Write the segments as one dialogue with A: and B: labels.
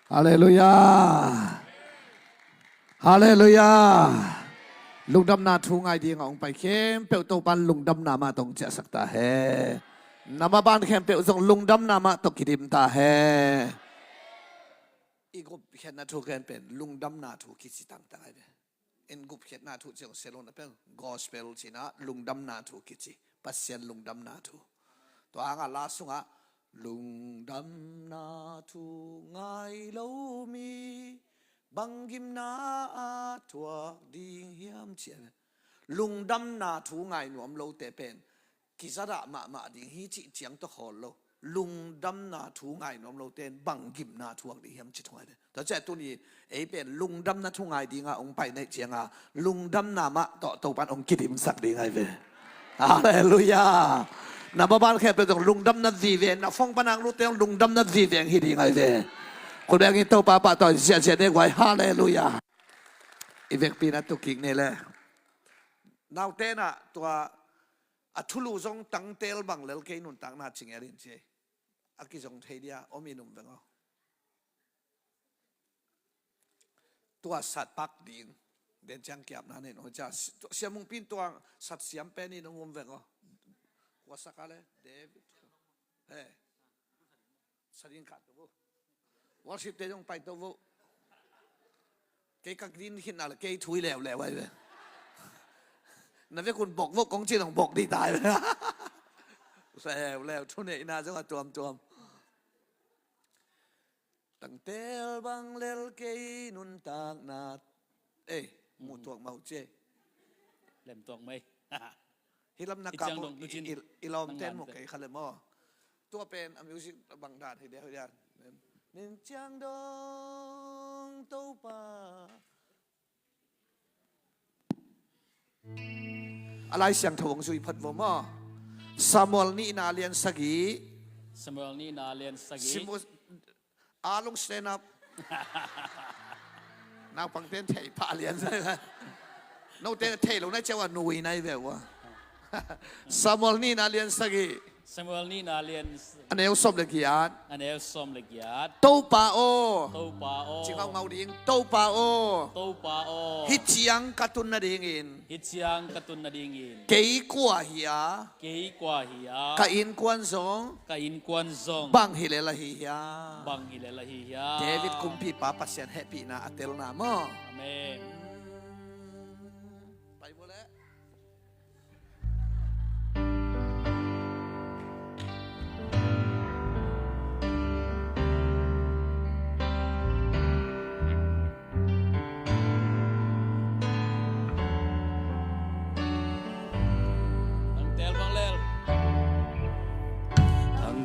A: Hallelujah. Hallelujah. Lung đâm na thu ngay đi ngọng phải khem peo tàu ban lung đâm na ma tông chia sắc ta he. Nama ban khem peo dòng lung đâm na ma tông kidim ta he. Igup khem na thu khem pen lung đâm na thu kisi tang ta he. In gup khem na thu jeng selon na pen gospel china lung đâm na thu kisi pasien lung đâm na thu. To anga la sunga lung đâm na thu ngay lâu mi. Bang gim na a tua ding hiam chien lung dam na thu ngai nuam lo te pen kisara ma ding hi chi chiang to hol lo lung dam na thu ngai nuam lo ten bang gim na thu ding hiam chi thoi de ta che tu ni e pen lung dam na thu ngai ding a ong pai nei chiang a lung dam na ma to pan ong kidim sak ding ai ve hallelujah na ba ban khe pe dong lung dam na zi ve na phong panang lu te lung dam na zi ve hi ding ai veคนแบงก์ตัวป้าต่อยเสียได้ไว้ฮาเลลูยาอีเวกปีนั้นตุกิกนี่แหละนาวเต้น่ะตัวอัทุลูซงตังเตลบังเลลเกนุนตังนาจิงเอรินเจอากิซงเทียอมีนุ่มเวงตัวสัตว์ปักดิงเดินจังเกียบนั่นเองโอ้จ้าเสียมุงปีนตัวสัตว์เสียมเป็นนี่นุ่มเวงว่าสักอะไรเดวิดเฮ้สลิงกัดตัวworship เดี๋ยวไปตัวเกี่ยกับดินขึ้นอะไรเกี่ยถุยแล้วไว้เลยนั่นเป็นคนบอกว่ากองเชียร์ของบอกดีตายเลยแล้วทุนเนี่ยน่าจะว่าจวมตั้งแต่บางเลลเกี่ยนุนตากนาหมู่ตัวเมาเจ
B: เล่มตัวไม่
A: ฮิลำนักการอีลอมเต้นหมกไก่ขันเลยมั้งตัวเป็นมิวสิกบางด่านที่เดียวnên chang đông tâu pa alai siang thawang sui phat wo ma Samuel ni na lian sagi along stand up nào bằng tên thầy pa lian sai nô tên thầy lúc nãy cháu là nuôi này về wa Samuel ni na lian sagi anh em xóm lịch giat tâu pa o chỉ có ngầu điên tâu pa o hít chiang katun na dingin kei qua hiya kain quan zong bang hilela hiya David kumpi papa sian happy na atel na mo
B: amen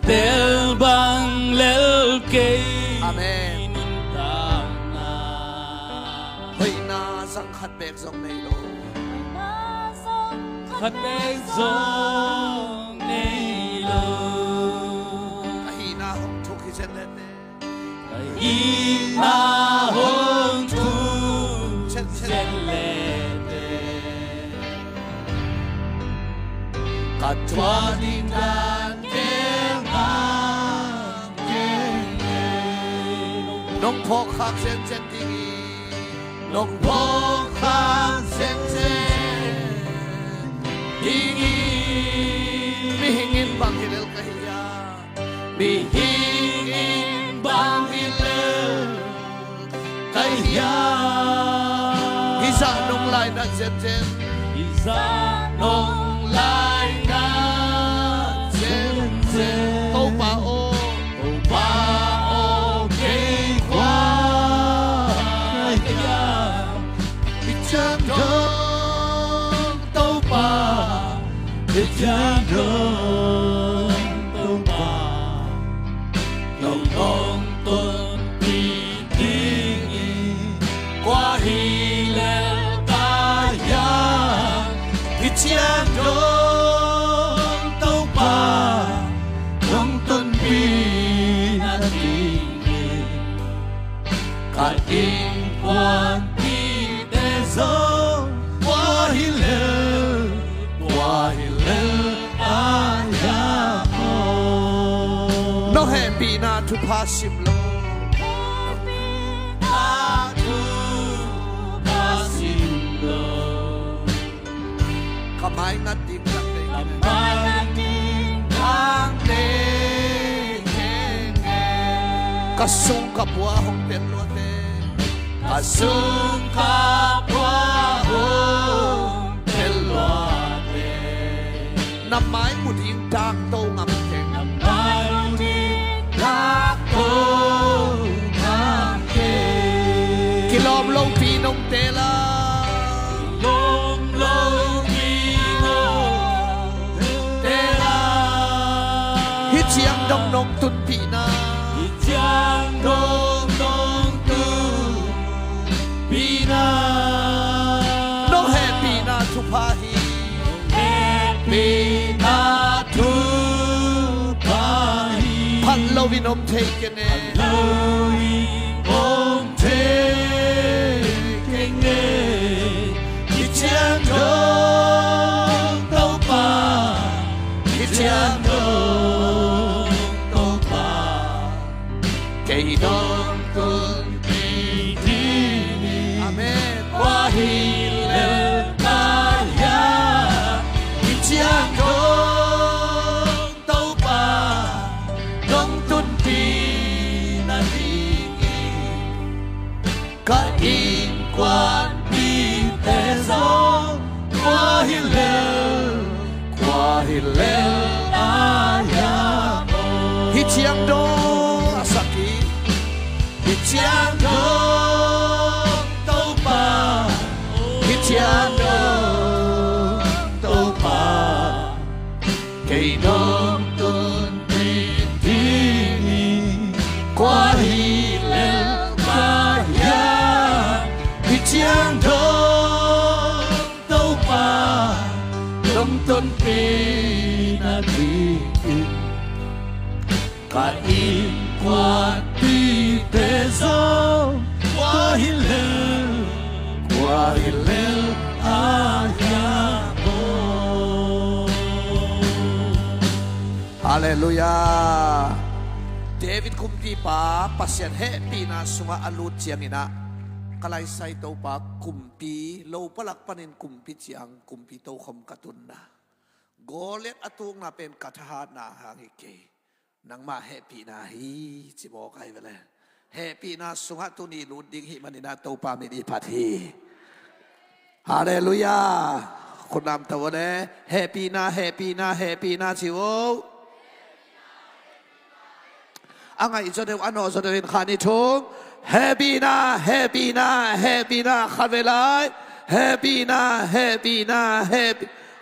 B: Tel bang lel kei
A: Amen
B: tang na
A: Hoi na sang khat bek zong nei lo
B: khat bek zong nei lo
A: Hi na hong thu ki chen len ne
B: Hi na hong thu chen len ne Kat twa din dan
A: nong phok khak sen chen tingi nong phok khak sen tingi mi hingin bang hilel kahiya mi hingin bang hilel kahiya isa nong lai na chen
B: isa
A: nong lai na chen tau pa o
B: Chang đông tâu pa lòng đông tuân đi đi qua hi lệ ta yang thì chang đông tâu pa lòng tuân đi na đi cả in quan đi để dấu qua hi lệ
A: no happy na to pass him low kasung kapwa hong penlote
B: Asung kapwa hong pelwate
A: namay muting tang to ngam keng
B: Maruning lakto ngake
A: kilom long pinong tela
B: Long long pino tela
A: hit siang dong nong tun pina
B: Ijang dong dong tu pina
A: no happy na tupahi
B: Pina tu pahi
A: pan lo vinom taken it
B: Loi om te kenge Ijang dong tau pa Ijang dong tau pa
A: kay
B: Dong kun pidini
A: amen
B: Wahilel kaya Ijang dong tau pa Dong tun pinadingi Kain kwan pitezong Wahilel ayamo
A: hit siang dong asaki
B: Ijang dong tau pa Ijang dong tau pa Kay dong tun pitini Kwa hilel kaya Ijang dong tau pa Dong tun pinagiging Kain kwa titezo Wahilel ayamo
A: Hallelujah. David kumpi pa pasyan happy na sunga alut siyang ina. Kalaysay daw pa kumpi, low palak panin kumpi siyang kumpi daw kam katun na. Golet atung na pen katahan na hangike. Nang ma happy na hi, si mo kay wala. Happy na sunga tu ni luding hi manina daw pa minipat hi. Hallelujah. Kunam tawa ne, happy na si wo. Angay cho đều ano cho đều khani chung happy na khát về lại happy na happy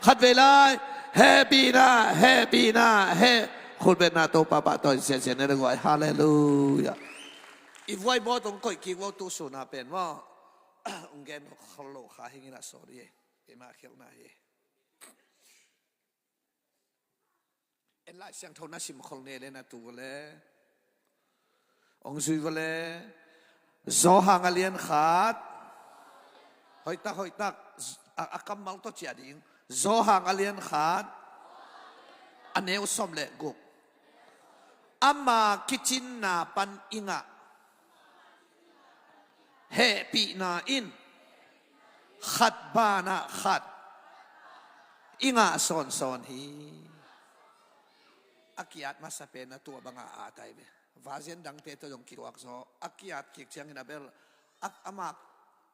A: khát về lại happy na khôn bên na tô pa tôi sẽ nên gọi hallelujah if voi bo tong koi ki wo tu su na pen wa ungen kholo kha hingi na sorry e ma khiao na ye en lại sang thâu na sim khol ne le na tu le ông suy vale gió hàng alien khát hỏi tắc akam mal to chia ding gió hàng alien khát anh em xóm lệ gục ama kitchen na pan inga happy na in khát ba na khát inga son hi akiat masapen na tua banga atay be Vazen dang teto dong kiruak so akiat kik siang inabel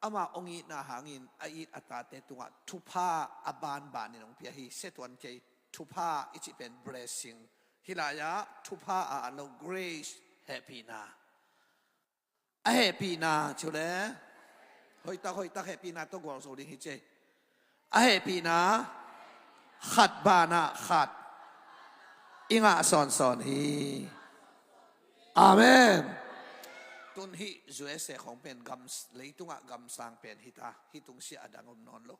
A: ama ongi na hangin ait atate tunga tupa aban ban ninong piahi setuan kay tupa ichi pen blessing hilaya tupa a no grace happy na a happy na chule hoita happy na to gol so ding hiche a happy na khat bana khat inga son hi Amen. Tun hi zue se khong pen gam leitunga gam sang pen hita hitung si adangom non lo.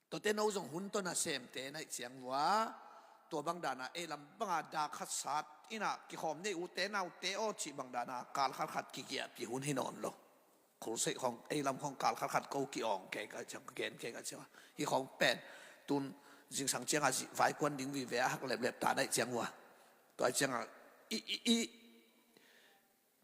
A: To te no zong hun to na sem te na chiang wa to bang dana e lam banga da khat sat ina ki khom nei u te na u te o chi bang dana kal khat ki kia pi hun hi non lo. Khol se khong e lam khong kal khat ko ki ong ke ka chang ken ke ka cha hi khong pen tun jing sang chiang a si vai kwan ding vi ve hak lep ta dai chiang wa. To chiang a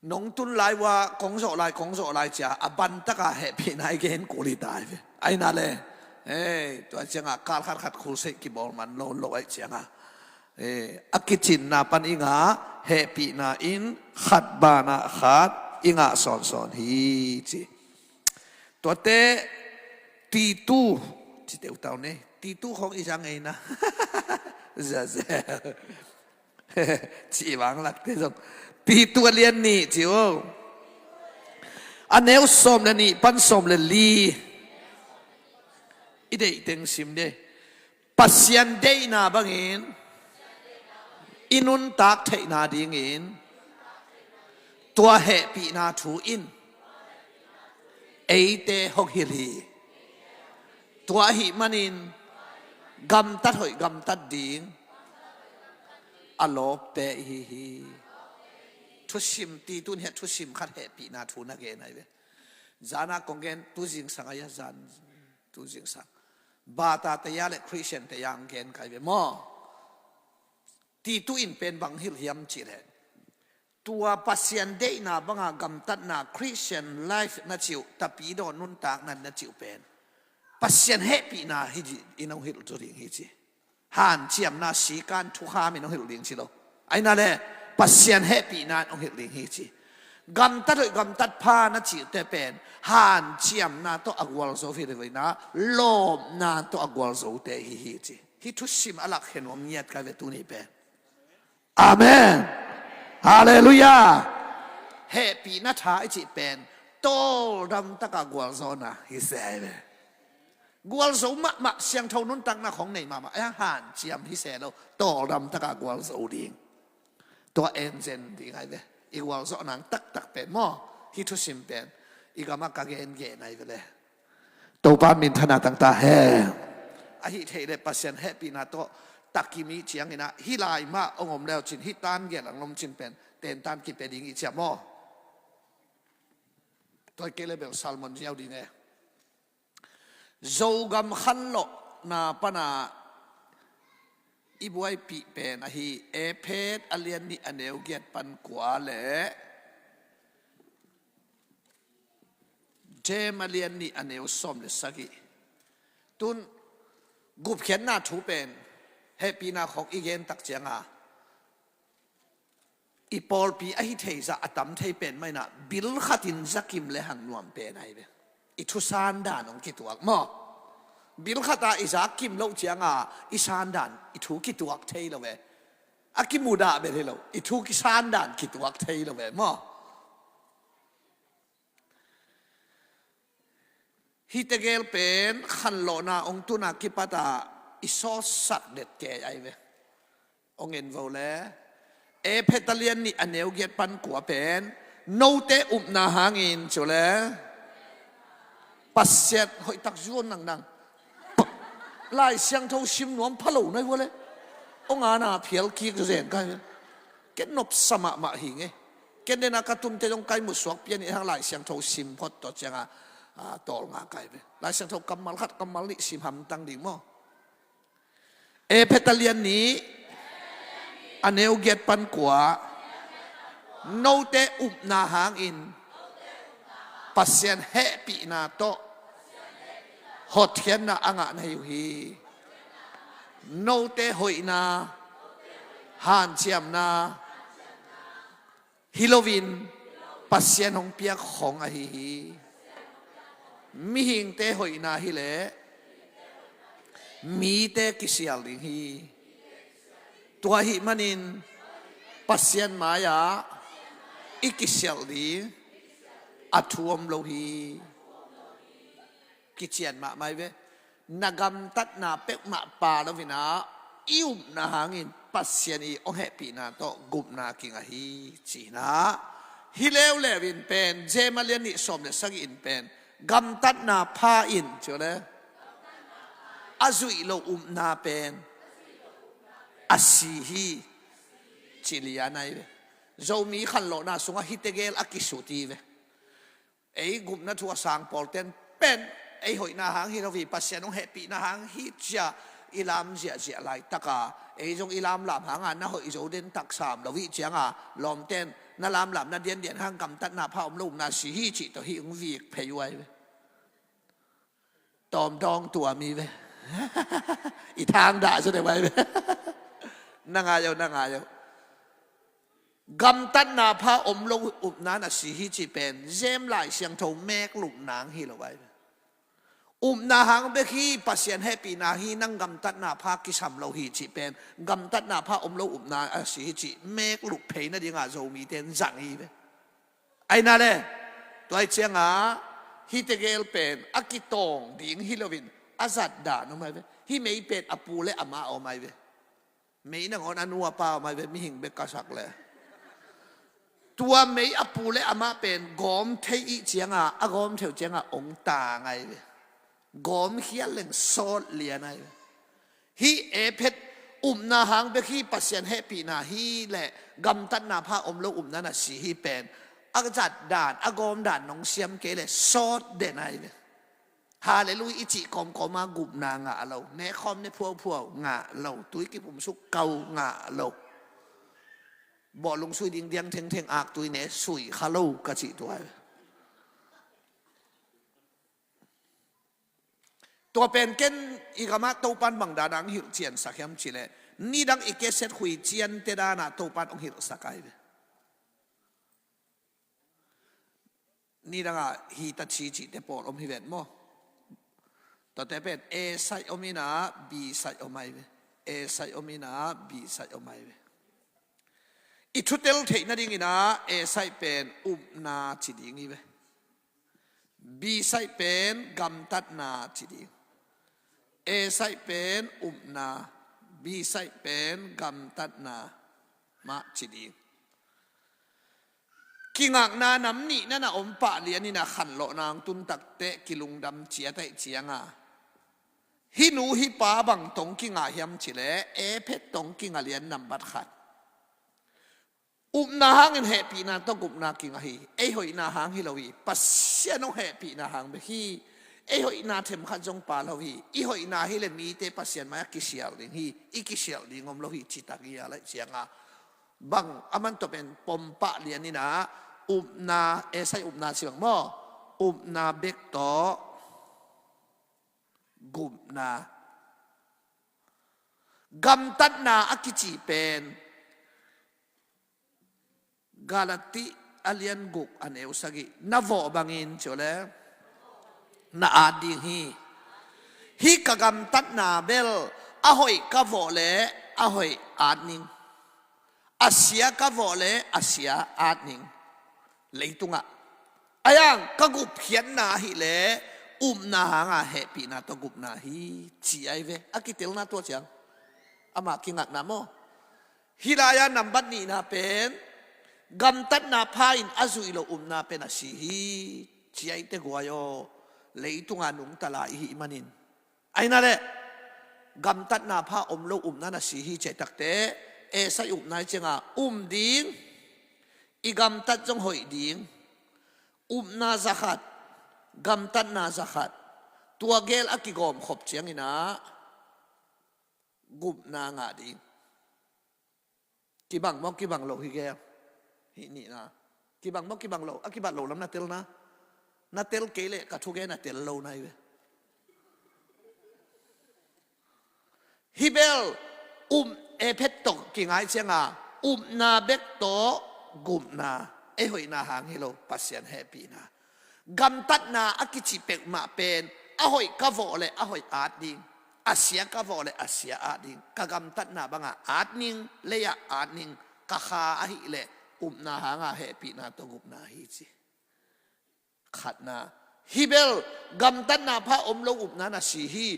A: nông tuân lạiว่า工作来家啊班得啊 happy 那一个人鼓励大的哎那嘞哎ตัวเจ้า啊การขัดคู่เสกกี่บอลมันโลไอ้เจ้า akichin na pan inga happy na in khat ba na khat inga son hi chi to te ti tu chi teu tau ne ti tu khong i jang ei na za za chi wang lak te jong ti tu lian ni chi o aneu som le ni pan som le li ide teng sim de pasien de na bangin inun tak thei na ding in tua happy na thu in eite hok hi tua hi manin gam tat hoi gam tat ding alop te hi thu sim ti tun he thu sim khat happy na thu na ge nai ve zana kongen tu jing sanga ya zan tu jing sang ba ta te ya le christian te yang gen kai ve mo ti tu in pen bang hil hiam chi le tua pasien de na banga gam tat na christian life na chiu tapi do nun tak nan na chiu pen pasien happy na hi inong hil to ring hi chi han chiam na si kan thu kha mi nong hil ring chi lo ai na le pasien happy na nong hil ring hi chi gam tat pha na chi te pen han chiam na to agwal so fi de na lom na to agwal so te hi chi hi thu sim alak hen om nyat ka ve tu ni pen amen hallelujah happy na tha chi pen tol dam taka gwal so na hi sai ve gwal so ma siang thau nun tak na khong nei ma han chiam hi se lo tol dam taka gwal so ding to enzen ding ai ve i gwal so nang tak pen mo hi thu sim pen i ga ma ka gen ge nai ve le to pa min thana tang ta he a hi the le pasien happy na to takimi chiang ina hilai ma ongom leo chin hitan ge lang lom chin pen ten tan ki pe ding i chia mo toy ke le bel salmon jiao di ne zogam khan lo na pana ibuai pi pen a hi e phet alian ni aneu get pan kwa le jem alian ni aneu som le sagi tun gup khen na thu pen happy na khok igen tak chianga i pol pi a hi thei za atam thei pen mai na bil khatin zakim le hang nuam pe nai be i thu san dan ong ki tuak mo bil khata i zakim lo chianga i san dan i thu ki tuak thei lo we akimuda be le lo i thu ki san dan ki tuak thei lo we mo hi tegel pen khan lo na ong tu na ki pata iso sak det ke ai ve ong en vo le e petalian ni aneu get pan kwa pen no te na hangin chole pasiat hoi tak zuon nang lai siang tho sim nuam phalo nai wo le ong ana phial ki ke zen ka ken nop sama ma hi nge ken de na ka tum te jong kai mu suak pian ni hang lai siang tho sim phot to changa tol nga kai ve lai siang tho kamal khat kamal ni sim ham tang ding mo e petalian ni aneu get pan kwa no te na hang in pasien happy na to hot hian na anga na yu hi no te hoi na han chiam na Halloween pasien hong piak khong a hi mi hing te hoi na hi le mi te kisial ding hi tua hi manin pasien maya ikisial ding atuam lo hi kichian ma mai ve nagam tat na pek ma pa lo vina ium na hangin pasien i ong happy na to gup na king a hi chi na hi lew levin pen jemalian ni som le sagi in pen gam tat na pha in chole azui lo na pen asihi chilianai ve zomi khan lo na sunga hitegel akisuti ve ei gup na thua sang polten pen ei hoi na hang hi no vi pasien ong happy na hang hi cha ilam zia lai taka ei jong ilam lam hang an na hoi zo den tak sam lo vi chianga lom ten na lam na dien hang kam tat na phaom lum na si hi chi to hi ong vi pheyuai ve tom dong tua mi ve i thang da so de wai ve nangayaw gam tan na pha lo up na na si hi chi pen zem lai siang tho mek lup nang hi lo wai na hang be hi pasien happy na hi nang gam tan na pha ki sam lo hi chi pen gam tan na pha lo up na a si hi chi mek lup phei na dinga zo mi ten zang hi be ai na le toy chianga hi te gel pen akitong ding hilovin azat da no mai ve hi mei pet apu le ama o mai ve mei na ngon anua pa o mai ve mi hing be ka sak le tua mei apu le ama pen gom thei i chianga agom theu chianga ong ta ngai ve gom hial leng sot lia nai hi e pet na hang be hi pasien happy na hi le gam tan na pha lo na na si hi pen agzat dan agom dan nong siam ke le sot de nai ve hallelujah ichi kom koma gup na nga lo ne khom ne phua nga lo tui ki pum suk kau nga lo bo lung sui ding diang theng ak tui ne sui khalo ka chi tu aiตัวเป็นเกนอีกามาโตปันบังดานังหิวเจียนสักยามชิเลนี่ดังอีกเซตหุยเจียนเตดานาโตปันองหิวสักไอนี่ดังอ่ะฮีตัดชีจิเตปอลอมฮิเวนโมต่อแต่เป็นเอไซอมินาบีไซอมไอเวเอไซอมินาบีไซอมไอเวอีทุเตลเทนดิ่งนะเอไซเป็นนาจิดิ่งอีเวบีไซเป็นกัมตัดนาจิดิ่งเอไซเป็นนาบีไซเป็นกัมตัดนามาจิดิ่งกิงักนานำนี่นั่นน่ะอมปะเลียนี่นะขันโลนางตุนตักเตะกิลุงดำเจียไตเจียงอ่ะฮินูฮิป้าบังตงกิงาเฮียมจิเลเอเพชตงกิงาเลียนนำบัดขัดนาหางเงินแฮปีนาต้องกุบนากิงาฮีเอหอยนาหางฮิโลวีปัสเซียนงแฮปีนาหางเบฮีเอหอยนาเทมขัดจงปาโลวีอีหอยนาฮิเลมีเตปัสเซียนมากิเชียลดิงฮีอีกิเชียลดิงอมโลวีจิตากิยาเลเจียงอ่ะบังอามันตัวเป็นปมปะเลียนนี่นะนาเอไซนาเสียงมั่วนาเบกโตกุมนากัมตัดนาอักิจิเป็นกาลติอเลียนกุกอันเอวสกินาโวบังอินเจอเลยนาอาดีฮีกกัมตัดนาเบลอะหอยกาโวเลอะหอยอาดนิงอาเซียกาโวเลอาเซียอาดนิงเลยตุงะอายังกกุบเขียนนาฮิเลนาหางาเฮปีนาตกุบนาฮิจีไอเวอากิเตลนาตัวเจียงอามากิงักนาโมฮิลายานัมบัดนีนาเป็นกัมตัดนาพาอินอาซุอิโลนาเป็นอาชีฮีจีไอเตกัวโยเลยตุงานุงตลาอิมันินไอ้นั่นแหละกัมตัดนาพาโลนานาชีฮีเจตักเตเอไซนาเจงาดิงอีกัมตัดจงหอยดิงนาซักดกัมตัดนาซักดตัวเกลอักิกอมขบเชียงอินะกุบนางาดิงกีบังมอกกีบังโลฮิเกลฮินี่นะกีบังมอกกีบังโลอักิบัดโลลำนาเตลนะนาเตลเกเลกัทุเกนาเตลโลนายเวฮิเบลเอเพตตกกิงไอเชียงนาเบกโตกุมนาเอหอยนาหางฮิโลปัสเซียนแฮปีนากัมตัดนาอักิจิเปกมาเป็นอะหอยกาโวเลอะหอยอาดดิงอาเซียกาโวเลอาเซียอาดดิงกะกัมตัดนาบังอาดนิงเลยะอาดนิงกะคาอะฮิเลนาหางาแฮปีนาตกุมนาฮิจิขัดนาฮิเบลกัมตัดนาพระโลนานาสีฮี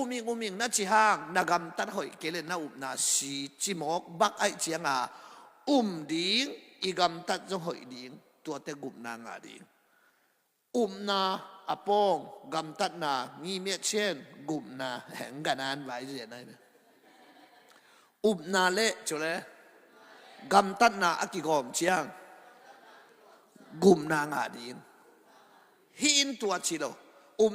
A: มิงนาจิหางนากัมตัดหอยเกเลนานาสีจิมอกบักไอเจียงดิงอีกัมตัดจงหอยดิงตัวเตกุมนางาดิงนาอปองกัมตัดนางีเมียเช่นกุมนาแห่งกันนานไว้เสียไหนนาเละจุเลกัมตัดนาอักิกอมเชียงกุมนางาดิงฮินตัวชิโล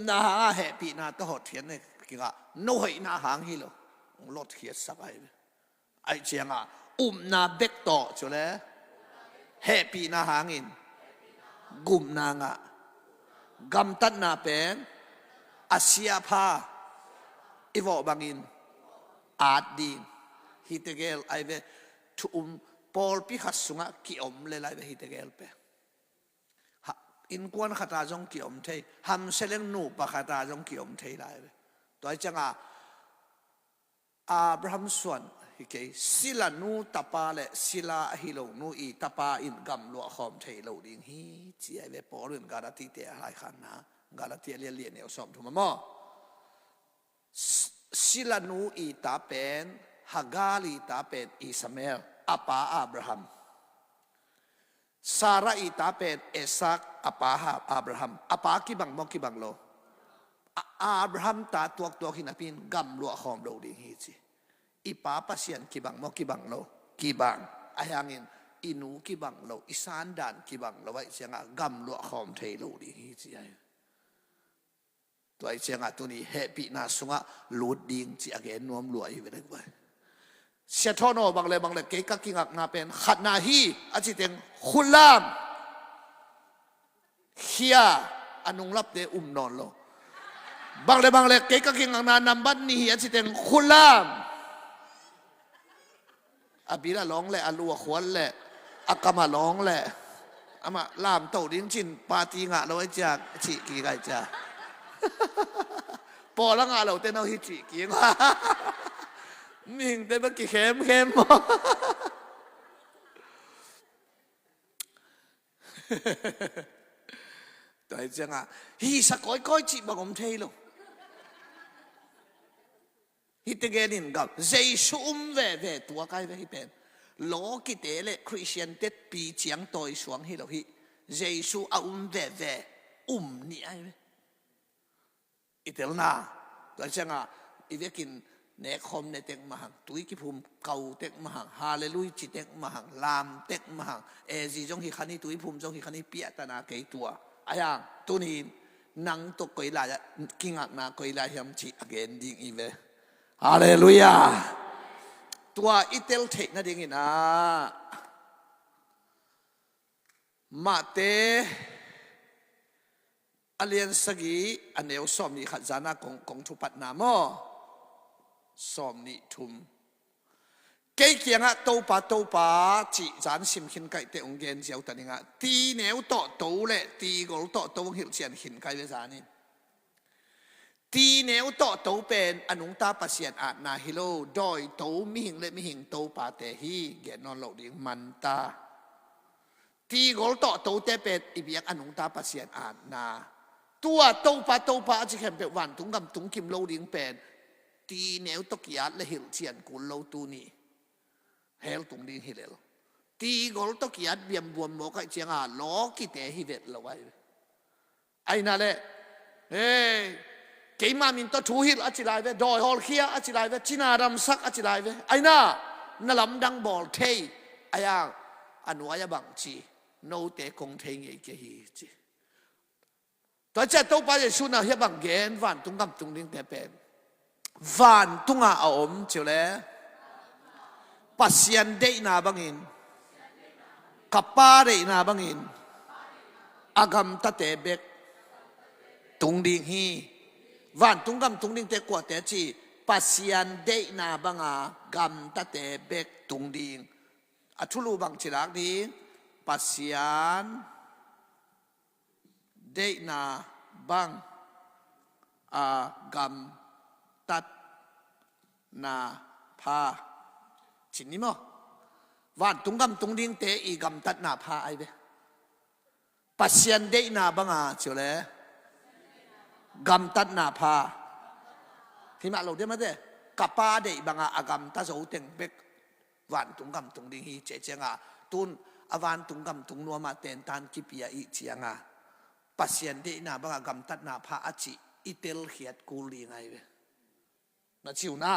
A: นาหาแฮปีนาตหดเทียนเนี่ยกิกะโนหอยนาหางฮิโลลดเขียดสักไอเชียงนาเบกโตจุเลแฮปีนาหางอินกุมนางะกัมตัดนาเป็นอาเซียพาอีวบังอินอาดดิง hitegel ai ve thu Paul pi khát sunga ki le lai ve hitegel pe in quan khata jong ki thei ham seleng nu pa khata jong ki thei lai ve toy changa Abraham suan hike sila nu tapa le sila hilo nu I tapa in gam lo khom thei lo ding hi chi ai ve Paul in garati te hai khan na garati le ne som thuma mo sila nu I ta pen Hagali ta pen Ismael apa Abraham Sarah I ta pen Isaac apa Abraham apa ki bang mo ki bang lo Abraham ta tuak hinapin gam lo khom lo ding hi chi ipa pasien ki bang mo ki bang lo ki bang ayangin inu ki bang lo isan dan ki bang lo wai sianga gam lo khom thei lo ding hi chi ai toy sianga tu ni happy na sunga lut ding chi again nuam lo ai ve dai baiเสียทอนอบางเลยเกกักกิงักนาเป็นขัดนาฮีอาจิเตงขุลามเฮียอนุงรับเดนอนโลบางเลยเกกักกิงักนานำบัดนี้อาจิเตงขุลามอาบีละร้องแหละอาลัวขวัญแหละอากามาร้องแหละอามาลามโตดิ้งจินปาตีงะเราไอ้จากฉีกีไก่จ้าปอละงะเราเต้นเอาฮิจิกีงะมิงแต่เมื่อกี้เข้มตัวจังอ่ะฮีสักก้อยจีบผมเทโลฮิตเกนินกับเจสุเวตัวใครเวฮิเป็นโลกิเตเลคริสเตียนเต็ดปีเจียงตัวสวงฮิโลฮิเจสุเอาเวนี่ไอ้เวอิเตลนาตัวจังอ่ะอีเวกินเนคอมเนเต็กมาหังตุยกิภูมิเก่าเต็กมาหังฮาเลลุยจิเต็กมาหังลามเต็กมาหังจีจงฮิคันนี้ตุยภูมิจงฮิคันนี้เปียตนาเกยตัวอายังตัวนี้นังตัวกอยลายกิงักนากอยลายยำจิอเกนดิ้งอีเวฮาเลลุยาตัวอิเตลเทกนั่นเองนะมาเตอเลียนสกีอันเดียวสอมนี่ขัดจานะของทุปัตนามอสอมนิทุมเกี่ยงอ่ะโตปาจีจานสิมขินไก่เตองเกนเจียวตันนิงอ่ะตีเหนียวโตเละตีกอลโตหิวเจียนขินไก่เวสานี่ตีเหนียวโตเป็นอนุตาปัสเซียนอานาฮิโลดอยโตมิหิงและมิหิงโตปาเตฮีเกนนอนโลดิงมันตาตีกอลโตเตเป็นอีเบียกอนุตาปัสเซียนอานาตัวโตปาจีแคมเปวันตุงกำตุงกิมโลดิงเป็นตีเนวตกยาและหิลเชียนกุลโลตูนี่เฮลตุงดินฮิเลลตีกอลตกยาเบียมบวมโมกเจียงอาล้อกิเตฮิเวตละไว้ไอ้นั่นแหละเฮ้เกี่ยมามินตัวทูฮิลอจิไลเวดอยฮอลเคียอจิไลเวจินารัมซักอจิไลเวไอ้น่ะนั่นลำดังบอลเทยไอ้ยังอนุอายบังจีโนเตคงเทงเอเกฮีจีตัวเจ้าตัวไปจะชุนเอาเฮบังเกนวันตุงกำตุงดิงเตเป็นวันตุงอาอมเจ้าเล่ปัสยันเดนาบังอินกับป้าเดนาบังอินอากำตะเตเบกตุงดิงฮีวันตุงกำตุงดิงเตกว่าเตจีปัสยันเดนาบังอากำตะเตเบกตุงดิงอัทุลูบังจิรักดิงปัสยันเดนาบังอากำตัดนาพาชินนี่มั้งวันตุงกำตุงดิ้งเตอีกำตัดนาพาไอเบปัสยันเดนาบังอาเฉลยกำตัดนาพาที่มาเราเดี๋ยวมาเด้กับป้าเดบังอากำตัดโสเต็งเบกวันตุงกำตุงดิ้งฮีเจเจงาตุนอวันตุงกำตุงนัวมาเตนตันกิปิยาอีเจียงาปัสยันเดนาบังอากำตัดนาพาอจิอิเตลเขียดกูลีไงเบน่าชิวนะ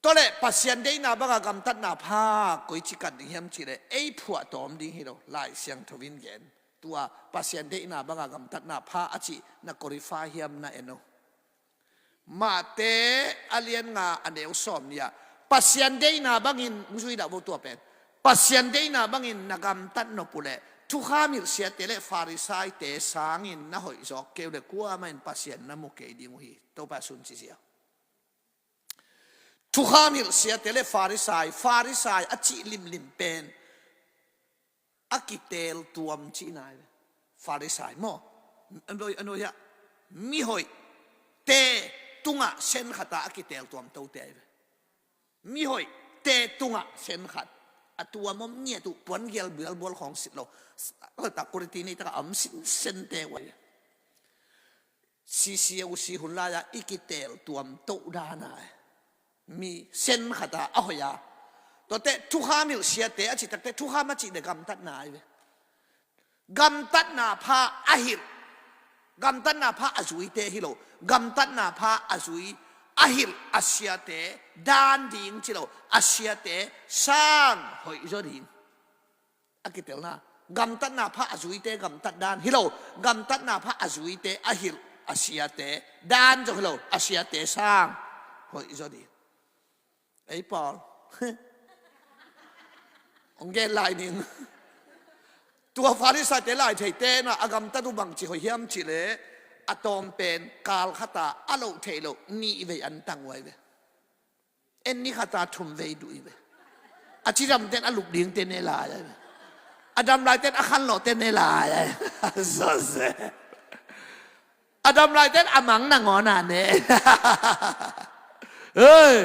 A: ตัวเล็กปัสยันเดนาบังกำตัดนาพากุยจิกันดิ่งเฮมจีเลยไอ้ผัวตอมดิ่งฮิโร่ไล่เสียงทวินเย็นตัวปัสยันเดนาบังกำตัดนาพาอจินักกริฟ้าเฮียมนาเอโนมาเตอเลียนงาอันเดียวสอมเนี่ยปัสยันเดนาบังอินมุสุยดาวตัวเป็นปัสยันเดนาบังอินนักกำตัดนปุเลทุกขามิลเสียเตเลฟาริไซเตสางินนะหอยจอกเกลเลกัวมันปัสยันน้ำมุกเกดิมุฮีตัวปัสสุนจิเสีย ทุกขามิลเสียเตเลฟาริสายอจิลิมเป็นอากิเตลตัวมจีนายฟาริสายโมอันโดยมีหอยเตตุงะเส้นขัดอากิเตลตัวมเต้าเตยมีหอยเตตุงะเส้นขัดตัวมเนี่ยตุปนเกลเบือลบอลของสิเราตะกุริตีนี่ตะอัมสินเส้นเตไว้ซีอุซีหุ่นลายอิกิเตลตัวมเต้าดานายมีเส้นขัดอ้อยาตัวเตทุกขามิลเสียเตอจิตเตทุกขามาจิเดกัมตัดนายกัมตัดนาพาอาฮิลกัมตัดนาพาอาจุยเตฮิโลกัมตัดนาพาอาจุยอาฮิลอาเซียเตดานดิ่งจิโลอาเซียเตสร้างหอยจดิ่งอากิเตลนากัมตัดนาพาอาจุยเตกัมตัดดานฮิโลกัมตัดนาพาอาจุยเตอาฮิลอาเซียเตดานจฮิโลอาเซียเตสร้างหอยจดิ่งไอ้ปอลองเกลไลนิ่งตัวฟาริสัยเตลายเตนะอากามตัดุบังจิหอยเฮียมจิเลอะตอมเป็นกาลขตาอโลเทโลนี่เวอันตังไว้เวเอ็นนี่ขตาทุมเวดูเวอาชิรำเต้นอลุกดิ่งเต้นเนลายอาดัมไลเต้นอาคันโลเต้นเนลายสอเซอาดัมไลเต้นอามังนางอนาเน่เฮ้ย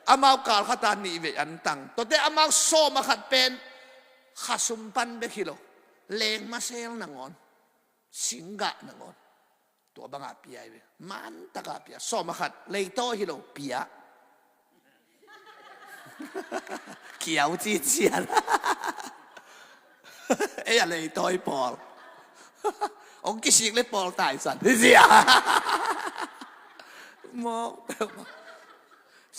A: อามากาลขตานี่เวอันตังตัวเตอามาโซมาขัดเป็นข้าสุมปันเบคิโลเลงมาเซลนางอนสิงกะนางอนตัวบังอาเปียเวมันตะกาเปียโซมาขัดเลยโตฮิโลเปียเขียวจีเจียนเอ้ยเลยโตไอปอลองกิสิกเลยปอลตายสันเสียมอง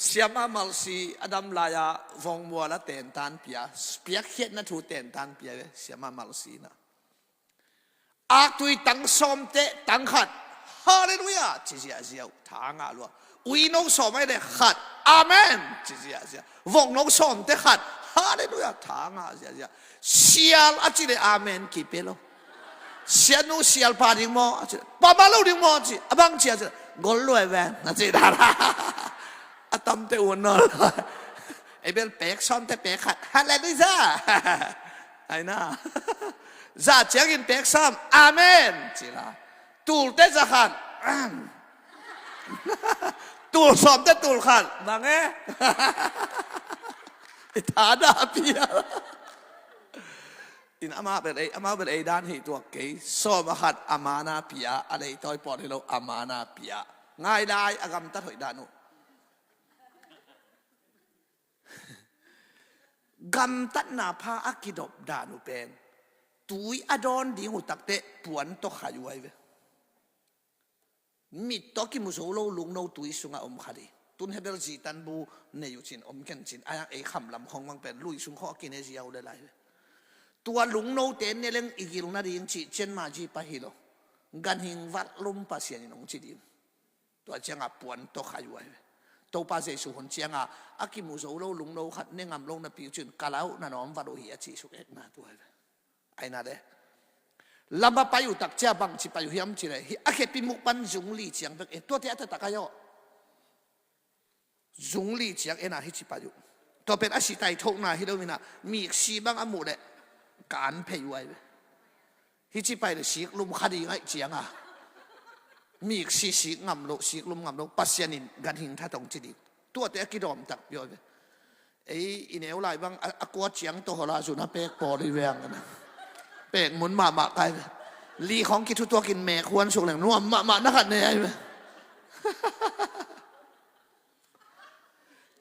A: เสียมามัลซีอดัมลายาวงมัวละเต็นตันเปียเปียเขียนนะทูเต็นตันเปียเสียมามัลซีนะอาตุยตังสมเตตังขัดฮาเลลูยาจิเสียเสียวทางอาลัวอุยนกสมไม่ได้ขัดอาเมนจิเสียเสียวงนกสมเตขัดฮาเลลูยาทางอาเสียเสียเสียลอาจิเลอาเมนกิเปโลเสียนูเสียลพาดิงโมปามาลูดิงโมจิอบังเสียจิกอลลวยแวนนะจิดาราอะตอมเตอุนนอลไอเบลเปกซ้อมเตเปกขัดฮาเลลูยาไอ้น่าจะเจียงอินเปกซ้อมอาเมนจิลาตูลเตจะขัดตูลซ้อมเตตูลขัดบังเอ๋ฐานะเปียอินอามาเป็นไอ้ด้านที่ตัวเก๋ซ้อมขัดอามานาเปียอะไรต่อยปอดให้เราอามานาเปียง่ายได้อากำตัดหอยดานุกำตัดนาพาอักิดบดานุเป็นตุยอดอนดีหูตักเตปวนตกขายไว้เวมิตอกิมุโซโลลุงโนตุยสุงาอมขาดีตุนเฮเบลจีตันบูเนยุจินอมเกนจินอายังเอคำลำของมังเป็นลุยสุงข้อกินเอเซียเอาได้ไรตัวลุงโนเตนเนี่ยเรื่องอีกิลุงนาดียังจีเจนมาจีปะฮิโลกันหิงวัดลุมปัสยานินงจีดิมตัวเจ้าปวนตกขายไว้ตัวปัสยาสุขนเจ้าอากิมุโซโลลุงโนขัดเนี่ยงามลงนาปิวจินกาลาวนาน้อมวัดโอหิอาจีสุกเอกนาตัวไอ้นาเดลำบากไปอยู่ตักเจ้าบังจิไปอยู่เฮียมจิเลยอาเคปิมุกปันจุงลีเจียงเบกเอตัวที่อัตตะกายอจุงลีเจียงเอนาฮิจิไปอยู่ตัวเป็นอาศิตัยทงนาฮิโดมินามีสีบังอมูเดการเพย์ไว้ฮิจิไปเลยสีลุมคดีไงเจียงอ่ะมีสีงามโลสีลุมงามโลปัสยานินกันหิงท่าตรงจิดีตัวที่กิดอมตักย่อยไอ้อินเอวไลบังอากวเจียงตัวหลาสุนัขเป็กปอดีเวียงนะเป็กหมุนมาไกลลีของกินทุกตัวกินแม่ควรสุกแหล่งนัวมานักขัดเนี่ย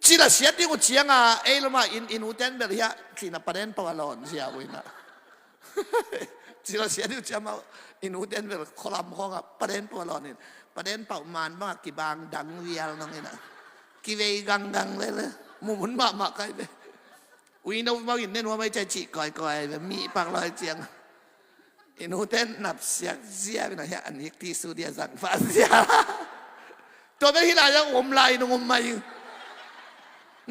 A: จีละเสียที่กูเจียงอ่ะเอ้ยละมาอินอุเทนเบลยะที่นับประเด็นปวารอนเสียวินะจีละเสียที่กูเจียงมาอินอุเทนเบลคอลัมน์ของอ่ะประเด็นปวารอนนี่ประเด็นเป่ามานมากกี่บางดังเวียลนั่งนี่นะกี่เวกังเลยหมุนมาไกลไปวินเอามาอินเน้นว่าไม่ใจจีก่อยแบบมีปากลอยเจียงอินอุเทนนับเสียไปหน่อยฮะอันนี้ที่สุดยอดสังฟาเสียตัวเป็นที่ไหนจะอมไหลนุ่มไม่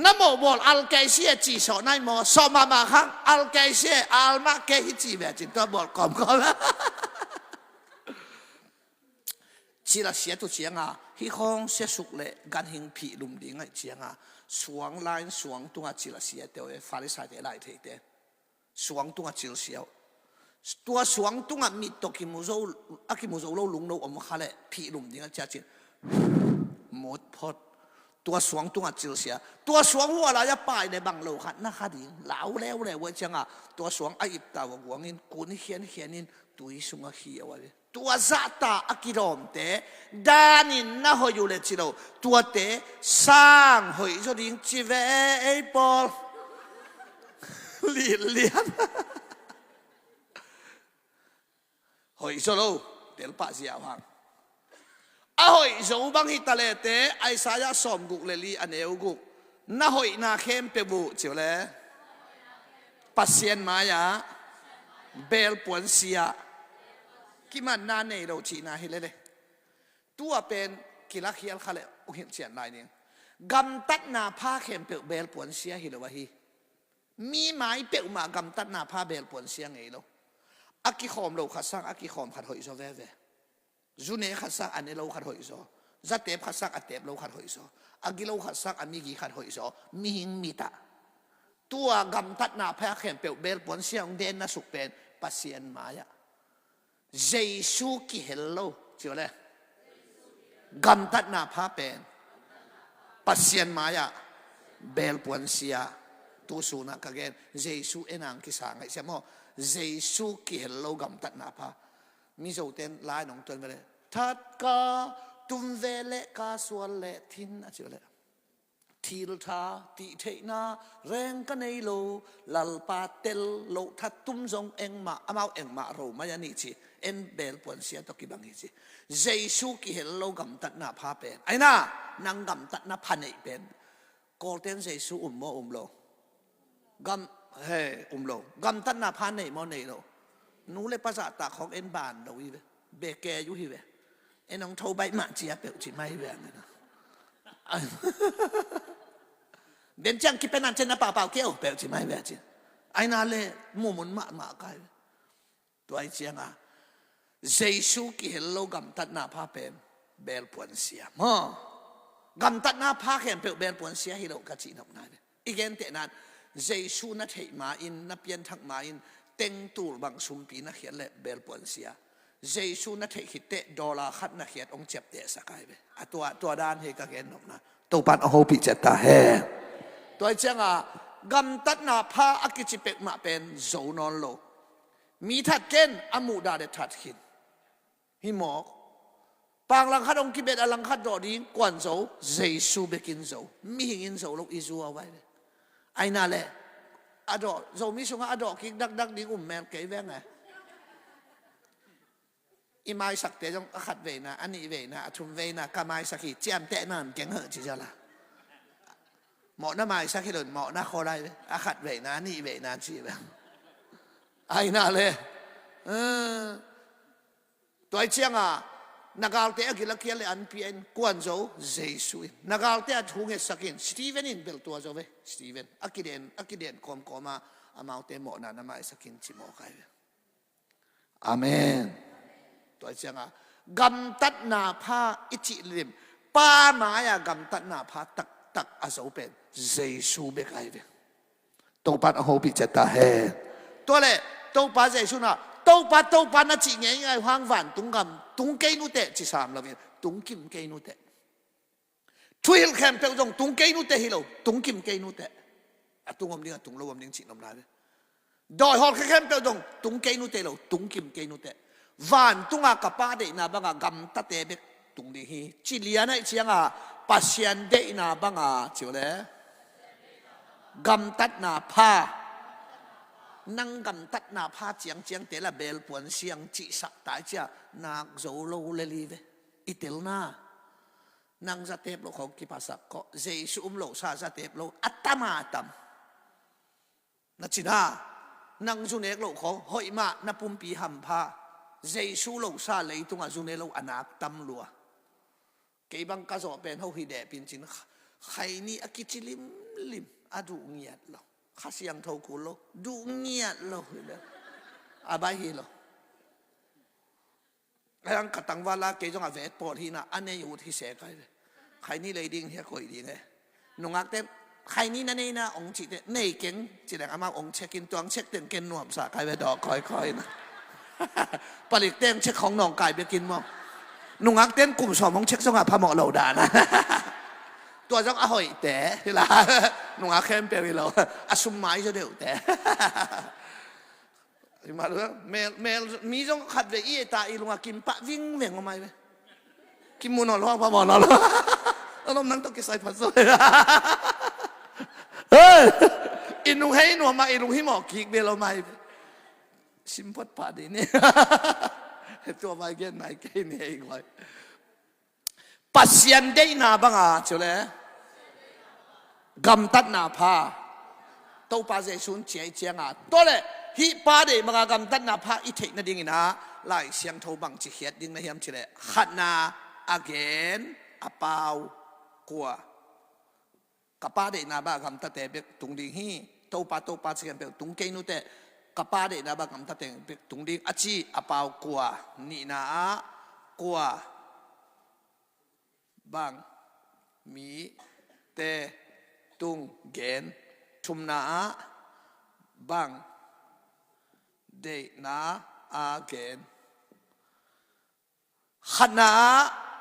A: น้ำโมบอลอัลเกเซียจีสอนให้โมสอมาครั้งอัลเกเซียอัลมาเกฮิจีแบบจินตัวบอลกอมจีละเสียตัวเสียงอ่ะ hi khong se suk le gan hing phi lum ding ngai chianga suang line suang tunga chila sia te farisa te lai the te suang tunga chil sia tua suang tunga mit to ki muzo akimuzo lo lung lo om khale phi lum ding cha chin mot phot tua suang tunga chil sia tua suang wa la ya pai ne bang lo khat na kha ding lau leo le wa changa tua suang a ip ta wa wangin kun hianin tui sunga hi awa tua zata akirom te danin na hoyu le chilo tua te sang hoi zo ding chi ve ei pol lian hoi zo lo tel pa sia hang a hoi zo bang hitale te ai sa ya som guk le li aneu guk na hoi na khem pe bu chiu le pasien maya bel puan sia kiman na nei lo chi na hilele tua pen kilak hial khale u hin chian lai ni gam tat na pha khem pe bel puan sia hilowa hi mi mai pe ma gam tat na pha bel puan sia ngei lo aki khom lo khasang aki khom khat hoi zo ve ve zune khasang ane lo khat hoi zo zatep khasang atep lo khat hoi zo agi lo khasang ami gi khat hoi zo mi hing mi ta tua gam tat na pha khem pe bel puan sia ong den na suk pen pasien maya Giêsu ki hello chiu le gam tat na pha pen pasien maya bel puan sia tu su na ka gen Giêsu enang ki sang ai mo Giêsu ki hello gam tat na pha mi zo ten lai nong ton le that ka tum ve le ka sual le thin a chiu le thil tha ti the na reng ka nei lo lal pa tel lo that tum zong eng ma amao eng ma ro ma ya ni chi en bel puan sia to ki bang hi chi Giêsu ki hello gam tat na pha pen ai na nang gam tat na pha nei pen golden Giêsu mo lo gam he lo gam tat na pha nei mo nei lo nu le pa sa ta khong en ban lo hi be ke yu hi ve en ong thâu bai ma chia pe chi mai ve na bên chẳng kịp bên ăn trên nó bảo kêu bèo chỉ mai về chứ ai nào lệ mua muốn mạ cái tôi chiang à Giêsu ki hello gam tat na pha pen bel puan sia mo gam tat na pha khen pe bel puan sia hi lo ka chi nok na igen te nan Giêsu na thei ma in na pian thak ma in teng tur bang sum pi na khian le bel puan sia Giêsu na thei hite dollar khat na khiat ong chep te sakai be atua dan he ka gen nok na to pan ho pi chata he tôi chăng à gam tát na pha akichipek ma pen zo non lo mi that ken amu da de that hin hi mo pang lang khat ong kibet alang khat do ding kwan zo Giêsu bekin zo mi hingin zo lo izu awai ai na le ado zo mi sunga ado ki dak ding mel ke ve nga imai sak te jong khat ve na ani ve na athum ve na kamai sakhi chiam te nan keng he chi jala mọ nó mai sao khi lần mọ nó khó đây à khát về nó nị về nó chỉ về ai nào le tôi chiang à nagal te agila kia le an pien quan zo Giêsu nagal te thu nge sakin Stephen in bel tua zo ve Stephen akiden kom koma amau te mọ na mai sakin chi mọ kai amen tôi chiang à gam tat na pha ichi lim pa ma ya gam tat na pha tak aso pen Giêsu be kai ve to pat ho bi chata he to le to pa Giêsu na to pa na chi ngai ngai hoang van tung gam tung ke nu te chi sam la ve tung kim ke nu te thuil khem pe jong tung ke nu te hi lo tung kim ke nu te atung om ding atung lo om ding chi nom la ve doi hol khem pe jong tung ke nu te lo tung kim ke nu te van tunga kapa de na banga gam ta te be tung di hi chi lia na chiang a pasien de na banga chiu le gam tat na pha nang gam tat na pha chiang te la bel puan siang chi sa tai cha nak zo lo le li ve itel na nang za tep lo khong ki pasak ko Giêsu lo sa za tep lo atama tam na china nang zu nek lo khong hoi ma na pum pi ham pha Giêsu lo sa le tunga zu ne lo anak tam lua cái băng cá giỏ bền hậu hi đẹp pin chín khai ni akichilim lim adu nghiat lo khasi yang thâu cú lo du nghiat lo abai hi lo yang katang wala ke jong avet por hina ane yu thi se kai khai ni le ding he koi ding he nungak te khai ni na nei na ong chi te nei keng chi dang ama ong check in tuang check ten ken nuam sa kai ve dok khoi na palik teng checkของน้องไก่ไปกินมั้งnungak ten kum som ong check jong a pha mo lo da na ตัวจงอร่อยแต่ที่ละนุ่งอาเข้มเปรี้ยวอาสุ่มไม้จะเดียวแต่มาดูเมลมีจงขัดไปอีตาอีลุงอากินปะวิ่งเวียงออกมาไหมกินมูนอนร้องพะมอนอนร้องแล้วน้องนั่งต้องกินใส่ผัดสวยเฮ้ยอินุงให้หนูมาอินุงให้หมอกิกเบลเอามาชิมพดผ่าดีนี่ตัวมาเกนไหนเกนนี่อีกเลยปัสยันได้นาบังอาเจ้าเลยกำตัดนาพาตัวป้าเจสุนเจียเจียงตัวเลยฮิป้าเดมากำตัดนาพาอีเทคนั่นดิ่งนะไล่เสียงทบังจิเขียดดิ่งนะเฮียมเจ้าเลยขัดนาอาเกนอาเปากลัวกับป้าเดนาบากำตัดแต่เบกตุงดิ่งฮีตัวป้าเสียงเบกตุงเกนุแต่กับป้าเดนาบากำตัดแต่เบกตุงดิ่งอาชีอาเปากลัวนี่นะกลัวบางมีเตตุงเกนชุมนาบางเดนาอาเกนขณะ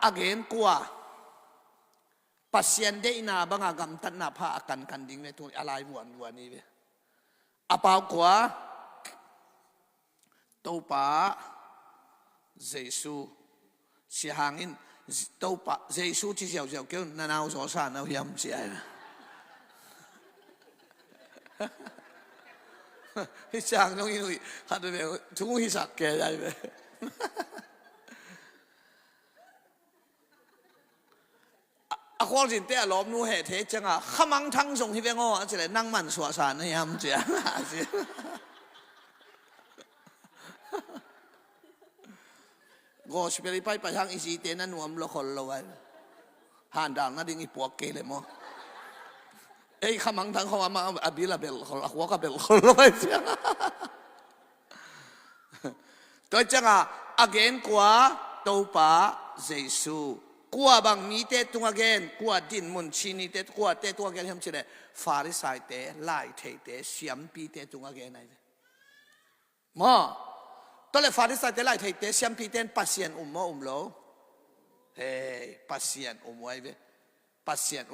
A: อาเกนกว่าปัสยันเดนาบางอากำตันนาพากันดิ่งในตัวอะไรวันนี้เว้ยอาเปากว่าตัวป้าเยซูเสียหางอินตัวป้าเยซูที่เจ้าเกี่ยวนาเอาสอสานเอายำเสียนะฮิจางน้องอินุยฮัดเบลทุ่งฮิสักแก่ใจเบลอาควอจินเตะล้อมนู้เหตุเทจังอ่ะขมังทั้งส่งที่เบงอ๋อจะเลยนั่งมันสวสานยำเสียก็สเปริไปทางอีสีเตนันวมละคนละไว้ห่านดังนั่นดิ่งอีปวกเกเลยมั้งเอ้ยขมังทั้งเขามาอบิลาเบลเขาหัวกับเบลคนละไว้เสียตัวจังอ่ะอเกนกว่าตัวป้าเยซูกว่าบางมีเตตุงอเกนกว่าดินมุนชินีเตกว่าเตตุงอเกนทำเฉลยฟาริสัยเตไล่เทเตเสียมปีเตตุงอเกนไหนมั้งตัวเลฟาริสัยเตไล่เทเตเสียมปีเตนปัสเซียนโลเฮ้ปัสเซียนไว้เว้ปัสเซียน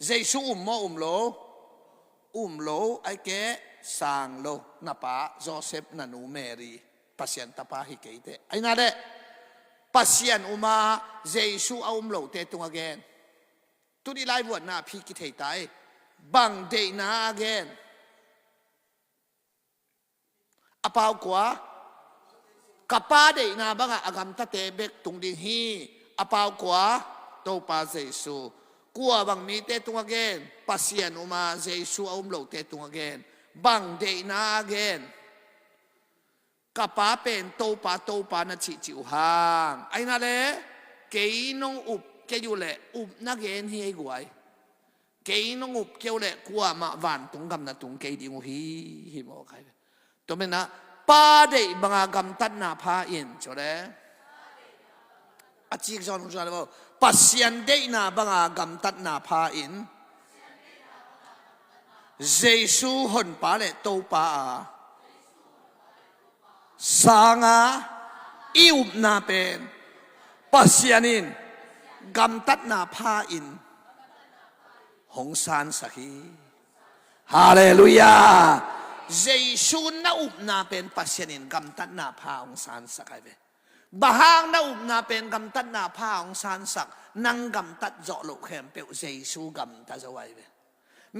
A: เยซูโลไอเกสังโลนับป้าโจเซฟนันูเมรีปัสเซียนตาป้าฮิเกเตไอ้นั่นแหละปัสเซียนมาเยซูโลเตตุงอเกนตุดีไลฟ์วันน่ะพี่กิเทตายบังเดนาอเกนอาเปากว่ากับป้าเดนาบังอากำตะเตเบกตุงดิฮีอาเปากว่าตัวป้าเยซูกลัวบางมีเตตุงอเกนปัสเซียนมาเยซูโลเตตุงอเกนบังเดนาอเกนกับป้าเป็นตัวป้าน่ะจิวหางไอ้นั่นแหละเกยนงอุบเกยอยู่แหละอุบนักเกนเฮียกวยเกยนงอุบเกยแหละกลัวมาวันตุงกำน่ะตุงเกยดิงฮีโมใครตัวเป็นนะป้าเดบังอากำตัดนาพาอินจบเลยอาจิกจอนจวนเลยว่าปัสยันเดนาบังอากำตัดนาพาอินเยซูหนป้าเลยตัวป้าสังอาอิวนาเป็นปัสยันินกำตัดนาพาอินหงสานสักฮีฮาเลลูยาเยซูน่าอุบนาเป็นปัสยันินกำตัดนาพาหงสานสักไอเวบะฮางน่าอุบนาเป็นกำตัดนาพาหงสานสักนังกำตัดเจาะลูกแขมเปลเยซูกำตัดจะไว้เว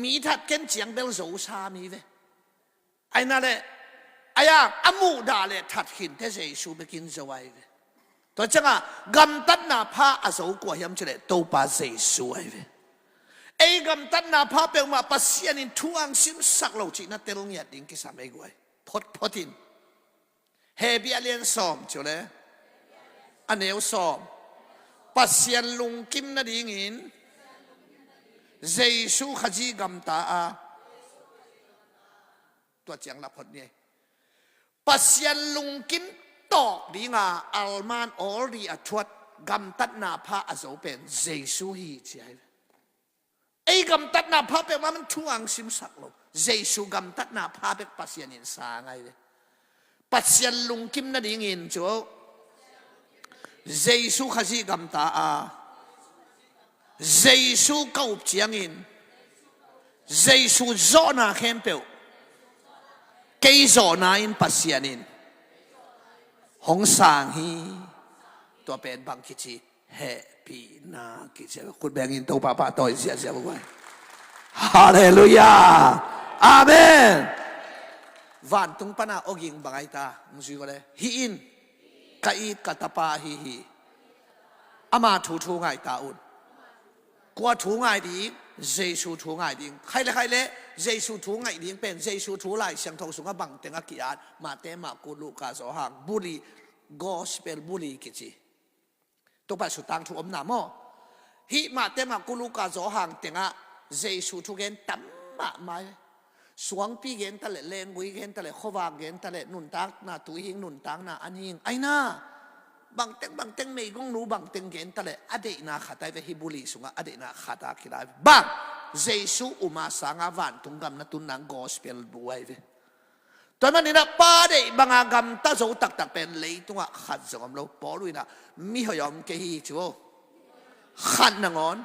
A: มีทัดเก่งเจียงเปลโซชามีเวไอ้นั่นแหละไอ้ยังอามูดาเลทัดหินเทเยซูไปกินจะไว้เวตัวจังอ่ะกำตัดนาพาอาศัยกว่ายังเฉลยตัวป้าเยซูไอ้เวไอ้กำตัดนาพาเปลมาปัสยันินทุอังซิมสักเหล่าจีน่าเตลงยัดดิ้งกิสามไอ้กวยพอดินเฮบิอาเลียนซอมเฉลยอันเนวซอมปัสยันลุงกิมนาดิ้งอินเยซูขจีกำตาตัวเจียงลับพอดเนี่ยปัสยันลุงกิม ตอกดีงาอัลมานออรีอัชวดกำตัดนาพระอโศเป็นเจสุฮีเจียไอ้กำตัดนาพระเป็นว่ามันช่วงสิมสักโลเจสุกำตัดนาพระเป็นปัสยานินสาไงเลยปัสยาลุงกิมนั่นเองจ้ะเจสุขจีกำตาเจสุเก้าเจียงอินเจสุโจนาเข้มเปวเกยโจนาอินปัสยานินหงสางฮีตัวเป็นบางกิจแฮปปี้นากิจคุณแบ่งอินตัวป้าต่อยเสียบอกว่าฮาเลลูยาอาเมนวันตุงปนาอกิงบางไอตามุสิก็เลยฮีอินกะอีดกะตาปาฮีอามาถูไงตาอุนกว่าถูไงดีเจสูถูไงดีใครเลยเจสูถูไงดีเป็นเจสูถูไล่เสียงทองสุงบังเต็งกิอาดมาเตมากุลูกาโซหังบุรีgospel บุรีกิจิตัวปัจจุบันถูกอมนามอฮิมาเตมากุลูกาโซหังเต็งะเจสูถูเกนตั้มมาไม่สวงปีเกนตะเลเลงกุยเกนตะเลขวางเกนตะเลนุนตักนาตุยหิงนุนตักนาอันหิงไอนาบางเต็งไม่กงรู้บางเต็งเกนตะเลอดีนาขัดไอเวฮิบุรีสุงะอดีนาขัดอาคิดาบางเจสูอุมาสังอาวันตุงกำนัตุนัง gospel บุไอเวตอนนั้นนะป้าเด็กบางกำตาโจตักเป็นเลยตัวขัดสงมเราปอลุยนะมีหอยอมเกฮีชัวขัดนงอน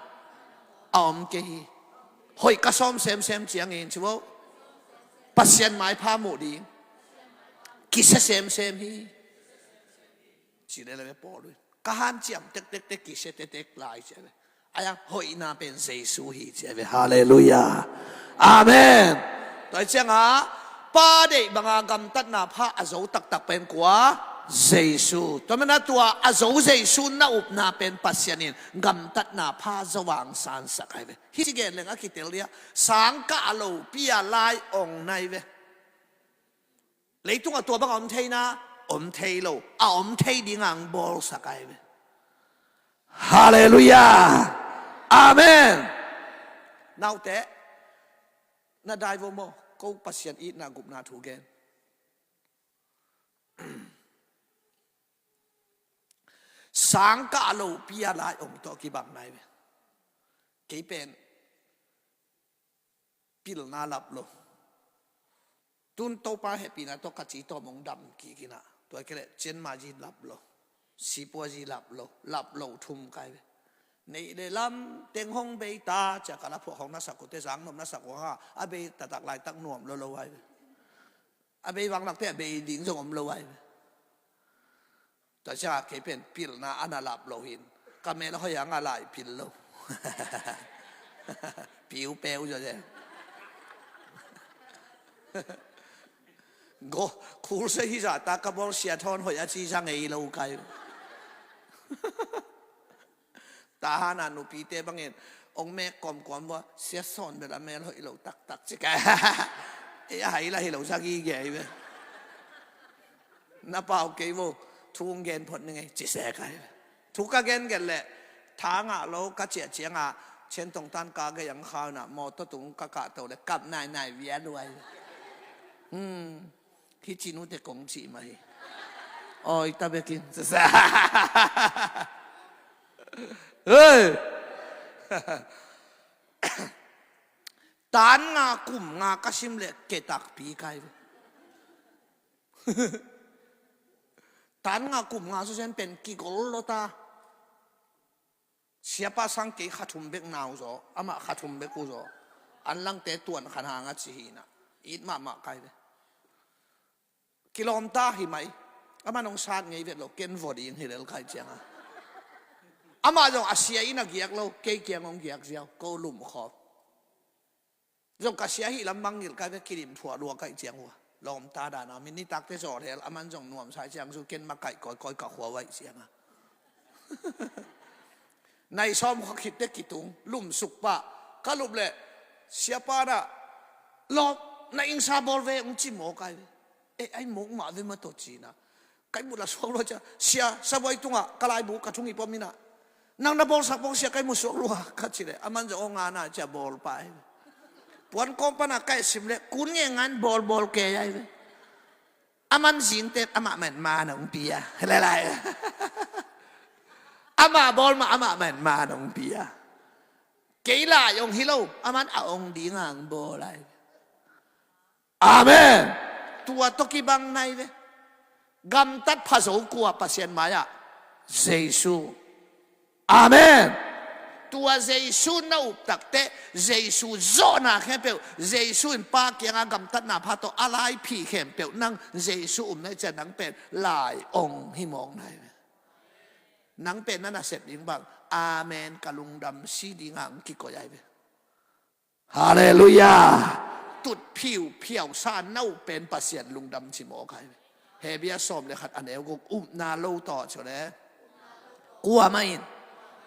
A: อมเกฮีหอยกระซอมเซมเจียงเองชัวปัสยันไม้พาหมูดีกิเซเซมฮีสิเดลเลยปอลุยกะฮันเจียมเต็กกิเซเต็กลายเจ้าอายังหอยน่าเป็นเจสุฮีเจ้าฮาเลลูยาอาเมนตัวเจ้าอ่ะป้าเด็กบางกำตัดนาพระอโศตักเป็นกว่าเจสุตัวมันตัวอโศเจสุน่าอุปนาเป็นปัสยานินกำตัดนาพระสว่างสารสักไอเวฮิจิเกนเลงอาคิเตเลียสังกะโลปิยาลายองในเวเลยตัวบางอมเทนะอมเทโลอมเทดิงังบอลสักไอเวฮาเลลูยาอาเมนนาวเตะน่าได้บ่โมก็ปัสยันอีนากุบนาถูกเกนสังกะโลปิยาลายองตัวกีบังไนเวกี่เป็นปิลนาลับโลตุนโตปาเฮปีนาตัวกัจจิตัวมงดำกี่กินะตัวเกลเจนมาจีลับโลสีปัวจีลับโลทุ่มไกเวในเดลัมเต็งห้องเบตาจากการพวกของนักสักกุเตสังนมนักสักว่าอาเบตตักลายตักหน่วมโลไว้อาเบวังหลักเตะเบดิ่งส่งโลไว้แต่ชาเคเป็นพิลนาอนาลับโลหินก็ไม่แล้วยังอะไรพิลโลผิวเปลวจะเนี่ยก็คูลเสียตากระบอกเสียทอนหอยจีช่างเอโลไกตาหานานุปีเตบังเงินองแม่กอมว่าเสียสอนเวลาแม่เราให้เราตักจิกะไอ้หายละให้เราสักกี่แก่เว้ยน้าเปล่าเกี่ยวทุ่งเงินผลยังไงจิเสกไงทุกเงินกันแหละทางอ่ะเราก็เจียงอ่ะเช่นตรงตันกาก็ยังข้าวน่ะมอตตุงกะตัวเลยกับนายเวียด้วยที่จีนุเตกงจีมาให้โอ้ยตาเบกินเฮ้ยตานงากุมงากระชิมเล็กเกตักปีไก่ตานงากุมงาสุเซนเป็นกิโกลโลตาเสียป้าสังเกตขัดทุมเบกนาวโซอามาขัดทุมเบกูโซอันลังเตตวนขันหางจีฮีนะอีดมาไก่กิโลมตาหิไหมอามาน้องชาติไงเวทเราเกณฑ์วอดีนให้เราไก่เจียงอามาจงอาเซียอินักเกียกเราเกี่ยงองเกียกเสียวก็ลุ่มขอบจงกาเซียฮิลำบังยิลกายไปกิริมถั่วรัวไก่เจียงหัวลมตาดานามินิตักเตจอดเฮลอามันจงนวมสายเจียงสุเกนมาไก่ก้อยกับหัวไว้เสียงในซ้อมเขาคิดได้กี่ตุงลุ่มสุกปะก็ลุ่มเลยเสียปานะลบในอิงซาบอลเวงจิโมไก่ไอ้หมกมาเวมาตัวจีนะไก่บุตรสวงเราจะเสียสบายตุงอ่ะกลายบุกกระทุงอีปอมินะนางนับบอลสักบอลเสียไก่มุสโลวะกัดสิเลยอามันจะองานน่ะจะบอลไปปวนกองปนักไก่สิมเลยคุณยังงั้นบอลแกยัยเลย aman zinte ama men ma nong pia lai ama bol ma ama men ma nong pia keila yong hilo aman aong di ngang bo lai amen tua toki bang nai ve gam tat phaso kwa pasien maya Giêsu amen tua Giêsu na up takte Giêsu zo na khem pe Giêsu in pa kyang gam tat na pha to alai phi khem pe nang Giêsu na cha nang pen lai ong hi mong nai nang pen na set ding bang amen kalung dam si ding ang ki ko yai ve hallelujah tut phiu phiao sa nau pen pasien lung dam chi mo kai he bia som le khat anel go na lo to chole kwa main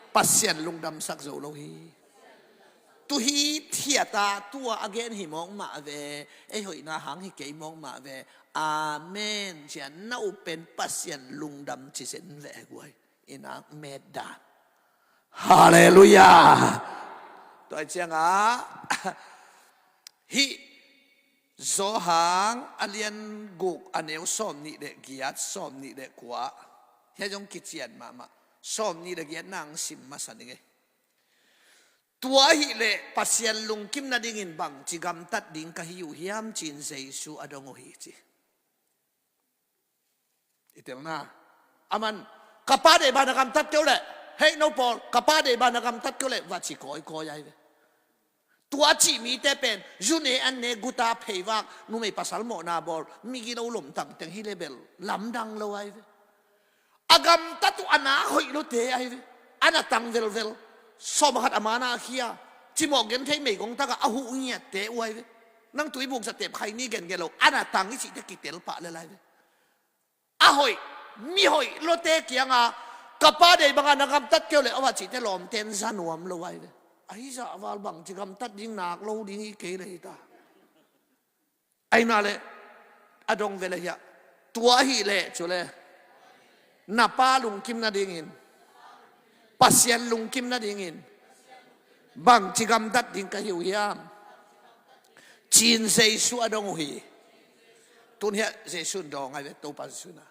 A: pasien lung dam sak zo lo hi tu hi thiata tua again hi mong ma ve e hoi na hang hi ke mong ma ve amen chian nau pen pasien lung dam chi sen ve guai ina meda hallelujah toi chiang a hi zo hang alian guk aneu som ni de giat som ni de kwa he jong kichian mama som ni de giat nang sim masaninge tua hi le pasien lung kim na dingin bang chigam tat ding ka hiu hiam chin Giêsu adong hi chi itel na aman kapade ba na gam tat keu le hey no pol kapade ba na gam tat keu le wa chi koi ko yai tua chi mi te pen june an ne guta pheiwak nu me pasal mo na bol mi gi lo lom tang teng hi level lam dang lo ai agam tatu ana hoi lo te ai ana tang vel vel som hat amana khia chi mo gen thei me gong ta ka ahu nya te wai nang tui buk sa te khai ni gen gelo ana tang hi chi te ki tel pa le lai a hoi mi hoi lo te kianga kapa de banga na gam tat kyo le awa chi te lom ten zanuam lo wai ai za wal bang chi gam tat ding nak lo ding i ke le ta ai na le adong vele ya tua hi le chule na pa lung kim na dingin pasien lung kim na dingin bang chi gam tat ding ka hiu yam chin Giêsu adong hi tun hi Giêsu dong ai to pa su na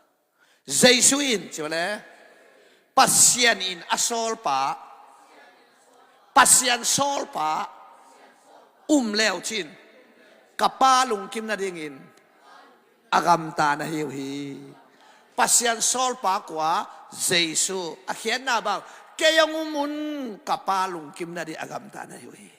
A: Giêsu in chule pasien in asol pa pasien sol pa leo chin kapa lung kim na dingin agam ta na hiu hi pasien sol pa kwa Giêsu a khian na bang kayong umun kapa lung kim na di agam ta na hiu hi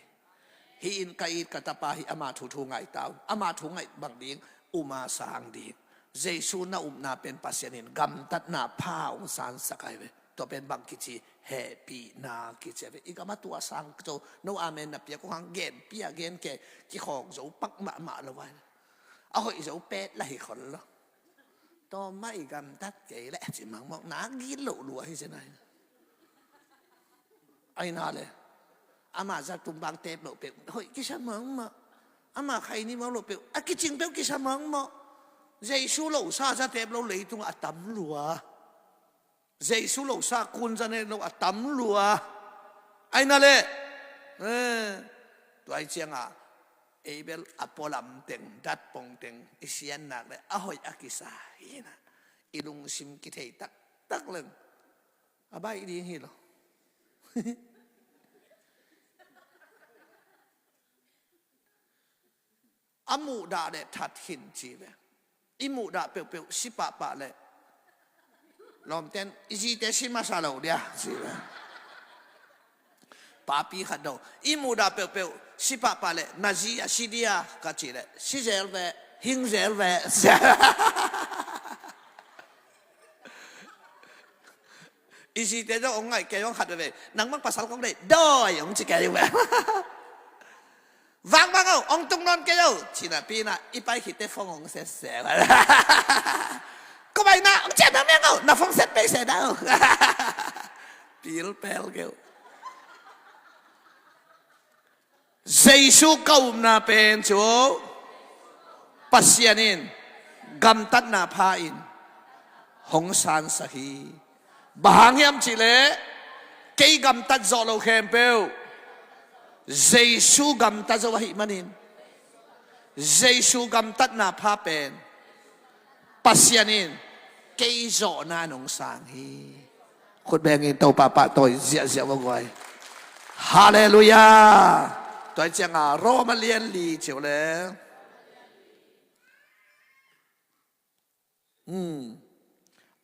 A: in kait katapa hi ama thu thu ngai tao ama thu ngai bang ding uma sang ding Giêsu na na pen pasien in gam tat na pa ong san sakai ve to pen bang kichi happy na kicheve igama tua sang to no amen na pia ko hang gen pia gen ke ki khong zo pak ma ma lo wa a hoi zo pet la hi khol lo to mai gam tat ke le chi mang mok na gi lo lu hi se nai ai na le ama za tum bang te lo pe hoi ki sa mang ma ama khai ni ma lo pe a ki ching pe ki sa mang mo Giêsu lo sa za te lo le tung atam lua Giêsu lo sa kun za ne lo atam lua ai na le toai chiang a Abel apolam teng dat pong teng isian nak le ahoy akisa ina ilung sim ki thei tak tak leng abai di hi lo amu da de that hin chi ve imu da pe pe si pa pa le lom ten isi te si ma sa lo dia si ve papi khat do imu da pe pe si pa pa le na ji a si dia ka chi le si zel ve hing zel ve isi te do ong ngai ke yong khat ve nang mang pasal kong de doi ong chi ke ve vang vang ông tung non cái đâu chỉ là pi na ít bài khít phong ông sẽ có bài na ông chết nó nghe không na phong sẽ bé sẽ đâu pil pel kêu Giêsu câu na pen chú pasianin gam tat na pha in hong san sahi bahang yam chỉ lệ cây gam tat zo lo khem pel Giêsu gam ta zo hi manin Giêsu gam tat na pha pen pasyanin keizo na nung sanghi khut bengin tàu papa tôi zia zia vô gọi hallelujah tôi chẳng à Roma liên li chiều lẽ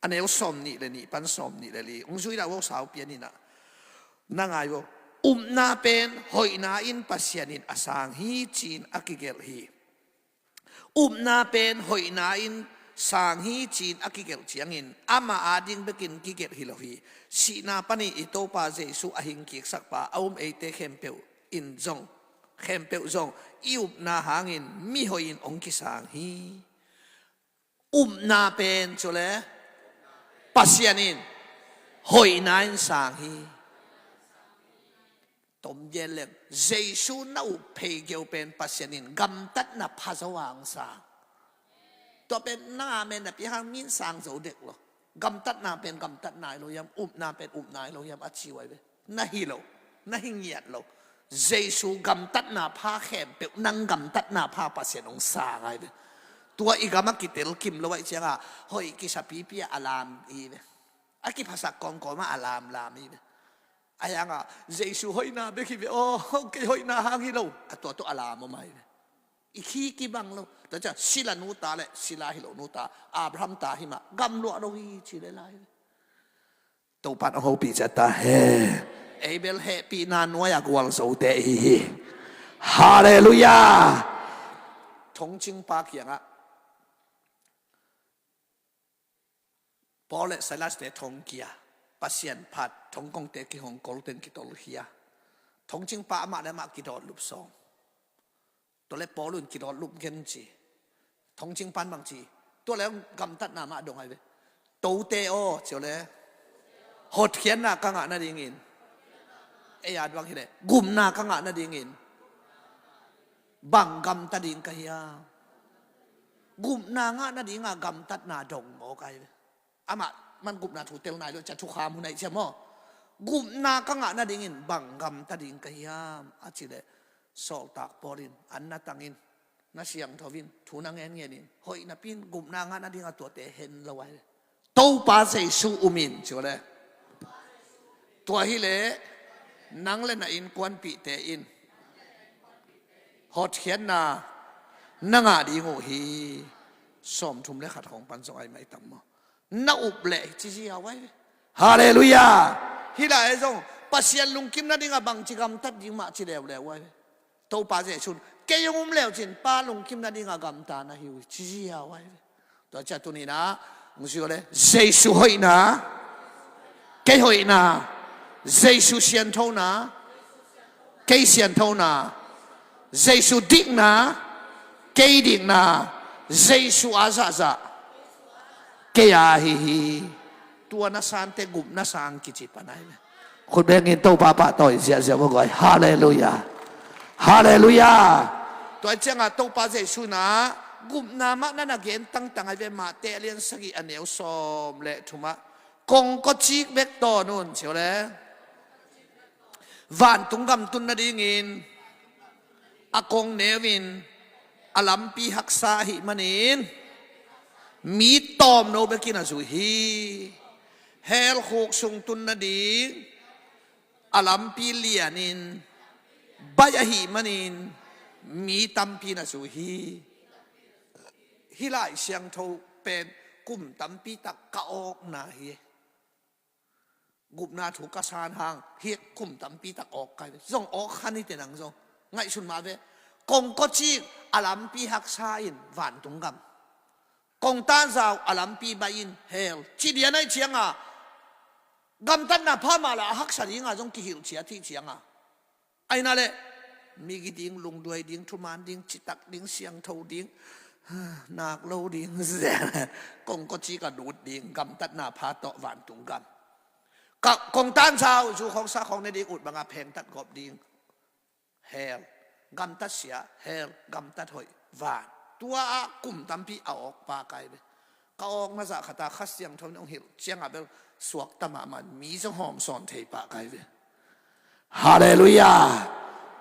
A: anh ấy xóm nị lên nị pan xóm nị lên nị ông duy đã vô sáu biến nị nè nang ai vô na pen hoi na in pasyanin asang hi chin akigel hi na pen hoi na in sang hi chin akigel chiangin ama ading bekin kigel hi lohi si na pani ito pa jesu ahing kik sakpa ete khempeu in zong khempeu zong na hangin mi hoin ong ki sang hi na pen chole pasyanin hoi na in sang hi tôm yên lên Giêsu nấu phê kêu bên pasyanin gam tất na phasawang sang to bên na men na pihang min sang zo dek lo gam tất na bên gam tất nai lo yam na bên nai lo yam achi wai be na hi lo na hing yat lo Giêsu gam tất na pha khem pe nang gam tất na pha pasyanong sang ai be tua igama kitel kim lo wai chianga hoi ki sapi pia alam i be aki phasak kong ko ma alam lam i be ayanga Giêsu hoi na be ki be ke hoi na hang hi lo to alam mai iki ki bang lo ta cha sila nu ta le sila hi lo nu ta Abraham ta hi ma gam lo lo hi chi le lai to pat ho pi cha ta he Abel he pi na noya gwal so te hi hallelujah thong ching pa kianga Paul le Silas te thong kia pasien phat thong kong te ki hong kol ten ki tol hia thong ching pa ma le ma ki dot lup songตัวเล็กปอลุ่นกิโลลุบเงินจีทงจิงปันบางจีตัวแล้วกำตัดนามาดงไงเว้ตูเตโอเจียวเลยหดเขียนนากังอ่ะนาดีงินไอ้ยาดวงที่ไหนกุมนากังอ่ะนาดีงินบังกำตัดดิงกะยากุมนางะนาดีงากำตัดนาดงโมไกเว้อามามันกุมนาถูเตลนายเลยจะทุกขามุนไหนเชื่อมั้งกุมนากังอ่ะนาดีงินบังกำตัดดิงกะยาอาจิเลยSol tak porin, anna tangin, nasiang tawin, tunang engenin, hoi na pin gumnanga na di nga tuate hen lawai. Tau pa say su umin, chole. Tua hile, nang le na in kwan pi te in. Hot hian na, nanga di ngo hi, som tum le khat hong pan so ai mai tam mo. Na up le, chi chi hawai. Hallelujah. Hila e zong, pasyan lungkim na di nga bang chigam tat di ma chi lew lew wai. Tau pa je chun ke yung leo chin pa lung kim na di nga gam ta na hiu chi chi ya wai to cha tu ni na ngsi le Giêsu hoi na ke hoi na Giêsu xian thau na ke xian thau na Giêsu ding na ke ding na Giêsu aza za ke ya hi hi tua na san te gup na sang ki chi pa nai khut bengin tau pa pa toi zia zia bo goi hallelujah Hallelujah. Tuan cakap atau pasal suna gum nama nana gen tang tang abe mate alian sagi aneu som le cuma kong kocik bek to nun ciole van tunggam tun na dingin akong nevin alam pi haksa hi manin mi tom no bekin azuhi hel khok sung tun na ding alam pi lianin bayahi manin mi tampi na suhi hilai siang thâu pen kum tampi tak kaok na hi gup na thu ka san hang hi kum tampi tak ok kai zong ok khani te nang zong ngai sun ma ve kong ko chi alam pi hak sa in van tung gam kong tan zau alam pi ba in hel chi dia nai chiang a gam tan na pha ma la hak sa ri nga zong ki hil chia thi chiang a ai na le mi gi ding lung duai ding thuman ding chitak ding siang thâu ding nak lo ding kong ko chi ka dut ding gam tat na pha to van tung gam ka kong tan sao chu khong sa khong ne ding ut banga pheng tat gop ding hel gam tat sia hel gam tat hoi van tua kum tampi a ok pa kai be ka ok na za khata khas siang thâu nong hil chiang a bel suak tama man mi jong hom son thei pa kai be Hallelujah.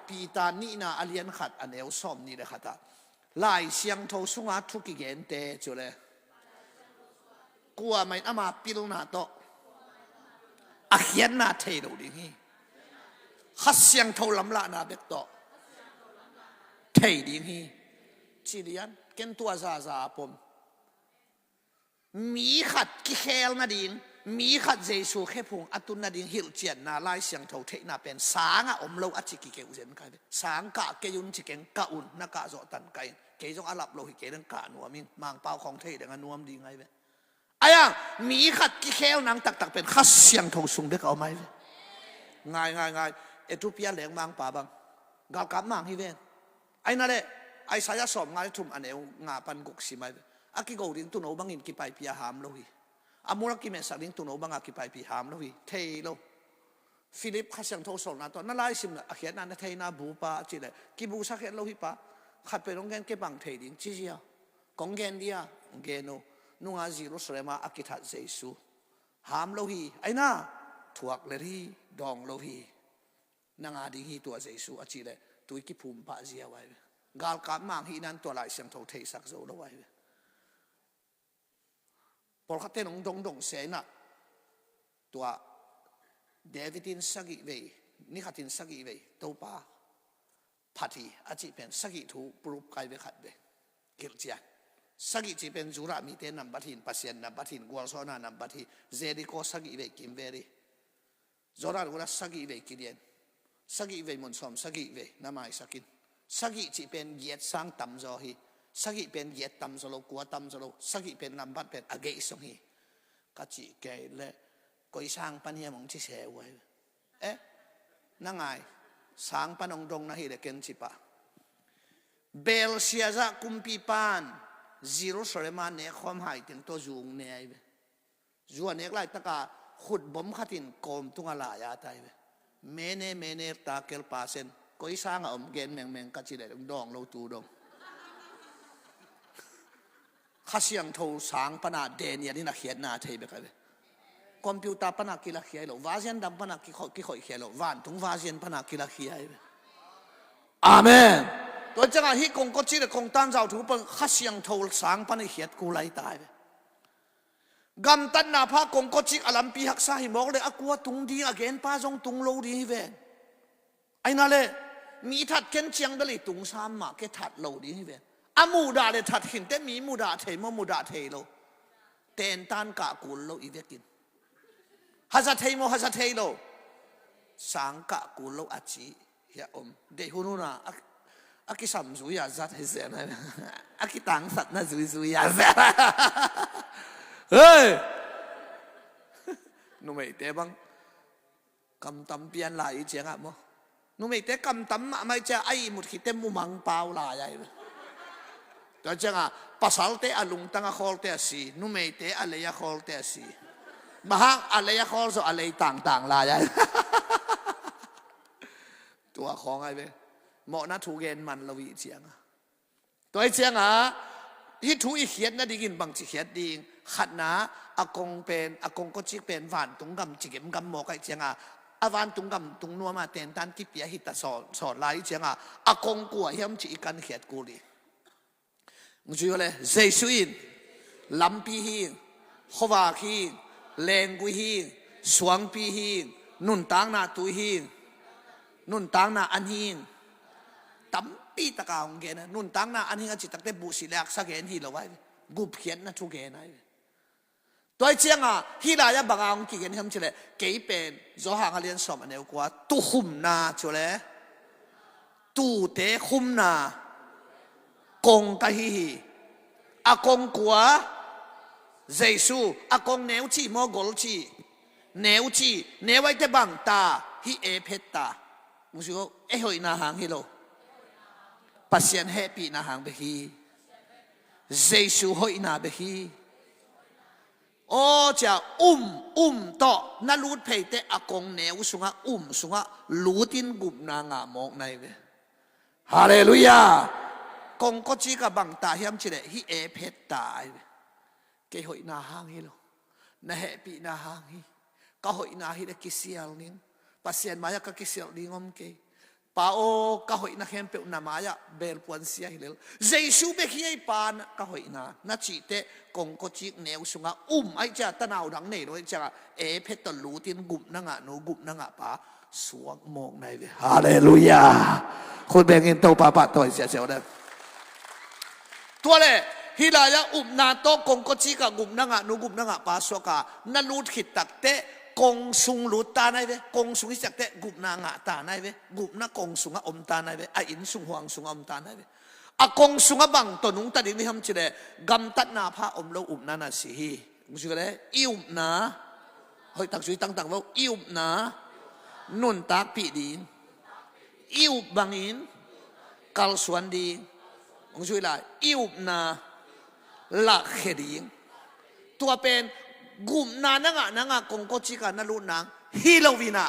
A: Pita ni na alian khat aneu som ni le khata. Lai siang tho sunga thuki gen te chule. กลัวไม่อามาปิลนาโตอาเขียนนาเทโรดิงีขัดเสียงเท่าลำละนาเบกโตเทดิงีจิเลียนเกนตัวซาซาปมมีขัดกิเคลนาดิงมีขัดเจสูแค่พงอตุนนาดิงฮิลเจียนนาไลเสียงเท่าเทนาเป็นสางอมโลอัจิกิเกอุเซนกันสางกะเกยุนจิเกงกะอุนนักกะโจตันไกเกจงอาลับโลหิเกดังกะนัวมิงมังเปาของเทดังนัวมดีไงเว้ไอ้ยังมีขัดกิเคลนางตักเป็นขัดเสียงเท่าสุงเด็กเอาไหมง่ายเอทูปียเหลงมังป่าบังกาลกับมังฮิเวนไอ้นั่นแหละไอ้สายสอบง่ายทุ่มอันเอวงาปันกุกสิไหมอากิโกดิ้งตุนเอาบังอินกิไปพิยาหามโลหิอามูรักกิเมสักดิ้งตุนเอาบังอากิไปพิหามโลหิเทโลฟิลิปขัดเสียงเท่าสองนาตัวนั่นไล่สิมละเขียนนั่นเทน่าบูปะจีเลยกิบูสักเห็นโลหิปะขัดไปตรงแกนเก็บบังเทดิ้งจีเจียกงแกนเดียเกโนนุ่งอาจีรุสเลมาอากิทัดเจสูหามโลหิไอ้น่าถวกเลยที่ดองโลหินางอาดิฮีตัวเจสูอาจีเลยตัวกิภูมิปะเจียไว้กาลกับมังฮีนั้นตัวไล่เสียงเท่าเทสักโซโลไว้พอเขาเต้นดงเสนาตัวเดวิดินสกิเวนี่ขัดินสกิเวตัวป้าพัทีอาจีเป็นสกิทูปรุบไกเวขัดเวกิลเจียสกิจีเป็นจุรามีเตนับบัตินปัสยันนับบัตินกัวโซนานับบัติเจดิโกสกิเวกิมเวรีจุรากุระสกิเวกิเดียนสกิเวมุนสอมสกิเวน้ำไม่สกินสกิจีเป็นเย็ดสังตัมโซฮีสกิเป็นเย็ดตัมโซโลกัวตัมโซโลสกิเป็นนับบัตเป็นอเกยสงฮีกัจจิเกยเลก็อีสางปัญญามงที่เสียไว้นั่งไงสางปันองดงนะฮีเดเกนจิปะเบลเซียจะกุมปีปานซีโร่สเลมาเนคอมหายถึงตัวจูงเนยจวนเอกไล่ตะกาขุดบ่มขัดินโกมตุงอะไรยาตายเมเนตาเกลปาเซนก็อีสางอมเกนแมงกัจจิเดดองเราตูดงข้าเสียงทูสางปนาเดนยานี่นักเขียนนาเทเบกันคอมพิวเตอร์ปนักกิลักเขียนหรอวาเซียนดำปนักกิขอยเขียนหรอวันทุงวาเซียนปนักกิลักเขียนอาเมนตัวจังหวะที่กงก็จีเลยกงตันเจ้าถูกเป็นข้าเสียงทูสางปนักเขียนกูไล่ตายกำตันนาพากงก็จีอลัมปีหักษาหิมอกเลยอกว่าตุงดีอเกนป้าจงตุงโลดีเวนไอ้นั่นเลยมีทัดเกนเชียงเดลิตุงสามมาเกทัดโลดีเวนอามูดาเลยทัดหินแต่มีมูดาเทมมูดาเทโลเตนตันกะกุลโลอีเวกินฮัจเทโมฮัจเทโลสังกะกุลโลอาจีเฮียอมเดหุนุนาอากิสัมซุยาจัดเฮเซนะอากิตังสัตนะซุยาเซเฮ้ยนุ่มไอเตบังกำตำเปียนลายเจียงอ่ะมั้งนุ่มไอเตกำตำไม่เจ้าไอมุดขิดเต็มมุมังเปล่าลายตัวเจ้าภาษาเตอลุงตั้งขอลเตอสีนุ่มไอเตอะไรยาขอลเตอสีมาฮักอะไรยาขอลโซอะไรต่างลายตัวของไอ้เบ้เหมาะนะถูกเกณฑ์มันละวิเจียงตัวไอเจียงที่ถูกอีเขียนนะดีกินบางจิเขียนดีขัดนะอากงเป็นอากงก็จิเป็นหวานตุงกำจิเก็มกำหมอกไอเจียงอาวานตุงกำตุงนัวมาเต็นตันที่เปียหิตสอนลายเจียงอากงกลัวเฮียมจิกันเขียนกูดีมึงชื่ออะไรเจสุอินลำปีหิงขวาหิงเลงกุหิงสวงปีหิงนุ่นตังนาตุหิงนุ่นตังนาอันหิงตั้มปีตะกาวงเกนะนุ่นตังนาอันหิงจิตตั้งแต่บุษเล็กสักเกนที่เราไว้กุบเขียนนะทุกเกนไอ้ตัวเจียงที่ลายบางองกี่เกนทำเฉลยเกี่เป็นโจหางเรียนสอบอันเดียวกว่าตุหุมนาเฉลยตูเตหุมนากงกะฮีอากงกัวเจสูอากงเนวจีโมกอลจีเนวจีเนวไว้แต่บังตาฮีเอเพตตามุสิโกหอยนาหางฮิโลปัสยันเฮปีนาหางเบฮีเจสูหอยนาเบฮีโอ้จะต่อนั่นรูดเพย์แต่อากงเนวสุงะสุงะรูดินกุบนางามอกในเวฮาเลลูยากงก็จีกับบังตาเฮียมจิเลฮีเอเพตตาเกยหอยนาหางฮิโลนะเฮปีนาหางฮิก็หอยนาฮิเลกิเซียลนิงปัสยันมายากกิเซียลนิงอมเกป pao ka hoi na khem pe na maya bel puan sia hilel jesu be hi pan ka hoi na chi te kong ko chik neu sunga ai cha tanaw dang nei roi cha e phet to lu tin gup na nga no gup na nga pa suak mok nai ve hallelujah คนแบ่งเงินโตปาปะต่อยเสียเสียวเด้อตัวเลยฮิลายะนาโตกงก็ชีกะกุมนังะนุกุมนังะปาสวกะนัลูดขิดตักเตกงสุงลูตาไนเวกงสุงอิจักเตกุมนางะตาไนเวกุมนะกงสุงะอมตาไนเวอะอินสุงหวงสุงอมตาไนเวอะกงสุงะบังตนุงตะดิงนี่ฮัมจิเลกัมตัดนาพระอมโลอุมนานาสิฮีมุสิกะเลอิอุมนาเฮ้ยตักสุยตั้งว่าอิอุมนานุนตักปีดินอิอุบังอินกัลสวนดีมุสิกะเลอิอุนาลักเขดิงตัวเป็นกุมนานังะกงโกจิกานาลูนังฮิโลวินา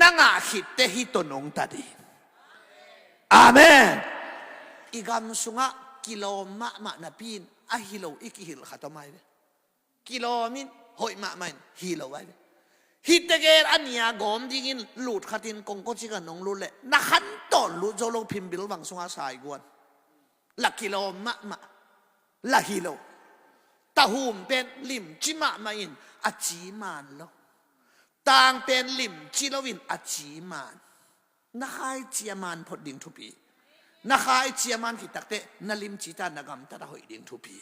A: นังะหิตเตฮิตนงตัดีอาเมนอีกำสุงะกิโลมะนาปีนอะฮิโลอีกิฮิลขัตมาเวกิโลมินหอยมะมันฮิโลไว้ฮิตเตเกออันนี้กอมดิงินลูดขัดินกงโกจิกานงลูเล่นักขันตอนลูโจโลพิมบิลวังสุงะสายกวนลักกิโลมะละฮิโลตาหูมเป็นลิมจิมามาอินอจีมานโลต่างเป็นลิมจิโลวินอจีมานนักไอจีมานพอดิ่งทุปีนักไอจีมานกิตักเตนัลิมจิตานกรรมตาหอยดิ่งทุปี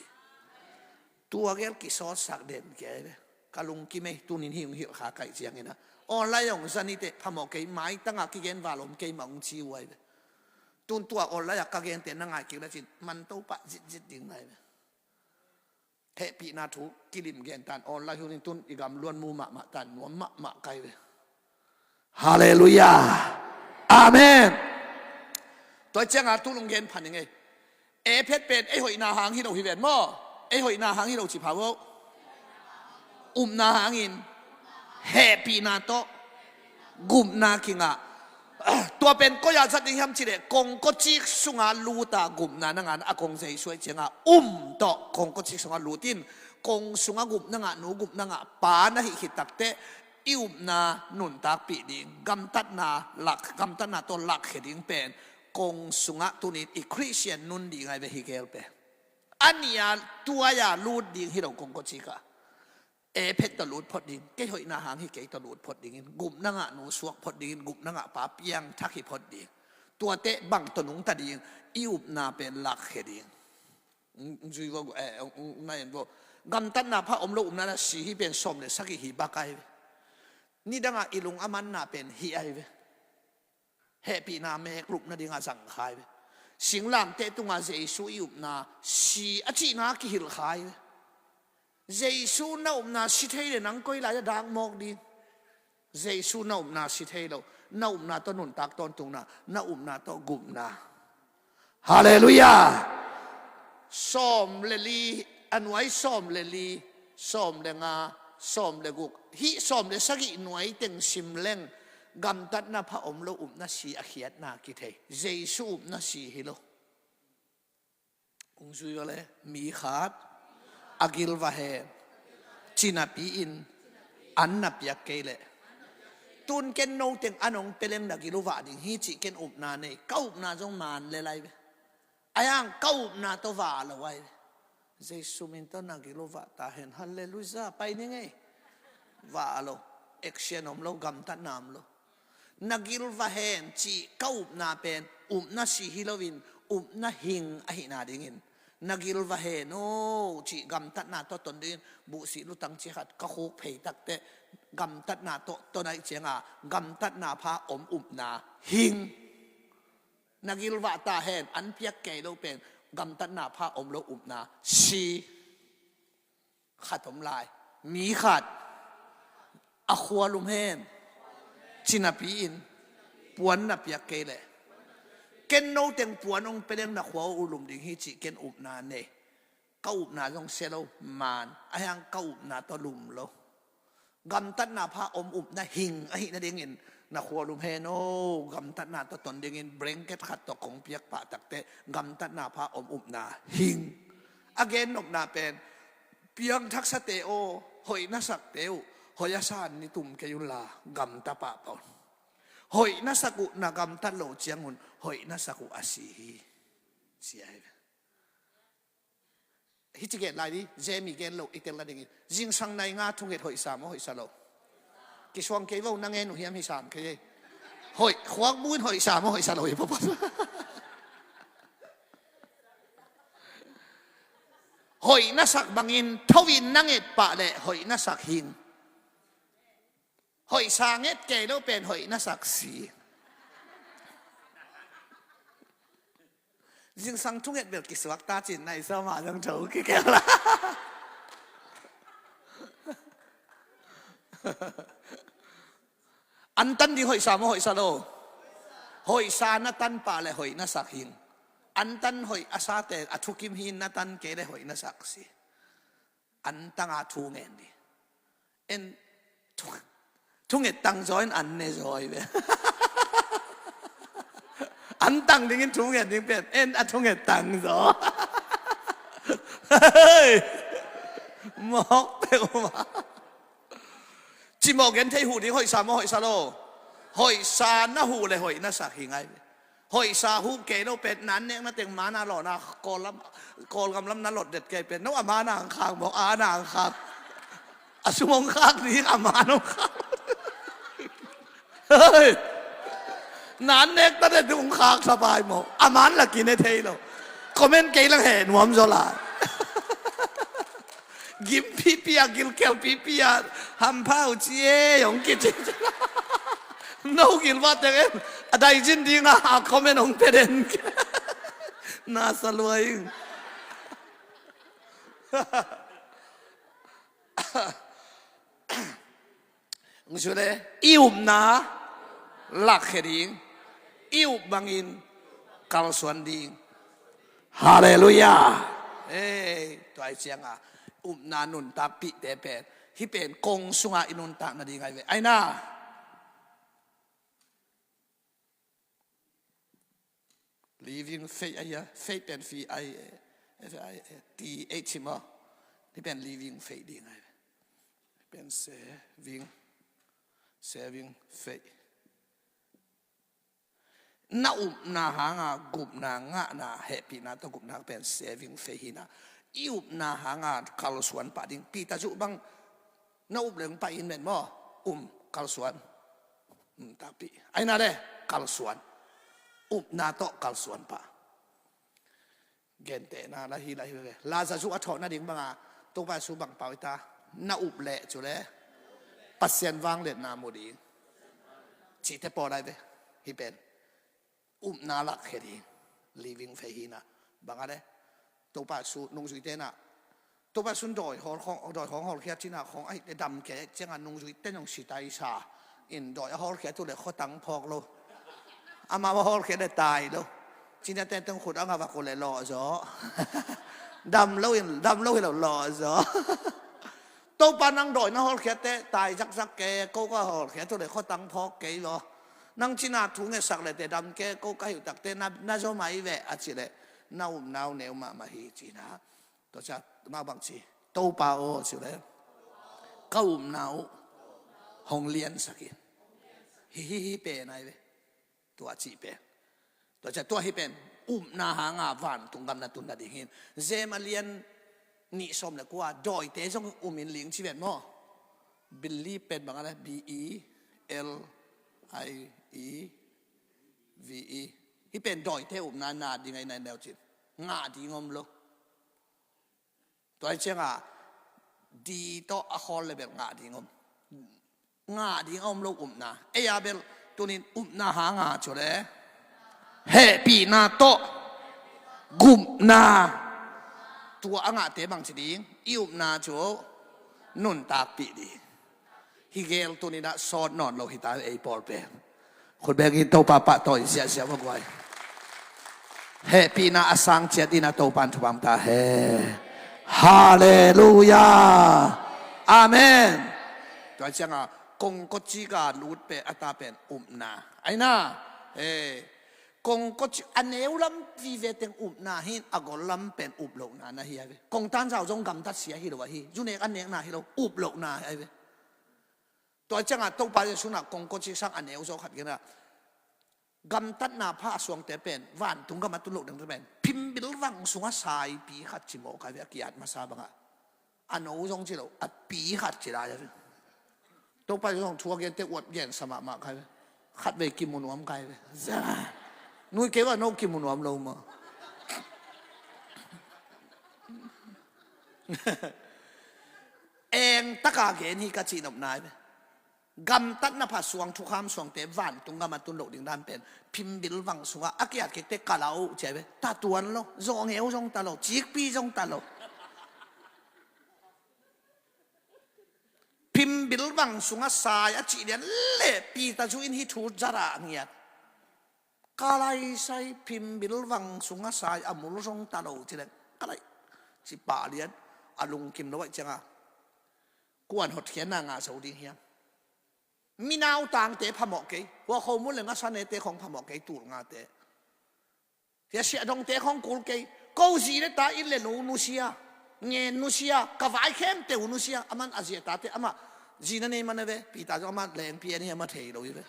A: ตัวเกลกิซอสสักเด่นแกเลยกะลุงกิเมตุนินหิวขาไก่เจียงนะออนไลน์ของสันนิเตพมอกเกยไม้ตั้งอากิเกนวาลมเกยมังชีไว้ตุนตัวออนไลน์กะเกนเตนังไอกิละจินมันโตปะจิตดิ่งไหนเทปีนาทุกิลิมเกนตันออนไลน์ทุนตุนอีกำล้วนมูมะตันหัวมะไกเลยฮาเลลูยาอาเมนตัวเจ้าตุลงเกนพันยังไงเอเพชเป็นหอยนาหางฮิโรฮิเวนมั่วหอยนาหางฮิโรจิพาวนาหางอินเฮปีนาโตกุมนาคิงะตัวเป็นก็อยากจะดิ้งยำจีเดกงก็จิกสุงาลูตากุมนานังานอากงใจช่วยเจียงโตกงก็จิกสุงาลูตินกงสุงากุมนางานูกุมนางาปานะหิตักเตอิวนานุนตักปีดิงกัมตัดนาหลักกัมตัดนาตัวหลักเขดิงเป็นกงสุงาตุนิอีคริสเตียนนุนดีไงเบฮิเกลเปอันนี้ตัวยาลูดดิงฮิโรกงก็จิกะเอเพชรตลูดพอดิงเกยหอยนาหางฮิเกยตลูดพอดิงกุมนางะนูสวกพอดิงกุมนางะปาเปียงทักฮิพอดิงตัวเตะบังตนุงตาดิงอิวนาเป็นหลักเขดิงจุยว่านั่นบอกกำตันนาพระอมโลอุมนาสีฮิเป็นสมเลยสักฮิบากายนี่ดังอิลุงอามันนาเป็นฮิไอเวเฮปีนาเมกลุกนาดิงอาสังขายสิงลามเตตุงอาเจสุอิวนาสีอจินากิฮิลขายเจสูน่าอุมนาสิเทเลนังก้อยลายดังมอกดีเจสูน่าอุมนาสิเทเลน่าอุมนาต้นนุนตักต้นตุงนาน่าอุมนาต้นกุมนาฮาเลลูยาสอมเลลีอันไว้สอมเลลีสอมเลงาสอมเลกุกฮิสอมเลสักิหน่วยเต็งซิมเลงกำตัดนาพระอมโลอุมนาสีอาเขียดนากิเทเจสูอุมนาสีฮิโลองค์สุยอะไรมีขาดอากิลวาเฮชินาปีอินอันนับยักเกลตุนเกนโนเต็งอันองเปเลงนักิลวาดิฮิจิเกนอุบนาเนก้าอุบนาจงมานเลไลเวอายังก้าอุบนาตัววาละไว้เจสุมินตันนักิลวาตาเห็นฮัลเลลูยาไปนี่ไงวาโลเอ็กเชนอมโลกัมตันนามโลนักิลวาเฮนจิก้าอุบนาเป็นอุบนาสีฮิโลวินอุบนาหิงอหินาดิงินนักิลวาเฮโนจีกัมตัดนาโตตนดินบุษีลุตังจิขัดก็คุกเพยตักเตกัมตัดนาโตตนไอเจียงกัมตัดนาพาอมอุบนาหิงนักิลวาตาเฮนอันเพียกเกลโลเป็นกัมตัดนาพาอมโลอุบนาชีขัดอมลายมีขัดอขวาลุมเฮนชินาปีอินปวนนับเพียกเกลเกนโนเต็งปวนองเป็นเรื่องนักหัวอุลุมดิ่งฮิจิเกนอุบนาเน่ก้าอุบนาจงเซโลมานอายังก้าอุบนาตอลุมโลกำตัดนาพระอมอุบนาหิงไอ้นั่นเองนักหัวลุมเฮโนกำตัดนาตอตนเด้งเบรงเกตขัดตอของเปียกปะตักเตกำตัดนาพระอมอุบนาหิงอเกนอุบนาเป็นเปียงทักษเตโอหอยนัสักเตวหอยสานนิตุมเกยุลากำตาปะปอน hoi na saku nagam talo chiang hun hoi na saku asihi siai hi chiget lai di jemi gen lo itel la ding jing sang nai nga thunget hoi sa mo hoi sa lo ki swang ke vo nang en nu hiam hi sam ke hoi khwak mun hoi sa mo hoi sa lo hi pa hoi na sak bangin thawin nanget pa le hoi na sak hin hoi sanget ke lo pen hoi na sak si jing sang thunget bel ki swak ta chin nai sa ma jang chou ki ke la an tan di hoi sa mo hoi sa lo hoi sa na tan pa le hoi na sak hin an tan hoi asate athukim hin na tan ke le hoi na sak si an tanga thu ngen di en thunget tang join an ne joy be an tang ding thunget ding pen en a thunget tang zo mok pe ma chỉ một cái thấy hủ đi hỏi sa lô hỏi sa na hủ lại hỏi na sa hình ai hỏi sa hủ kể đâuเป็ดนั้นเนี่ยมาเต็งมานาหล่อนะกอลกำลังนั่นหลดเด็ดแกเป็ดน้องอามานาข้างบอกอานาข้างอาสมองข้างนี้อามาน้องข้างเฮ้ยนั้นเนี่ยตั้งแต่ตรงข้างสบายหมดอามันละกินในเทย์เราคอมเมนต์เกลังเห็นหัวมันโซลากิมพี่เปียกิลแก้วพี่เปียทำผ้าเจี๊ยยงกิจน้องกินว่าแต่เอ็มอะไรจินดีงาคอมเมนต์ของเพเดนน่าสลวยงช่วยเลยอิวนาหลักเฮดิงอิวบังอินกัลสวนดิงฮาเลลูยาเอ้ตัวไอ้เสียงอ่ะนานุนตาปิเตเป็นที่เป็นกงสุงาอินุนตานาดีไงเว้ไอ้น่า living faith ไอ้ยะ faith เป็นฟีไอทีเอชมั้งที่เป็น living faith ดีไงเป็น saving faith น่าน่าหางกุบน่างะน่า happy น่าต้องกุบน่าเป็น saving faith น่ะอิวนาหางาคาลสวนป่าดิ่งปีตาจุบังน่าอุบเหลืองไปอินเมนบ่คาลสวนตาปีไอ้น่าเด้คาลสวนนาโตคาลสวนป่าเกณฑ์เตน่าละฮีเวลาจะจุอัฐน่าดิ่งบังตัวไปสุบังป่าวิตาน่าอุบเละจุเล่ปัสเซียนวางเล็ดนาโมดีชีเทปอได้เว้ฮีเป็นนาลักเฮดี living เฟฮีน่ะบังอะไรตัวป่าสูนงสุยเตน่ะตัวป่าสุนดอยของหอลเคียจีน่ะของไอ้ดำแก่เจ้างานนงสุยเต้นของสีตายชาอินดอยหอลเคียตัวเล็กเขาตั้งพอกโลอามาว่าหอลเคียได้ตายโลจีน่าเต้นต้องขุดเอางาว่าคนเลยหล่อจ้อดำเล่าให้เราหล่อจ้อตัวป่านั่งดอยนะหอลเคียเต้ตายจักแกก็หอลเคียตัวเล็กเขาตั้งพอกแกโลนั่งจีน่าทุ่งเงสักเลยแต่ดำแกก็อยู่ตักเต้น่าจะไม่แวะอาชีเลยน่าวเนวมาฮีจีน่าตัวจัดมาบางทีตัวป่าโอสิเลยก้าวน่าวห้องเรียนสักฮิเป็นไงเว้ตัวจีเป็นตัวจัดตัวฮิเป็นนาหางาวันตุงกำนัดตุนนัดดิ่งหินเจมาเรียนนิสมเลยกว่าดอยเตจงมินหลิงชีวิตมั้งบิลลี่เป็นบางอะไร BELIEVE ที่เป็นดอยเทอุมนาดีไงในแนวจิตงาดีงอมโลตัวไอ้เจ้าดีต่ออคอลเลยแบบงาดีงอมโลนาเอียเบลตัวนี้นาหางาจุเลยเฮปีนาโตกุมนาตัวอ่างาเตบังจิดิงอิวนาจูนุนตาปีดีฮิเกลตัวนี้นะสอดนอนเราหิตาไอ้ปอลเป็นคนแบกินโตปะต่อยเสียมากไว้เฮปีนาอสังเจตินาโตปันทุบัมตาเฮฮาเลลูยาอาเมนตัวเจ้ากงกจิกาลูดเป็นอัตตาเป็นนาไอ้น่ากงกจิอันเอวลำวิเวตงนาหินอากลำเป็นโลกนานะเฮียเวกงตันเจ้าจงกำตัดเสียฮิโรวะฮิจุเนกอันเนกนาฮิโรโลกนาไอ้เวตัวเจ้าตัวไปสุนัขกงกจิสังอันเอวโซขัดกันนะ กำตัดนาผ้าสวงแต่เป็นวันตุงกำมาตุลุดังแต่เป็นพิมบิลวังสวงสายปีขัดจิโมกายเกียรติมาซาบังอ่ะอันโอ้ยงจิโลอ่ะปีขัดจิได้เลยตัวไปยงทัวร์เกนเตอวดเย็นสมามาใครขัดไปกิมุนวมใครเลยนุ้ยเกว่าโนกิมุนวมลงมาเองตะกาเกนี่กัจจินบนายไปกำตัดนภาสวงทุกคำสวงเตวันตุงกำมาตุนโลกดิ่งด้านเป็นพิมบิลวังสวงอากิยาเกตกาลาวเจ็บตาตัวนั่นโลจงเอวจงตาโลจิกปีจงตาโลพิมบิลวังสวงสายอจิเดียนเล่ปีตาจูอินฮิทูจาระเงียกาไลใส่พิมบิลวังสวงสายอมุลจงตาโลจิเลกาไลจิปาเลียนอลุงกิมโลไว้จังอ่ะกวนหดเขียนนางอาสาวดีเฮียมีนาวต่างเตะพมอกเกยว่าเขามุ่งเรื่องสันเตะของพมอกเกยตูรงาเตะเฮียเสียดงเตะของกูเกยกูจีเนตาอิเลนูนุเซียเงินนุเซียกวายเข้มเตะนุเซียอามันอาเซียตาเตะอามาจีนั่นเองมันเว้ปีตาจะอามาแรงเพียนี่อามาเทโลยเว้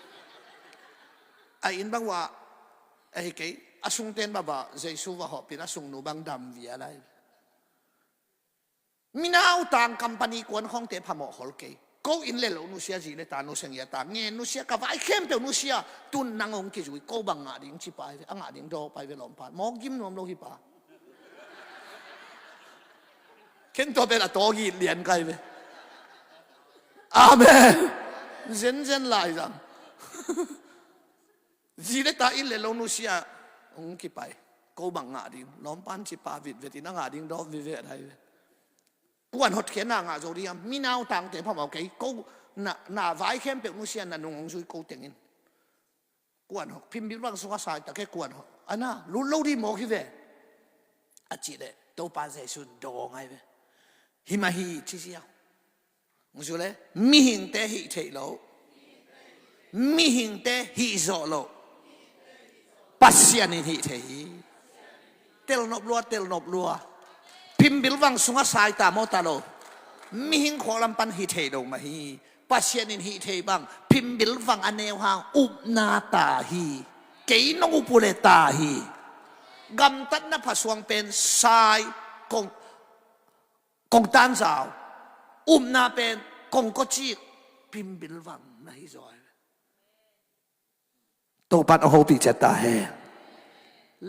A: ไอ้อินบังว่าไอ้เกยอาสุงเตนบ้าบ้าเจสูว่าหอบปีอาสุงนูบังดำวิอะไรมีนาวต่างคัมปานีกวนของเตะพมอกฮอลเกยกูอินเลโลนุเซียจีเลตานุเซียตาเงินนุเซียกับไอ้เข้มเตนุเซียตุนนางองค์กิจุยกูบังอาดิงชิปายอ่างอาดิงโดไปเวลอมพานมอกิมนวมโลหิปาเข็นตัวเป็นอะตัวกีเลียนไกเวอาเมนเซนเซนไลจังจีเลตาอินเลโลนุเซียองค์กิไปกูบังอาดิงล้อมพานชิปาวิดเวตินางอาดิงโดวิเวอะไรกวนหดเขียนนางอาโจดียมมีนาวต่างแต่พอบอกเกยกูน่าไว้เข้มเป็นมุเซียนน่ะนุ่งชุยกูเต็งอินกวนหดพิมพ์บิลวังสุขสายแต่แค่กวนหดอันน่ะรู้ดีโมกิเวอาจิเลตัวป้าเจสุดโดงไงเวหิมาฮีชิเซียวมุสุเลมิหิงเตหิเทโลมิหิงเตหิโซโลปัสยานิหิเทหิเตลนบลัวเตลนบลัวพิมบิลวังสุงสายตามอตาโลมิหิงขอลำปันฮิเทโดมาฮีปัสยานินฮิเทบังพิมบิลวังอเนวหางอุบนาตาฮีเกยนอุปุเลตาฮีกำตัดนภาสวงเป็นสายกงตันสาวอุบนาเป็นกงก็จีพิมบิลวังนะฮิจอยตัวปัดเอาหูปีเจตาเฮ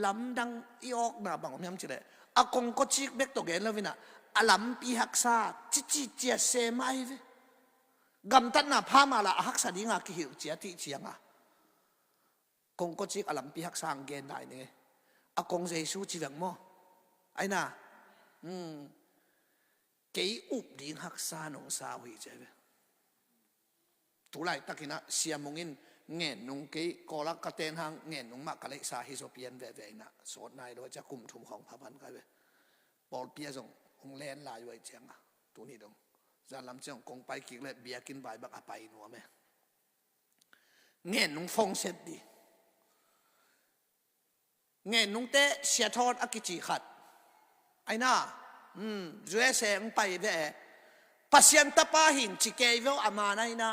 A: ลำดังอีออกนาบังผมย้ำจีเลยอากงก็ชิกเบกตัวเกนแล้ววินะอลัมปีฮักษาจิเจียเซมาอีเวกำตัดนาพามาละฮักษาดีงาคิหิวเจียติเจียงอ่ะกงก็ชิกอลัมปีฮักษาเกนได้เนี่ยอากงเจสูจีแวงโมไอ้น่ะเกี่ยอุบดีฮักษาหนองสาวหิเจเวทุไลตะกินะเสียมงินเงินนุ่งเกี่ยกอลักกระเตนหางเงินนุ่งมากกะเล็กสาฮิโซเปียนเวนะสดนายโดยจะคุมถุมของพระพันกันเวบอลเปียส่งองแลนลายไว้เจียงอ่ะตัวนี้ตรงจานลำเจียงกงไปกินเลยเบียกินใบบักอไปหนัวแม่เงินนุ่งฟงเสร็จดีเงินนุ่งเตะเสียทอดอักิจิขัดไอ้น่าช่วยเสียงไปเวปัสยันตาปาหินจิเกยเวอามาไนนะ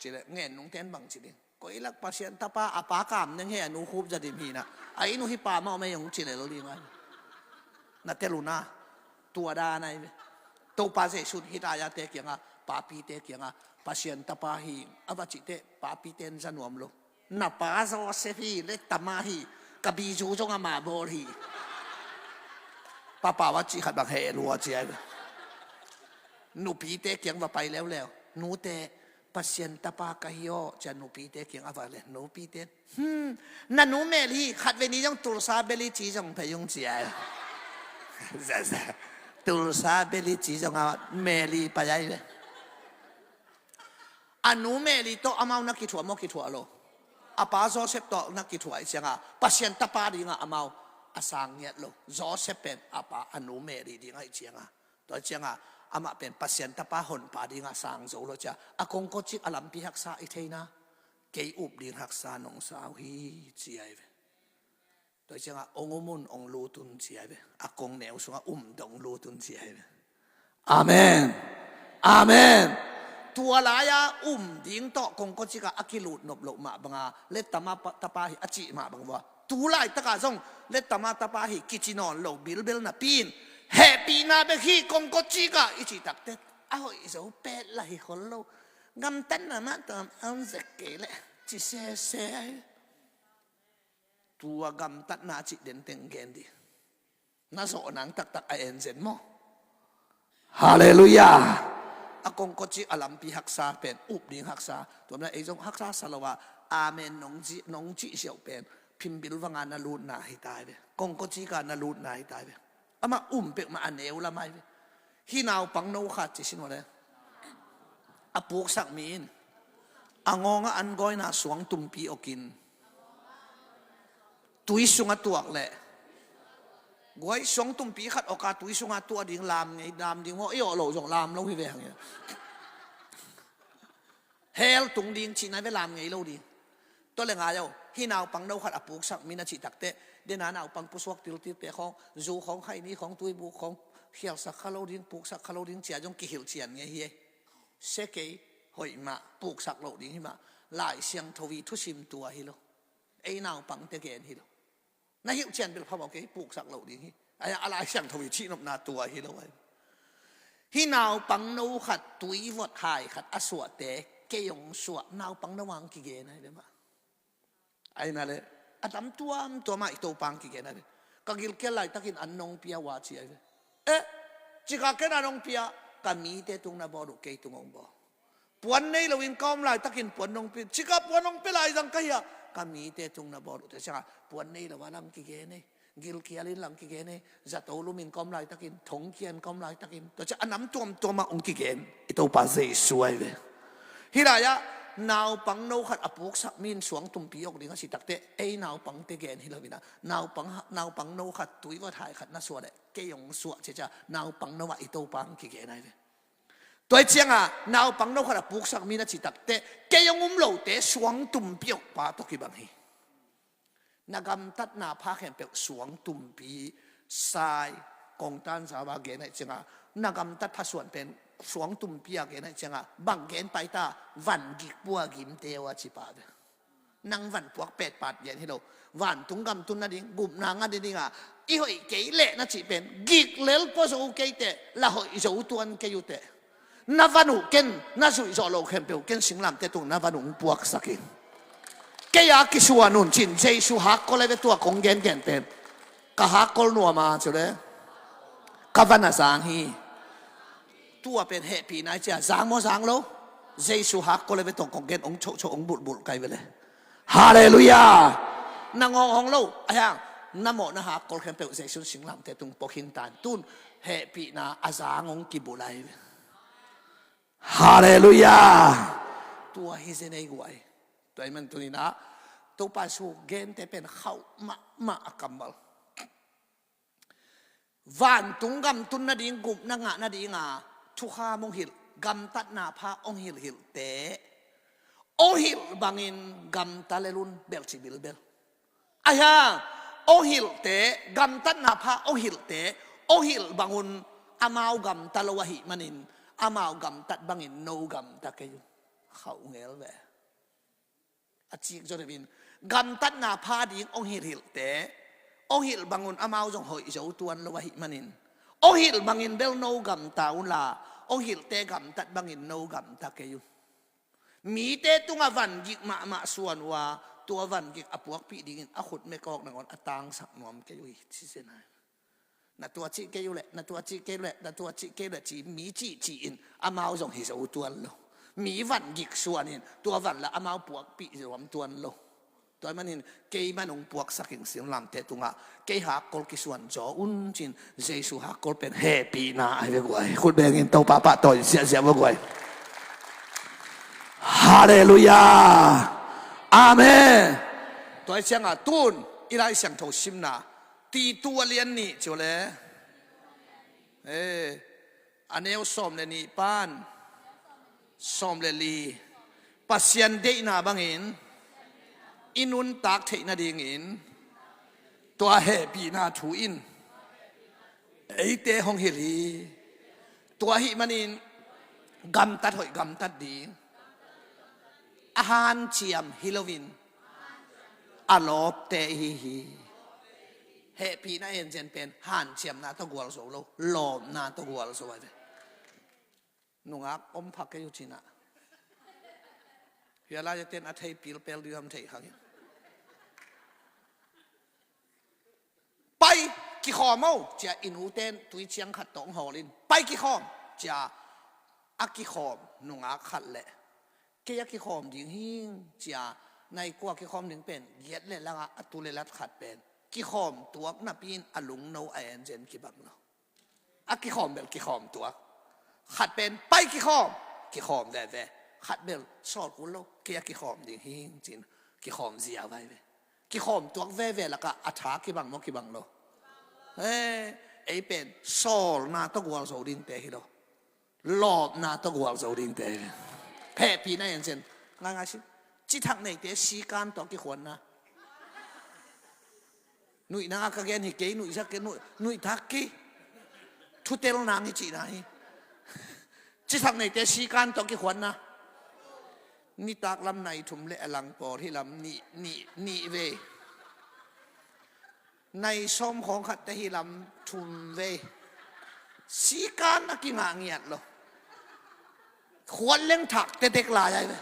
A: จิเลเงินนุ่งเต้นบังจิเลก็อีลักปัสยันตาปาอาปากามนึงเฮียนูคูบจะดิมีนะไอ้นูฮิปามาไม่ยงจิเลเราเรียกไงนัดเตลุนะตัวดาไนเวตัวปาเจสุดฮิตายาเตเกียงอ่ะปาปีเตเกียงอ่ะปัสยันตาปาหินอวัจิเตปาปีเตนจันวมโลนับปาโซเซฟีเล็กตามาฮีกบีจูจงอามาโบฮีป้าป่าว่าจีขัดบังเฮรัวเจียหนูปีเตเกียงว่าไปแล้วหนูเตปัสยันตาปากะฮิโอจะหนูปีเตเกียงอะไรเลยหนูปีเตนั่นหนูเมลีขัดเวนี้ยังตุลซาเบลีจีจงพยงเจียตุลซาเบลีจีจงเอาเมลีไปยัยเลยอันหนูเมลีโตอามานักกิจหัวมกิจหัวโลอาป้าโซเซปโตนักกิจหัวไอ้เจียงอ่ะปัสยันตาปาดีงะอามาอาสังเงียโลโซเซปเป็นอาป้าอันหนูเมลีดีงะไอ้เจียงอ่ะตัวเจียงอ่ะอามาเป็นปัสยันตาปาหนปาดีงาสังโซโลจ้าอากงก็จิกอลัมพิฮักษาอีเทนะเกยอุบดีฮักษาหนองสาวฮีเจียเวโดยเฉพาะองค์มุนองลูตุนเจียเวอากงแนวสงดงลูตุนเจียเวอาเมนอาเมน ตัวลายดิ้งต่อกงก็จิกาอักิลุดนบโลมาบังอาเล็ดตามาตาปาหิอจิมาบังว่าตัวลายตะกาซงเล็ดตามาตาปาหิกิจินอนโลบิลเบลนาปีนแฮปีนาเบคีกงก็จิกาอิจิตักเต็ดอ้าวอิโซเป็ดละหิคนโลกำตันนามาตามอันเซเกเลจิเซเซตัวกำตันนาจิเด่นเต็งเกนดีน่าสอนังตักไอเอ็นเซนโมฮาเลลูยาอากงก็จิอลัมปีฮักษาเป็นอุบดิ้งฮักษาตัวนั้นเองจงฮักษาสละวะอาเมนน้องจิเสียวเป็นพิมบิลวังานนาลูนนาให้ตายไปกงก็จิการนาลูนนาให้ตายไปอามาเป็กมาอันเอวละไม่ไปฮีนาวปังโนขัดจิสินวะเลยอาปูกสักมีนอางงอันก้อยนาสวงตุมปีอกินตุยสุงตัวแหละก้อยสวงตุมปีขัดโอกาสตุยสุงตัวดิ่งลามไงลามดิ่งว่าเออโหลจงลามเราพี่เวงเนี่ยเฮลตุงดิ่งชีนายเวลามไงเราดิ่งตัวเรื่องอะไรฮีนาวปังโนขัดอาปูกสักมีนาจิตักเตะเดนานาวปังปุสวกติลติเปของจูของใครนี้ของตุยบุของเขียวสักขะโลดิ่งปูกสักขะโลดิ่งเจียจงกิหิลเจียนไงเฮียเสกหอยมาปลูกสักโลดิ่งหิมาหลายเสียงทวีทุชิมตัวฮิโลไอ้นาวปังเตเกนฮิโลนายหิวเจียนเป็นพระบอกเกปลูกสักโลดิ่งฮิไอ้อะไรเสียงทวีชีนบนาตัวฮิโลไว้ฮินาวปังโนขัดตุยวดหายขัดอสวดเตเกยงสวดนาวปังนวังกิเกนไอ้เด้อมาไอ้นั่นเลยอัตมตัวมาอีกตัวปังกิเกนไอ้เด้อกกิลเกลัยตะกินอันนงเปียวาชีไอ้เด้อจิกาเกนอันนงเปียกามีเตตุงนาบอรุเกตุงองบอปวนในเราวินก้อมลายตะกินปวนนงเปียจิกาปวนนงเปียลายจังกะยากามีเตตุงนาบอรุแต่ช่างปวนในเราว่าลังกิเกนกิลเกียลินลังกิเกนจัตโตลุมินก้อมลายตะกินถงเกียนก้อมลายตะกินตัวจะอันน้ำตัวมาองกิเกนอิโตปาเซสวยเลยฮิรายะนาวปังโนขัดอปุกสักมินสวงตุมปีออกดิ่งสิตักเตไอ้นาวปังเตเกนฮิลาวินะนาวปังโนขัดตุยว่าถ่ายขัดน่าสวดเลยเกยงสวดเจ้านาวปังโนว่าอิโตปังกิเกนเลยตัวเชียงนาวปังโนขัดอปุกสักมินสิตักเตเกยงโลเตสวงตุมปีออกปาตกิบังฮีนากำตัดนาพาแข่งเปียกสวงตุมปีสายกองตันสาวาเกนเชียงนากำตัดพาส่วนเป็นสวงตุ่มเปียกเนี่ยจังบังเกนไปตาวันกิกบัวกิมเตวชิปาดนังวันพวกเป็ดปาดเย็นให้เราวันตุงกำตุนนั่นเองกุมนางอันนี้อ่ะอีหอยเกยเละนั่นจีเป็นกิกเลลพอสูเกยเตละหอยสูตัวนเกยุเตนาวันุเกนน่าสุยโซโลเข้มเปียวเกนสิงลำเตตุงนาวันุพวกสักินเกยากิสวานุนจินเจสุฮักก็เลยเป็นตัวของเกนเตกะฮักก็นัวมาจุดเลยกะวันน่ะสังฮีตัวเป็นเหตุปีนั้นจะสางโมสางโลเจสุฮักก็เลยไปตรงของเกณฑ์องโชองบุตรไกลไปเลยฮาเลลูยานางองโลอะไรอย่างน้ำหมดนะฮะก็แค่เป็นเจสุสิงลำแต่ตรงปกินตันตุนเหตุปีน่ะอาสางองกิบุไลฮาเลลูยาตัวฮิเซเนกวยตัวมันตัวนี้นะตัวปัสสุเกณฑ์แต่เป็นเขามากัมบลวันตุงกำตุนนาดิงกุบนางะนาดิงาทุขามงหิลกำตัดนาพาองหิลหิลเตองหิลบางอินกำตะเลลุนเบลชิบิลเบลอาฮะองหิลเตกำตัดนาพาองหิลเตองหิลบางอุนอามาวกำตะลวะหิมันินอามาวกำตัดบางอินโนกำตะเกยุเขาเงลเวอาจิกจนบินกำตัดนาพาดิงองหิลหิลเตองหิลบางอุนอามาวจงหอยเจ้าตัวนลวะหิมันินองหิลบางอินเบลโนกำตาอุลาองหิลเตกำตัดบางอินโนกำตะเกยุมีเตตุงวันกิกมาส่วนว่าตัววันกิกอปวกปีดิ่งอขุดไม่กอกนังอนอตังสักนวมเกยุที่เสนานัตัวจิเกยุเละนัตัวจิเกยุเละนัตัวจิเกยุเละจีมีจีอินอามาวจงหิเจ้าตัวนโลมีวันกิกส่วนอินตัววันละอามาวปวกปีรวมตัวนโลตัวมันนี่เกย์มันองปวกสักสิ่งเสียงลำเตตุงะเกย์หักกอลกิส่วนจออุ่นจินเจสุหักกอลเป็นแฮปปี้นะไอ้เบกวยคุณเบงินตัวป้าต่อยเสียเบกวยฮาเลลูยาอาเมนตัวเชียงอ่ะตุนอีไรเสียงโถชิมนะตีตัวเลียนนี่เจ้าเลยอันนี้เอาส้มเลยนี่ป้านส้มเลยลีปัสยันเดน่าบังอินอินุนตักเทนาดิ่งอินตัวเฮปีนาทูอินไอเตหงฮิลีตัวหิมันิน กำตัดหอยกำตัดดีอาหารเชียมฮิโลวินอารอบเตฮีเฮปีน่าเอ็นเจนเป็นหันเชียมนาตะกัวลโซโลหลอมนาตะกัวลโซไว้นุ่งอักอมพักอยู่ที่น่ะเวลาจะเต้นอัฐิปีลเปลดีทำเทครั้งไปกี่ข้อมั้งจะอินูเต้นตุยเชียงขัดตองหอลินไปกี่ข้อจะอักกี่ข้อนุ่งอักขัดแหละเกี่ยกี่ข้อดิ่งหิ้งจะในกว่ากี่ข้อหนึ่งเป็นเย็ดเลยละอัตุเลลัดขัดเป็นกี่ข้อตัวนับยินอลุงโนไอเอ็นเจนกี่บังเนาะอักกี่ข้อแบบกี่ข้อตัวขัดเป็นไปกี่ข้อกี่ข้อแต่ขัดเบลสอดกุลโลเกี่ยกี่ข้อดิ่งหิ้งจินกี่ข้อเสียไว้กี่ข้อตัวเว่แล้วก็อัฐากี่บังมั้งกี่บังโลเฮ้ไอเป็นโซลนาตะกัวโซดินเตะฮิโลหลอบนาตะกัวโซดินเตะแพ้ปีนั่นยังเช่นง่ายๆสิจิตทางในเตะสีการต่อกี่คนนะหนุ่ยนางก็แกนี่เกยหนุ่ยสักเกยหนุ่ยทักกี้ทุเตลนางนี่จีน่ะจิตทางในเตะสีการต่อกี่คนนะนี่ตากลำในทุ่มเละหลังปอที่ลำนี่เวในส้มของขัดแต่ที่ลำทุ่มเวสีการนักกินงาเงียดหรอควรเลี้ยงถักเด็กๆลายไป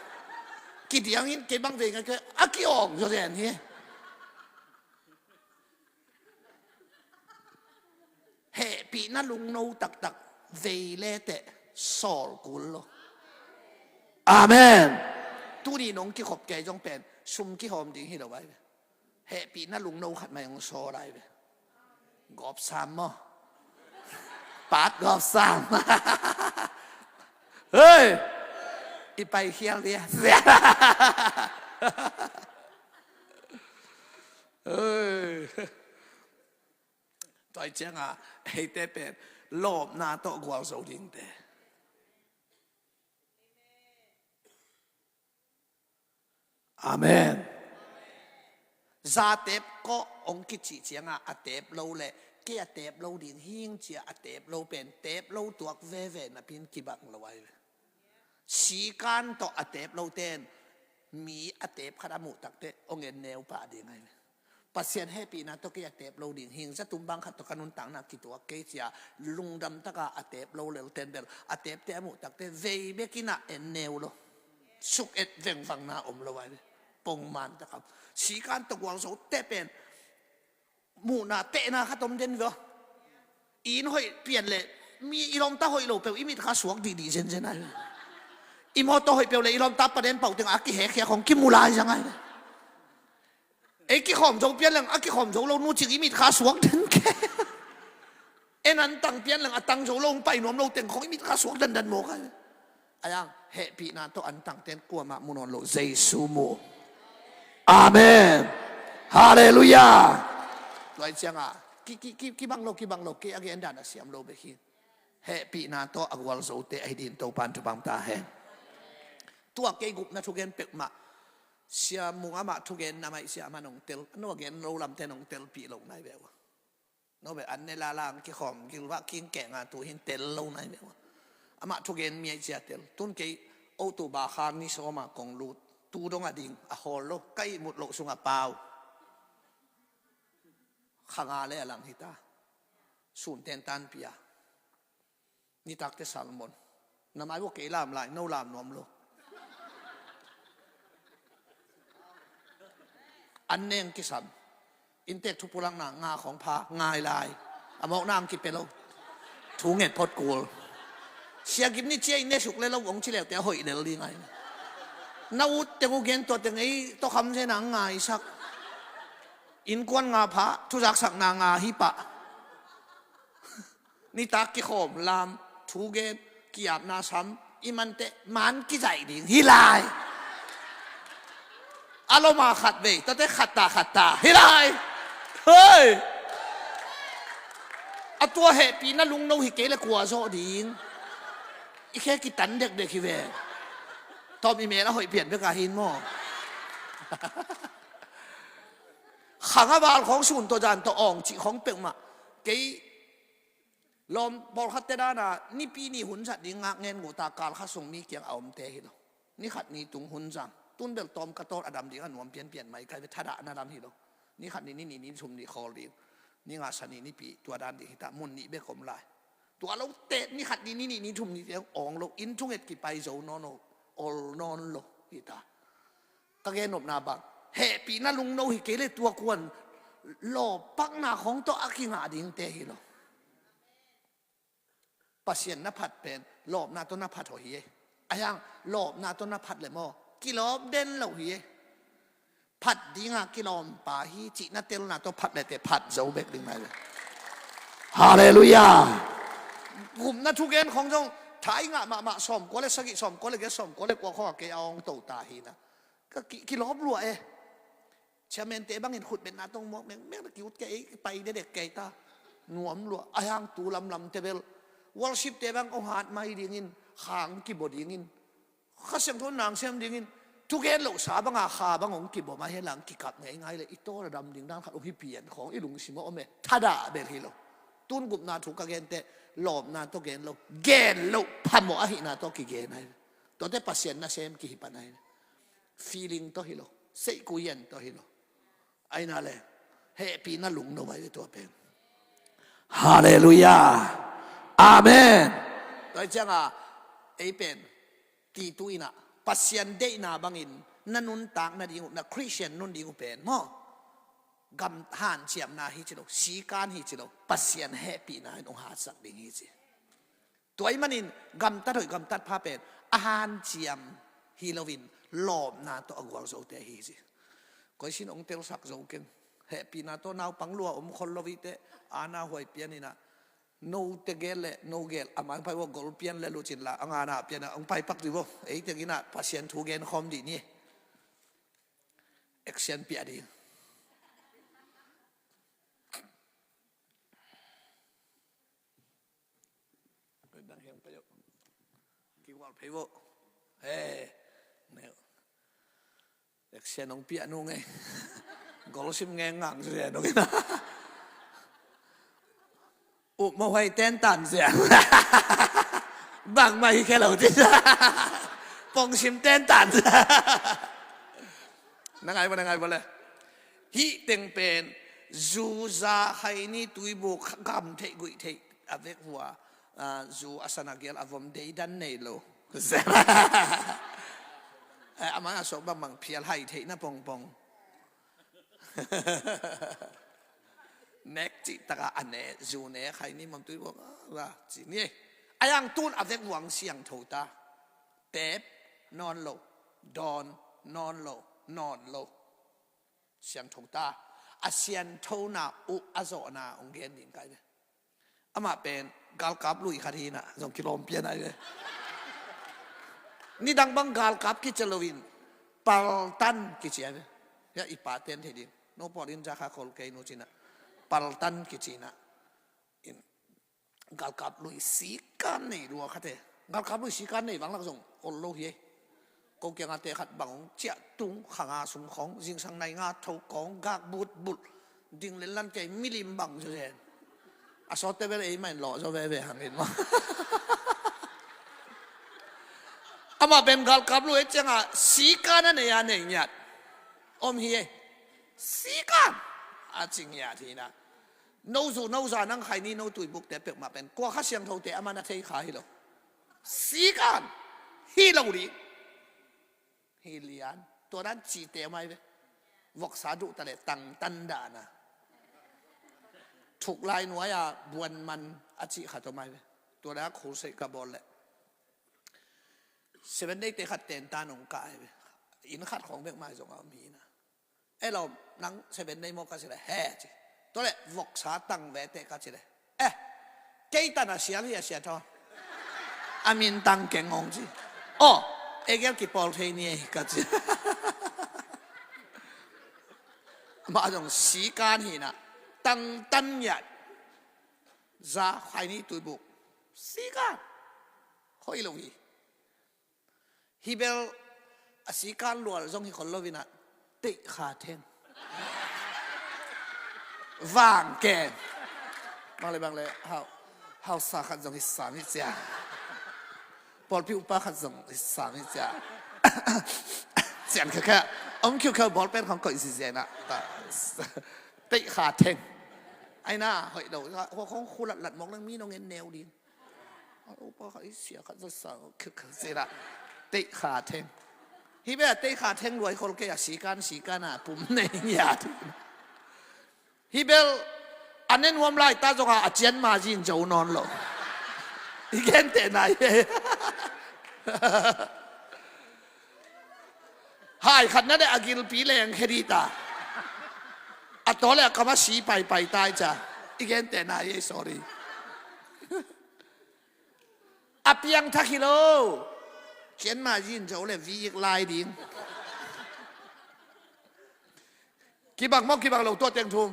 A: กินอย่างนี้เก็บบังเวกันก็อักกี้ออกจะเรียนที่เฮปีนั่นลุงโนตักเวเลเตสอลกุลโลอาเมนตู้นี้น้องกี่ขบแกจงเป็นซุ่มกี่หอมดีให้เราไว้เฮปีนั่นลุงโนขัดมาอย่างโซอะไรไปกอบสามมั้งปาดกอบสามเฮ้ยอีไปเคียงเดียเสียเฮ้ยต่อยเจ้าอ่ะให้เตเป็นโลบนาโตกวางโซดิงเตอาเมนซาเตปก็องค์กิจเจียงอ่ะอเตปโลเล่เกี่ยเตปโลดินหิ้งเจียอเตปโลเป็นเตปโลตัวเว่นะพินกิบังละไว้สีการต่ออเตปโลเตนมีอเตปขนาดมุตักเตองเงินแนวป่าดีไงปัสเซียนให้ปีนั้นตัวเกี่ยเตปโลดินหิ้งจะตุ้มบังขัดตัวกันุนต่างนักกิตัวเกี่ยเจียลุงดำตะกาอเตปโลเลวเตนเบลอเตปเตมุตักเตเวเบกินะเอ็นแนวโลสุกเอ็ดเวงฟังนาอมละไว้ปงมันนะครับสีการตะกวางโสเตเป็นมูนาเตนะขัดตมเด่นเหรออีนหอยเปลี่ยนเลยมีอีลมตาหอยโลเปลวอีมีข้าสวกดีๆเช่นเช่นนั้นอีมอตหอยเปลวเลยอีลมตาประเด็นเป่าถึงอากิเหกของกิมูลายยังไงไอ้กิขอมจงเปลี่ยนเรื่องอากิขอมจงลงนู่นจิงอีมีข้าสวกดันแค่ไอ้นั้นตั้งเปลี่ยนเรื่องตั้งจงลงไปหนวมลงเต็งของอีมีข้าสวกดันโมกันไอ้ยังเฮปีนาโตอันตั้งเต็นกลัวมามุนอนโลเจซูโมอาเมนฮาเลลูยาลอยเชียงอ่ะกี่บังโลกี่อะไรอันดันเสียมโลไปขี้เฮปีนาโตอักวาลโซเตไอดินโตปันทุบังตาเฮตัวเกกุนะทุกเกนเป็กมาเสียมุงอามาทุกเกนนาไม่เสียมันองเตลโนเกนโลลำเตนองเตลปีลงไหนเบลโนเบอันในลาลางกี่ขอมกี่ว่ากินแกงอ่ะตัวหินเตลลงไหนเบลอามาทุกเกนมีเสียเตลตุนเกยโอตูบาคาร์นิโซมากงลูตูดงอดิ่งอะฮอลโลใกล้หมดโลสุงอาเปาข้างอาเลยหลังหิตาสูนเตนตันเปียนี่ตักเตสัลมอนน้ำไอ้พวกเกลามลายโนลามนอมโลอันเน่งกิสันอินเตกทุปุลังหนังงาของพางายลายอมอกน้ำกินเป็นโลถูเง็ดพอดกูเสียกินนี่เชี่ยอินเนสุกเลยเราหวงชิเลวแต่หอยเดลดีไงนาวุฒิเตงูเกนตัวเตงไอ้ตัวคำใช่หนังงายสักอินกวนงาพระทุจักสักนางาฮิปะนี่ตากิขมลามทูเกนกิอาบนาซัมอิมันเตมันกิใจดิ่งฮิลายอารมณ์ขัดเวตแต่ขัดตาฮิลายเฮ้ยอตัวเหตุปีนั้นลุงโนฮิเกลกลัวโซดิ่งอีแค่กิตันเด็กฮิเวตอนมีเมล่าหอยเปลี่ยนไปกับหินหม้อขังอาบาลของศูนย์ตัวจานตัวอ่องจีของเปิงมาเกย ลมบอลขัดเตด้านะนี่ปีนี้หุ่นสัตว์ดิงักเงินงูตาการข้าส่งมีเกียงเอาเตะฮิโลนี่ขัดนี่ตุงหุ่นจังตุนเบลตอมกระโตอดัมดีกันหนวมเปลี่ยนไหมกลายเป็นทัดะนาดำฮิโลนี่ขัดนี่ชุมนี่คอรีนี่งาสันนี่ปีตัวด้านดีฮิตามุนนี่เบกอมลายตัวเราเตะนี่ขัดนี่ชุมนี่เดียวอ่องโลอินทุงเอ็ดกี่ไปโจนอนโอลนอนโลฮิตากะเกนบนาบังเฮปีนั่นลุงโนฮิเกเลตัวกวนโลปักนาของตัวอากิงาดิงเตฮิโลปัสยันนับพัดเป็นโลบนาตัวนับพัดหัวเฮียอายังโลบนาตัวนับพัดเลยมั้งกิโลเด่นเหล่าเฮียพัดดิงากิโลมป่าฮีจินาเตลนาตัวพัดเลยแต่พัดเจ้าเบกดึงมาเลยฮาเลลูยากลุ่มนักทุกเกนของจงถ่ายงามาสมก็เลยสกิสมก็เลยแกสมก็เลยกว่าข้อแกเอาตัวตาฮีนะก็กิโลบรัวเชมเมนเตบังเห็นขุดเป็นนาตรงมอกแม่งตะกี้แกไปเด็กแกตาหนวมรัวอายังตูลำเตเบลวอลชิปเตบังเอาหาดไม่ดีงินขางกิบดีงินข้าเสียงทุนนางเสียงดีงินทุกเห็นหลงสาบังอาขาบังองกิบมาเห็นหลังกิกับง่ายเลยอีโต้ระดับดิ่งด้านขัดอุพิเปียนของอีหลุงสิมอเมทัดาเบลฮิโลตุนกุบนาถูกกะเกนเตหลบนาตัวเกนโลเกนโลพันโมอหินาตัวกิเกนให้ตัวเตปัสเซียนนาเซมกิฮิปันให้ feeling ตัวฮิโลเสกกุยันตัวฮิโลไอ้นั่นแหละเฮปีนั่นหลุงโนไว้ตัวเป็นฮาเลลูยาอาเมนตัวจังอ่ะไอ้เป็นตีตุยนะปัสยันเดน่าบังอินนั่นนุนต่างนั่นดิงนั่นคริสเตียนนุนดิงเป็นมั้งกำหันเจียมนาฮิจิโลสีการฮิจิโลปัสยันเฮปีน่าองหาสักดิงฮิจิตัวไอ้มันอินกำตัดหรือกำตัดพาเป็นอาหารเจียมฮิโลวินหลอมนาตัวอากวางโซเตฮิจิก็ชินองเตลสักโจเก่งเฮปีนาตัวนาวปังลัวคนลวิเตอาณาหวยเปียนี่นะโนเตเกลเลโนเกลอามันไปว่ากอลเปียนเลลูจินละอ่างานาเปียนะองไปปักดิบ่ไอ้เตกินะพัศยันทูเกนคอมดีนี่เอ็กเซนเปียดีดังเฮงไปอยู่กี่วันไปบ่เฮ้เนี่ยเด็กเสียน้องเปียนุ่งไงกอลซิมแงงังเสียน้องนะอุมาไว้เต้นตันเสียบางไม่แค่เราที่ปองชิมเต้นตันนั่งไงบ่เลยฮิเต็งเป็นจูซาไฮนี่ตุยบุกกำเทกุยเทอเวกหัวจูอาสนาเกลอวมเดย์ดันเนโลเสียอามาสอบบังเพียรให้เทนะปองเน็กจิตกะอันเนจูเนใครนี่มันตุยบอกว่าจีนี่อายังตูนอเวกหวังเสียงถูตาเต็บนอนโลดอนนอนโลเสียงถูตาอาเซียนทูนาอุอาโซนาองเกนดิงไกเนี่ยอามาเป็นกาลกับลุยคดีนะส่งกิโลเปียนอะไรเลยนี่ดังบังกาลกับกิจลวินปัลตันกิจเนี่ยya ipaten hedin no podin jaka kol kay no china paltan kichina in gal kap lui sikan nei ruwa khate gal kap lui sikan nei bang la song ol lo hi ko kyang ate khat bang chia tung khanga sum khong jing sang nai nga thau kong gak but ding len lan kai milim bang so jen a so te vel ei mai lo so ve hang in ma ama ben gal kap lui changa sikan na ya nei nyat om hi sikan a ching ya thi na no za nang khai ni no tui buk te pek ma pen kwa kha siang tho te amana thei kha hi lo sikan hi lo ri hi lian to nan chi te mai ve vok sa du ta le tang tan da na thuk lai nuwa ya buan man a chi kha to mai ve to da khu sei ka bol le 7 day te khat ten ta nong ka ve in khat khong bek mai jong a mi naไอ้เรานั่ง7 day มก็สิเลยแฮ่จิตัวเลยวกษาตั้งเวทก็สิเลยเกี่ยตันเสียหรือเสียทออามินตั้งเก่งงจิโอ้เอ็กซ์กี่ปอลเทนี่ก็จิมาจงสีการหินะตั้งตันยัดจะใครนี่ตุยบุกสีการคอยลงฮิเบลสีการล้วนจงฮิคนลวินะติขาเทงว่างแกนบางเลยเฮา Hausa kan zong Islami sia. Bol pi upa kan zong Islami sia. Xian ke ông kêu kêu bol penของก็อีสิเสียนะเตะขาแทงไอ้น่าเฮ้ยเดี๋ยวของคู่หลัดมองเรื่องมีน้องเงินแนวดีอุปเขาเสียเขาจะสั่งคือเสียละเตะขาแทงที่แบบเตะขาแทงรวยคนก็อยากสีกันอ่ะปุ่มในยาที่ฮิเบลอันนั้นวมไล่ตาจงอาเจียนมาจินจะนอนหรออีกแค่แต่ไหนหายขันนั่นได้อากิลปีแรงแค่ดีตาอัตโตเลยก็มาสีไปตายจ้ะอีกแค่แต่ไหนsorry อาเปียงทักกิโลเจียนมาจินจะเลยวีกลายดิ้งกี่บังมอกกี่บังเราตัวเต็งทุ่ม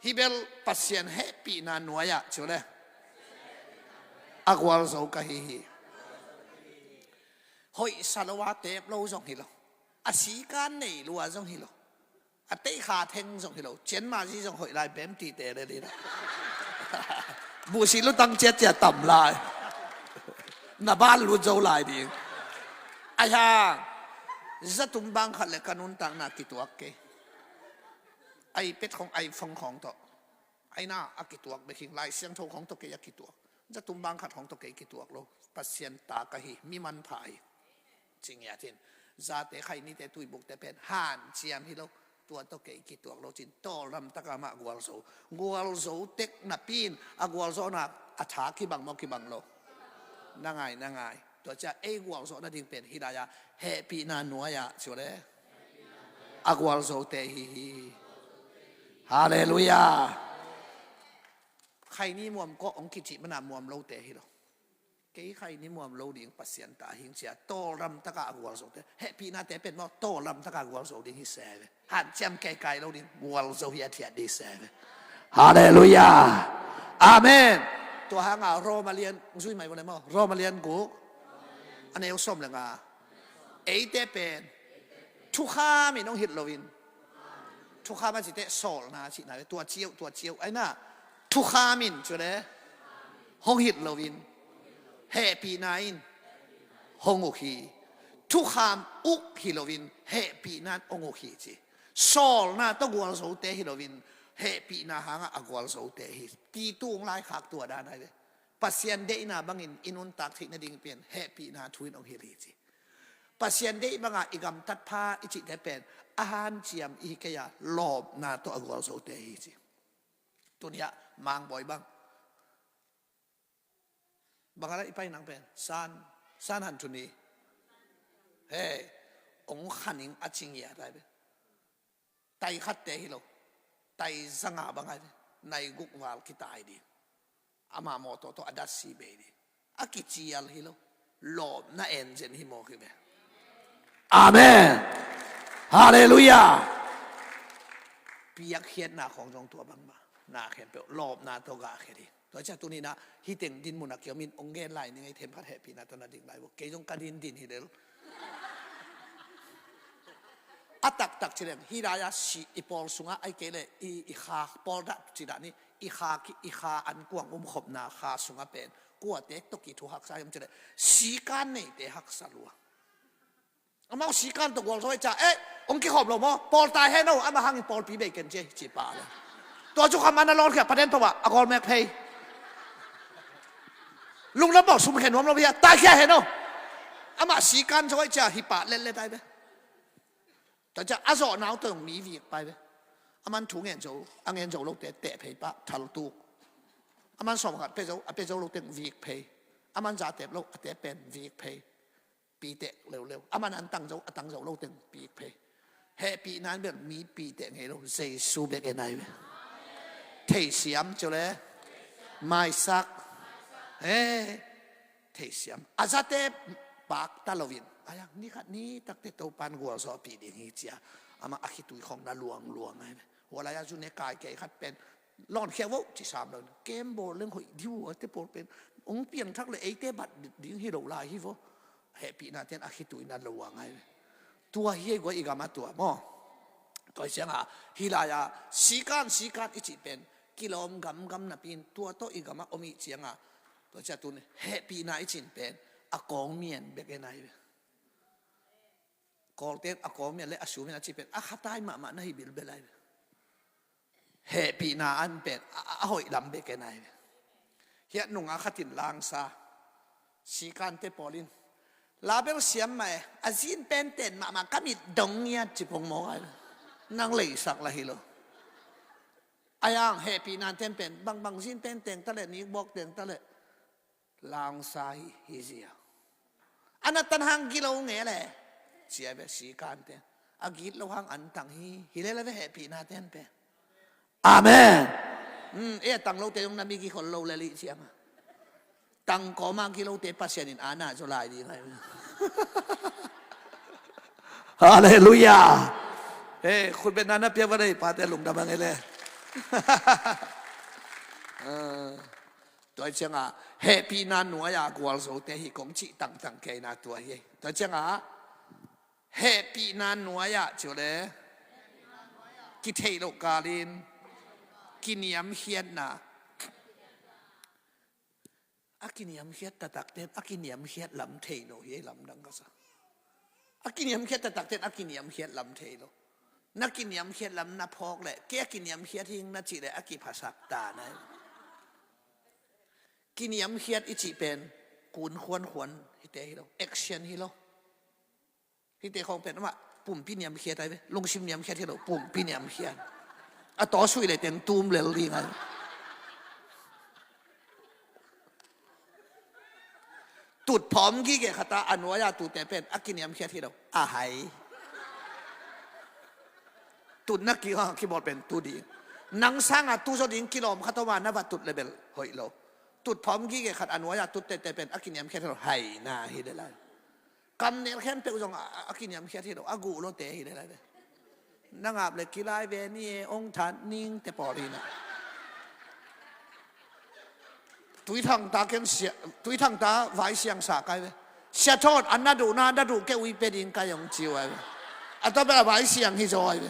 A: ฮิเบลปัสเซียนแฮปปี้นาหน่วยอะชัวร์เลยอากวาลโซกะฮิฮิหอยสารวัตรเตบเราส่งฮิโลอาศีการในรัวส่งฮิโลอาเตะขาเทงส่งฮิโลเจนมาที่ส่งหอยลายเบมตีเตะเลยนะบูชิลุตังเจ็ดจะต่ำลายนาบ้านรู้เจ้าลายดีไอ้ห่าจะตุ้มบังขัดเลยกันนุนตังนากิตัวเกไอ้เป็ดของไอ้ฟงของตัวไอ้หน้าอากิตัวไปขิงลายเสียงโทของตัวเกยกิตัวจะตุ้มบังขัดของตัวเกยกิตัวโลปัสเซียนตากะฮีมีมันพายจริงอย่างที่ซาเตใครนี่แต่ตุยบุกแต่เป็นห่านเชียมฮิโลตัวตัวเกยกิตัวโลจินโตรำตะกามะกัวลโซเต็กนับปีนอากัวลโซนักอัฐาคิบังมอคิบังโลนั่งไงตัวจะเอกัวลโซนั่นจึงเป็นฮิดายะเฮปีนาหนัวยะชัวร์เลยอากัวลโซเตฮีฮาเลลูยาใครนี่มวมก็องคิจิมันน่ะมวมโลเตฮิโลเกี่ยใครนี่มวมโลดิ่งปัสเซียนตาหิงเสียโตรำตะกากัวลโซเตเฮปีนาเตเป็นว่าโตรำตะกากัวลโซดิ่งฮิเซเวหันจำไกลๆโลดิ่งกัวลโซเฮียเทียดีเซเวฮาเลลูยาอาเมนตัวหางอ่ะโรมาเลียนมุสลิมไม่บอกเลยมั้งโรมาเลียนกูอันนี้เอาส้มเลยงาเอเตเป็นทุกข้ามีน้องฮิตโลวินทุกข้ามันจิเตะโซลนะจิไหนตัวเจียวไอ้น่ะทุกข้ามินจุดเลยห้องฮิตโลวินเฮปีไนน์ห้องโอคีทุกข้ามอุกฮิโลวินเฮปีนันองโอคีจีโซลนะต้องกัวโซเตฮิโลวินเฮปีนาหางอากวลโซเตฮิตีตู้งไล่ขากตัวด้านไหนเลยปัสเซียนเดน่าบางอินุนตักที่นาดิ่งเปลี่ยนเฮปีนาทวินองเฮลีจีปัสเซียนเดบางอีกำตัดผ้าอิจิได้เป็นอาหารเจียมอีกยาลอบนาตัวอากวลโซเตฮิจีตัวนี้มังบ่อยบ้างบางอะไรไปนังเป็นซานหันทุนีเฮ้องขันิงอาชิงยาได้เป็นไตขัดเตฮิโลไตสังหาบางไงในกุกวาลคิดตายดีอามาโมโตโตอดัสซีเบดีอากิจิยัลฮิโลลอบน่าเอ็นเจนฮิโมคิเบอาเมนฮาเลลูยาปียักเขียนหน้าของจงตัวบางมาหน้าเขียนเปลลอบหน้าตัวกาเขียนดีตัวเจ้าตัวนี้นะฮิตเต็งดินมุนักเกี่ยวมินองเกนไลนี่ไงเทมพัดแฮปปี้นะตัวนั้นดิ่งไลบอกเกยจงการดินฮิเดลอัตักเฉลี่ยฮิรายาสีอีปอลสุงะไอเกเลอีขาปอลดับจิดานี่อีขาอันกวางขบนาขาสุงะเป็นกัวเต็กตกิทุหักษายมเฉลี่ยสีการนี่เตหักษาลัวอามาสีการตกวงซอยจ่าองค์กิขอบลงมั้งปอลตายให้โน่อามาหังปอลปีเบกันเจจีปาเลยตัวจุกมันนรกแค่ประเด็นตัวอากรแม็กเพย์ลุงแล้วบอกสุมเห็นว่าเราเพียตายแค่เห็นโน่อามาสีการซอยจ่าฮิปะเล่นได้ไหมแต่จะอาสอหนาวตึงมีวีกไปไหมอามันถูกเงินโจอังเงินโจลูกเตะเพย์ปะทัลตูอามันสมกับเปโจลูกเตะวีกเพย์อามันจะเตะลูกเตะเป็นวีกเพย์ปีเตะเร็วอามันอันตั้งโจลูกเตะปีกเพย์เฮปีนั้นแบบมีปีเตะไงลูกเซซูเบกไงไหมเทเสียมจุเลยไม่ซักเทเสียมอาซาเตะปากตะลวินayah ni kat ni tak te topan gua so pi di ni cia ama akhitu khong na luang ai wala ya ju ne kai ke khat pen lon khewo chi sam lo game ball leng hoi diu te por pen ong piang thak le ei te bat ding hi lo la hi vo happy na ten akhitu na luang ai tua hi go igama tua mo ก็เสียงอ่ะฮิลายาสีการอิจิเป็น กิโลกรัมนับปีนตัวโตอีกมาอมิเจียงตัวจะตุนแฮปปี้นายจินเป็นอากงเมียนเบกนายกอลเตนอากงเมียนเลยอาชูเมียนจิเป็นขัดตายมาในบิลเบลายแฮปปี้นาอันเป็นหอยลำเบกนายเฮียนุ่งขัดตินลางซาสีกันเตปอลินลาเบลเสียมไหมอาจินเป็นเต็นมาก็มีดงเงียจิพงมองนั่งเลยสักละฮิโลอายังแฮปปี้นานเต็นเป็นบางจินเป็นเต็นตะเลนี้บอกเต็นตะเลลางซาฮิเซียอันนั้นตันหังกิโลเงี้ยเลยเสียแบบสีกันเต็นอากิโลหังอันตังฮิเลเลยแฮปปี้นานเต็นเป็นอาเมนตังโลเตยงนามีกี่คนโลเลลิเสียงตังก็มากิโลเตปัสยานินอาณาจุลายดีไงฮาเลลูยาคุณเป็นนันนะเพียงว่าได้ปาเตลุงดำไงเลยตัวเจ้าเฮปีนันหนัวยากวลโซเตหิกงจิตังเกนาตัวเย่ตัวเจ้าเฮปีนันหนัวยาจุเลยกิเทโลกาลินกินยำเฮียนนะอากินยำเฮียตตักเต็มอากินยำเฮียลำเทโลเย่ลำดังก็ซะอากินยำเฮียตตักเต็มอากินยำเฮียลำเทโลนักกินยำเฮียลำนับพอกเลยแกกินยำเฮียทิ้งนัดจีเลยอากิภาษาตานะกินยำเฮียอิจิเป็นกูนขวนฮิเตฮิโลแอคชั่นฮิโลฮิเตของเป็นว่าปุ่มพินยำเฮียได้ไหมลงชิมยำเฮียฮิโลปุ่มพินยำเฮียต่อช่วยเลยเต็งตูมเลยลีไงตุดพร้อมกี่เกขตาอันวายาตุดแต่เป็นอากินยำเฮียฮิโลหายตุดนักกี่ห้องคีย์บอร์ดเป็นตุดีนังสร้างตุจดิงกิโลมขัตวานับตุดเลเบลหอยโลตุดพร้อมกี่เกขัดอันวายาตุดแต่เป็นอากินยำเฮียฮิโลหายนาฮิเดลัยกำเนิดแค่เป็นอุจงอากินยำเฮียฮิโลอากูโลเตฮิเดลัยนังอาบเลยกีฬาเวนี่องค์ท่านนิ่งแต่ปอดีนะตุยทางตาเก่งเสียตุยทางตาไว้เสียงสาไกไปเสียโทษอันนั้นดูแกวิเป็นยังไงยองจิวไปอันต่อไปไว้เสียงที่จอยไป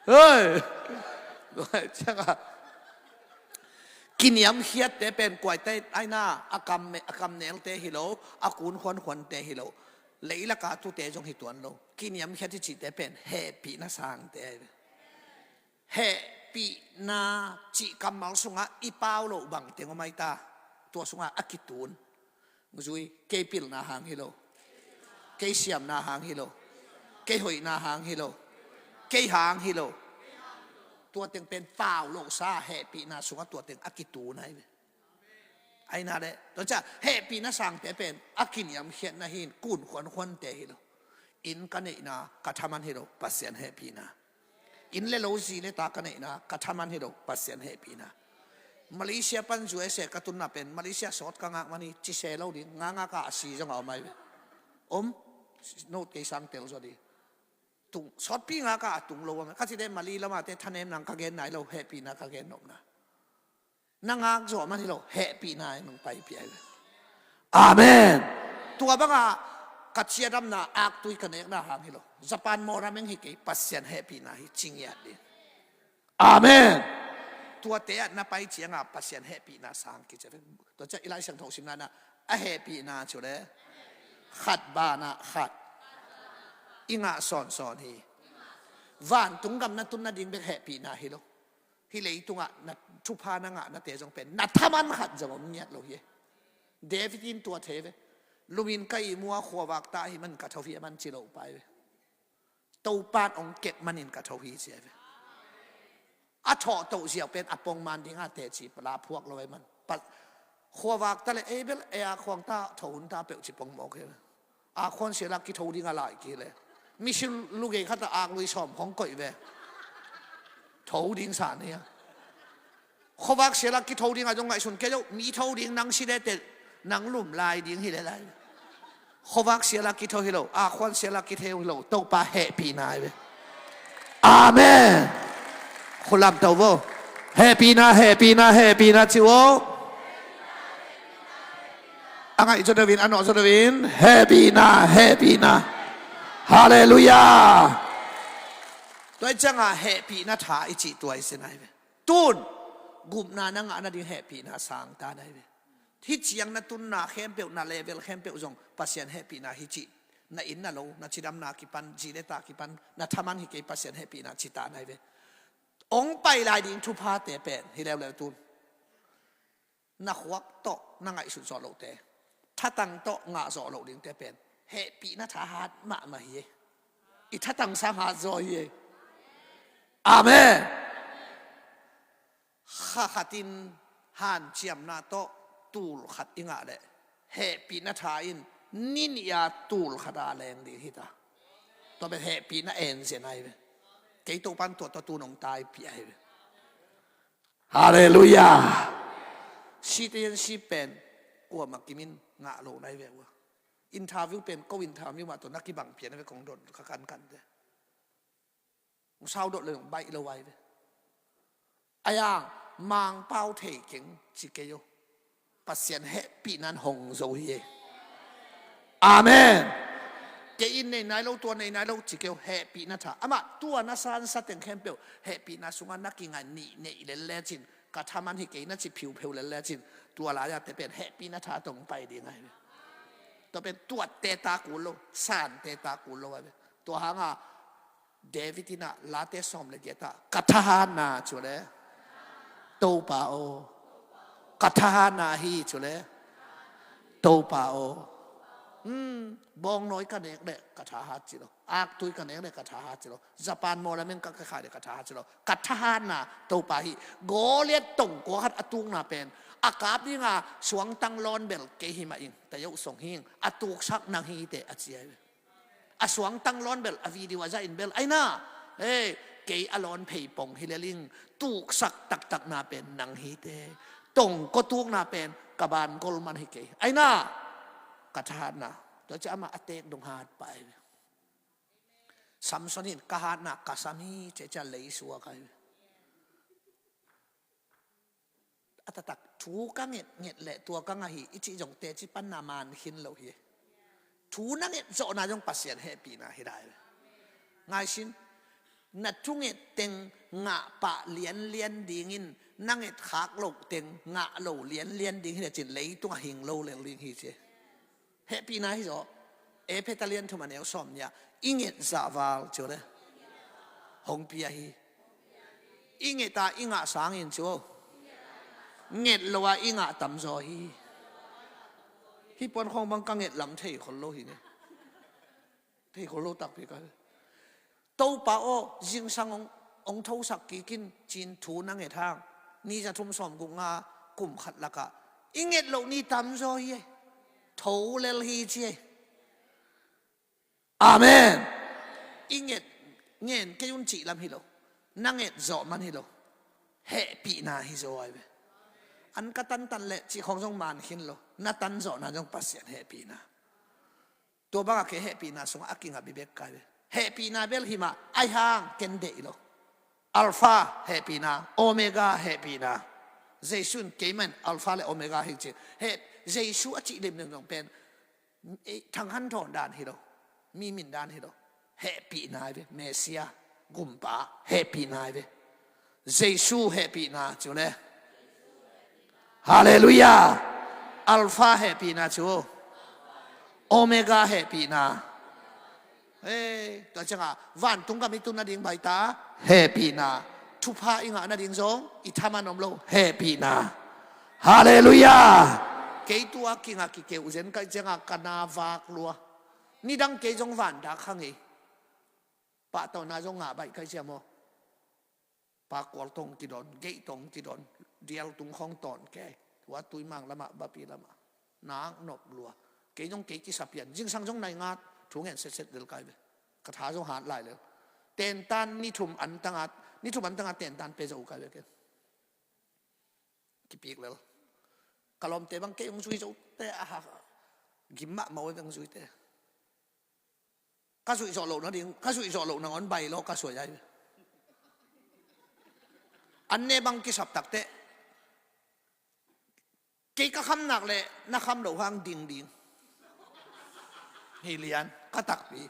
A: เฮ้ยใช่ไหมกินยำเฮียแต่เป็นกวยเตไอหน้าอากรรมเนลเตฮิโลอากูนขวัญเตฮิโลเลยละกาตุเตจงหิตวนโลกินยำเฮียที่จิตแต่เป็นเฮปีน่าสังเตเฮปีน่าจิกำมัลสุงะอีเปาโลบังเตงอไม่ตาตัวสุงะอากิตูนมุจุยเกปิลนาหางฮิโลเกเซียมนาหางฮิโลเกหอยนาหางฮิโลเกหางฮิโลตัวเต็งเป็นเปล่าโลซาเฮปีน่าสุงะตัวเต็งอากิตูนไอ้นั่นแหละตัวจะเฮปีน่าสังแต่เป็นอากินยำเฮียนาหินกุนขวัญเตฮิโลอินกันเนนะกัทมันฮิโลปัสเซียนเฮปีน่าอินเลโลซีเลตากันเนนะกัทมันฮิโลปัสเซียนเฮปีน่ามาเลเซียปันจุเอเซกัตุนน่ะเป็นมาเลเซียสอดกังมันนี่จิเซโลดิงางกะสีจังเอาไหมโน้ตเกสังเตลสวัสดีตุงสอดปีงากะตุงโลวะข้าสิได้มาลีละมาเตทันเนมนังกะเกนไหนเราเฮปีน่ากะเกนนมนะนางากจ่อมันที่เราเฮปีน่ามึงไปเปียเลยอาเมนตัวบังอากัจเชียดำนาอักตุยกันเองนะหางฮิโลญี่ปุ่นมอรามิงฮิกปัสเซียนเฮปีน่าฮิจิงยัดดิอาเมนตัวเตะนับไปเชียงปัสเซียนเฮปีน่าสังกิจเป็นตัวจะอิไลสังทองสิมนานะเฮปีน่าชุดเลยขัดบานะขัดอิงะสอนฮีวันตุงกำนัตุนนัดยิงเบกเฮปีน่าฮิโลฮิเลยตุงะนัดทุพานังะนัดเตะจงเป็นนัดทามันขัดจะมันเงียดโลเยเดวิดินตัวเทวลูมินไกมัวขววักตาหิมันกัทวีมันจิโลไปตูปานองเก็บมันอินกัทวีเสียไปอาถอตูเสียวเป็นอปงมันดิ้งอาเตจิปลาพวกเราไว้มันปัดขววักตาเลยเบลขวางตาถหุนตาเปิลจิปงโมกเลยคนเสียลักกิทดิ้งอะไรกี่เลยมิชิลูกเองข้าตาลุยชอมของก่อยเว้ถดิ้งสารเนี่ยขวักเสียลักกิทดิ้งอะไรตรงไหนส่วนแกจะมีถดิ้งนังสิเลเตนังลุ่มลายดิ้งฮิเลไลขวักเสียลักกิทฮิโลคนเสียลักกิทฮิโลตัวปาเฮปีนายเว้อาเมนคนลำตัวว่าเฮปีนาจิวอังไงจดวินอันนอจดวินเฮปีนาฮาเลลูยา ตัวจังอ่ะแฮปปี้นะท่าอิจิตัวไอ้เส้นไหนเว้ตุนกุมนานังอ่ะนั่นดิแฮปปี้นะสังตาได้เว้ที่เจียงนั่นตุนนาเข้มเปียวนาเลเวลเข้มเปียวจงปัสยันแฮปปี้นะฮิจิน่าอินน่าโลน่าจิดำนาคิปันจีเลตาคิปันน่าทำมันฮิเกปัสยันแฮปปี้นะจิตาได้เว้องไปลายดิ่งทุพาเตะเป็นฮิเลวเลวตุนนักวักโตนั่งไอสุดจอโลเตถ้าตั้งโตงาจอโลดิ่งเตะเป็นแฮปปี้นะท่าฮัดมาเฮอีถ้าตั้งสังหาจอยอาเมนข้าขัดินหันเชียมนาโตตูลขัดอิงะเลยเฮปีนาทาอินนินยาตูลขัดาแรงดีฮิตาตัวเป็นเฮปีนาเอ็นเสียนายเว้เกี่ยตัวปันตัวตูนองตายปีไอเว้ฮาเลลูยาชีเตียนชีเป็นกลัวมักกิมินงะโลนายเว้วะอินทาวิวเป็นก็อินทาวิวมาตัวนักกีบังเพียนเว้ของโดนกันเด้มุสาวโดดเลยใบละไว้เว้อายังมังเป้าเทกิงจิเกโยปัสยันเฮปีนันหงโซฮีอาเมนเกอินในนายเราตัวในนายเราจิเกโยเฮปีนัทอามาตัวนัสานสัตย์เข้มเปียวเฮปีนัสุงานักกิงานนี่ในเลเลจินกระทำมันที่เกนัจิผิวเลเลจินตัวลายแต่เป็นเฮปีนัทตรงไปดีไงตัวเป็นตัวเตตากุโลสานเตตากุโลตัวหางาเดวิดินาลาเตสอมเลเกตากระทานาชัวเลยโตปาโอกระทานาฮีชัวเลยโตปาโอบองน้อยกันเองเด็กกระทาฮัจิโลอากตุยกันเองเด็กกระทาฮัจิโลญี่ปุ่นโมเลมินก็ขายเด็กกระทาฮัจิโลกระทานาโตปาฮีโกเลียตงโกฮัดอตุงนาเป็นอากาศนี่งาสวงตังลอนเบลเกหิมาอิงแต่ยกส่งหิงอตุกชักนางฮีเตอเจียอสวงตังลอนเบลอวีดีวาจาอินเบลไอน่าเฮ้เกยอลอนเพย์ปงฮิเลลิงตุกสักตักนาเป็นนางฮีเตตงก็ตุกนาเป็นกบาลกอลมันฮิเกยไอน่ากระทานนะตัวจะมาอเตกดงหาดไปสัมสนินกหาดนะกสามีจะเลยสัวกันอัตตักถูกังเงียดแหละตัวกังหีอิจิจงเตจิปันนามานหินเราเฮถูนั่งเงียดโจนาจงปัสยันเฮปีนะให้ได้ง่ายสินนัดทุ่งเงียดเต็งงะปะเลียนดิ่งินนั่งเงียดขากโลกเต็งงะโลเลียนดิ่งให้จินเลยตัวหิงโลเลียนฮิเจเฮปีนะฮิโซเอเพตาเลียนทุมันเอลสอมเนี่ยอิงเงียดซาวาลเจอเลยหงปียฮีอิงเงียตาอิงะสางอินโจเงียดลัวอิงะตัมโซฮีที่ปนของบางกังเงียดลำเทยคนโลหิเนี่ยเทยคนโลตักไปกันโตป่าโอยิงสังองเท้าสักกี่กินจีนถูนั่งเงียทางนี่จะทุ่มสอมกุงากุ่มขัดละกะอิงเงียดโลนี่ตัมโซฮีถูเลลฮีเจอาเมนอิงเงียดเงียนแค่ยุนจีลำฮิโลนั่งเงียดโจมันฮิโลเฮปีนาฮิโซไอเวอันก็ตันเละจีของจงมันหินโลนัตันโจน่าจงปัสยันเฮปีนาตัวบ้าแค่เฮปีนาสงอากิงาบิเบกไกเฮปีนาเบลหิมาไอฮางเกนเดโลอัลฟาเฮปีนาโอเมก้าเฮปีนาเจสุนเกมันอัลฟาและโอเมก้าเฮจิเฮเจสุอจิลิมหนึ่งจงเป็นทางหันถอนดานฮิโลมีมินดานฮิโลเฮปีนาเวเมสซิอากุมปาเฮปีนาเวเจสุเฮปีนาจุเลฮาเลลูยาอัลฟาเฮปีนาจูโอเมก้าเฮปีนาเฮ้ตัวจังอ่ะวันตุงก็มีตุนนาดิ่งใบตาเฮปีนาทุพาอิงอ่ะนาดิ่งจงอิทามานอมโลเฮปีนาฮาเลลูยาเกยตัวกิงอ่ะกิเกอุเซนก็จังอ่ะกันนาวากลัวนี่ดังเกยจงวันดาขังเอปะตัวนาจงอ่ะใบใครเชื่อมั้ยปากวอลตงติดอนเกยตงติดอนเดียวตุงของตอนแกว่าตุยมังละมาบาปีละมานางนบลัวเกยจงเกยที่สับเปลี่ยนยิ่งสังจงในงานถุงเงินเสร็จเดือดไกลไปกระถาจงหาดไหลเลยเต็นตันนี่ถุมอันตั้งอัดนี่ถุมอันตั้งอัดเต็นตันเปจะอุกไกลไปกันกี่ปีกแล้วกะลอมเตบังเกยงซุยจุเตะกิมมะมาไว้บังซุยเตะก็ซุยโซโลนั่นเองก็ซุยโซโลนั่งอันใบโลก็สวยใหญ่อันเนบังกิสับตักเตะเกยก็คำหนักเลยนักคำเหล่าหางดิ่งฮิเลียนก็ตักปี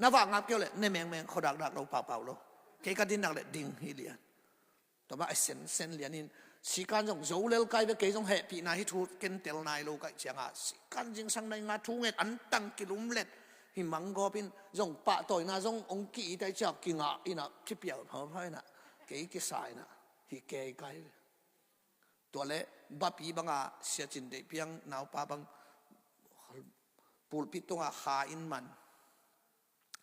A: นับว่างาเกี่ยวเลยในแมงเขาดักเราเปล่าเรา cái din nặng lại ding hi liềnตัวว่าเส้นเลียนินสิการจงโจเลลไกไปเกยจงเหปีนาฮิทูเกนเตลนายโลกเจียงอ่ะสิการจิงสังในงาทูเงอันตั้งกิลุมเล็ดหิมังกอปินจงปะต่อยนาจงองกีได้จากกิงอ่ะอินะที่เปียวพอพายนะเกยกิสายนะฮิเกยไกตัวเละบับปีบังอ่ะเสียจินเดียเพียงนาวป้าบังปูปิตงอ่ะหาอินมัน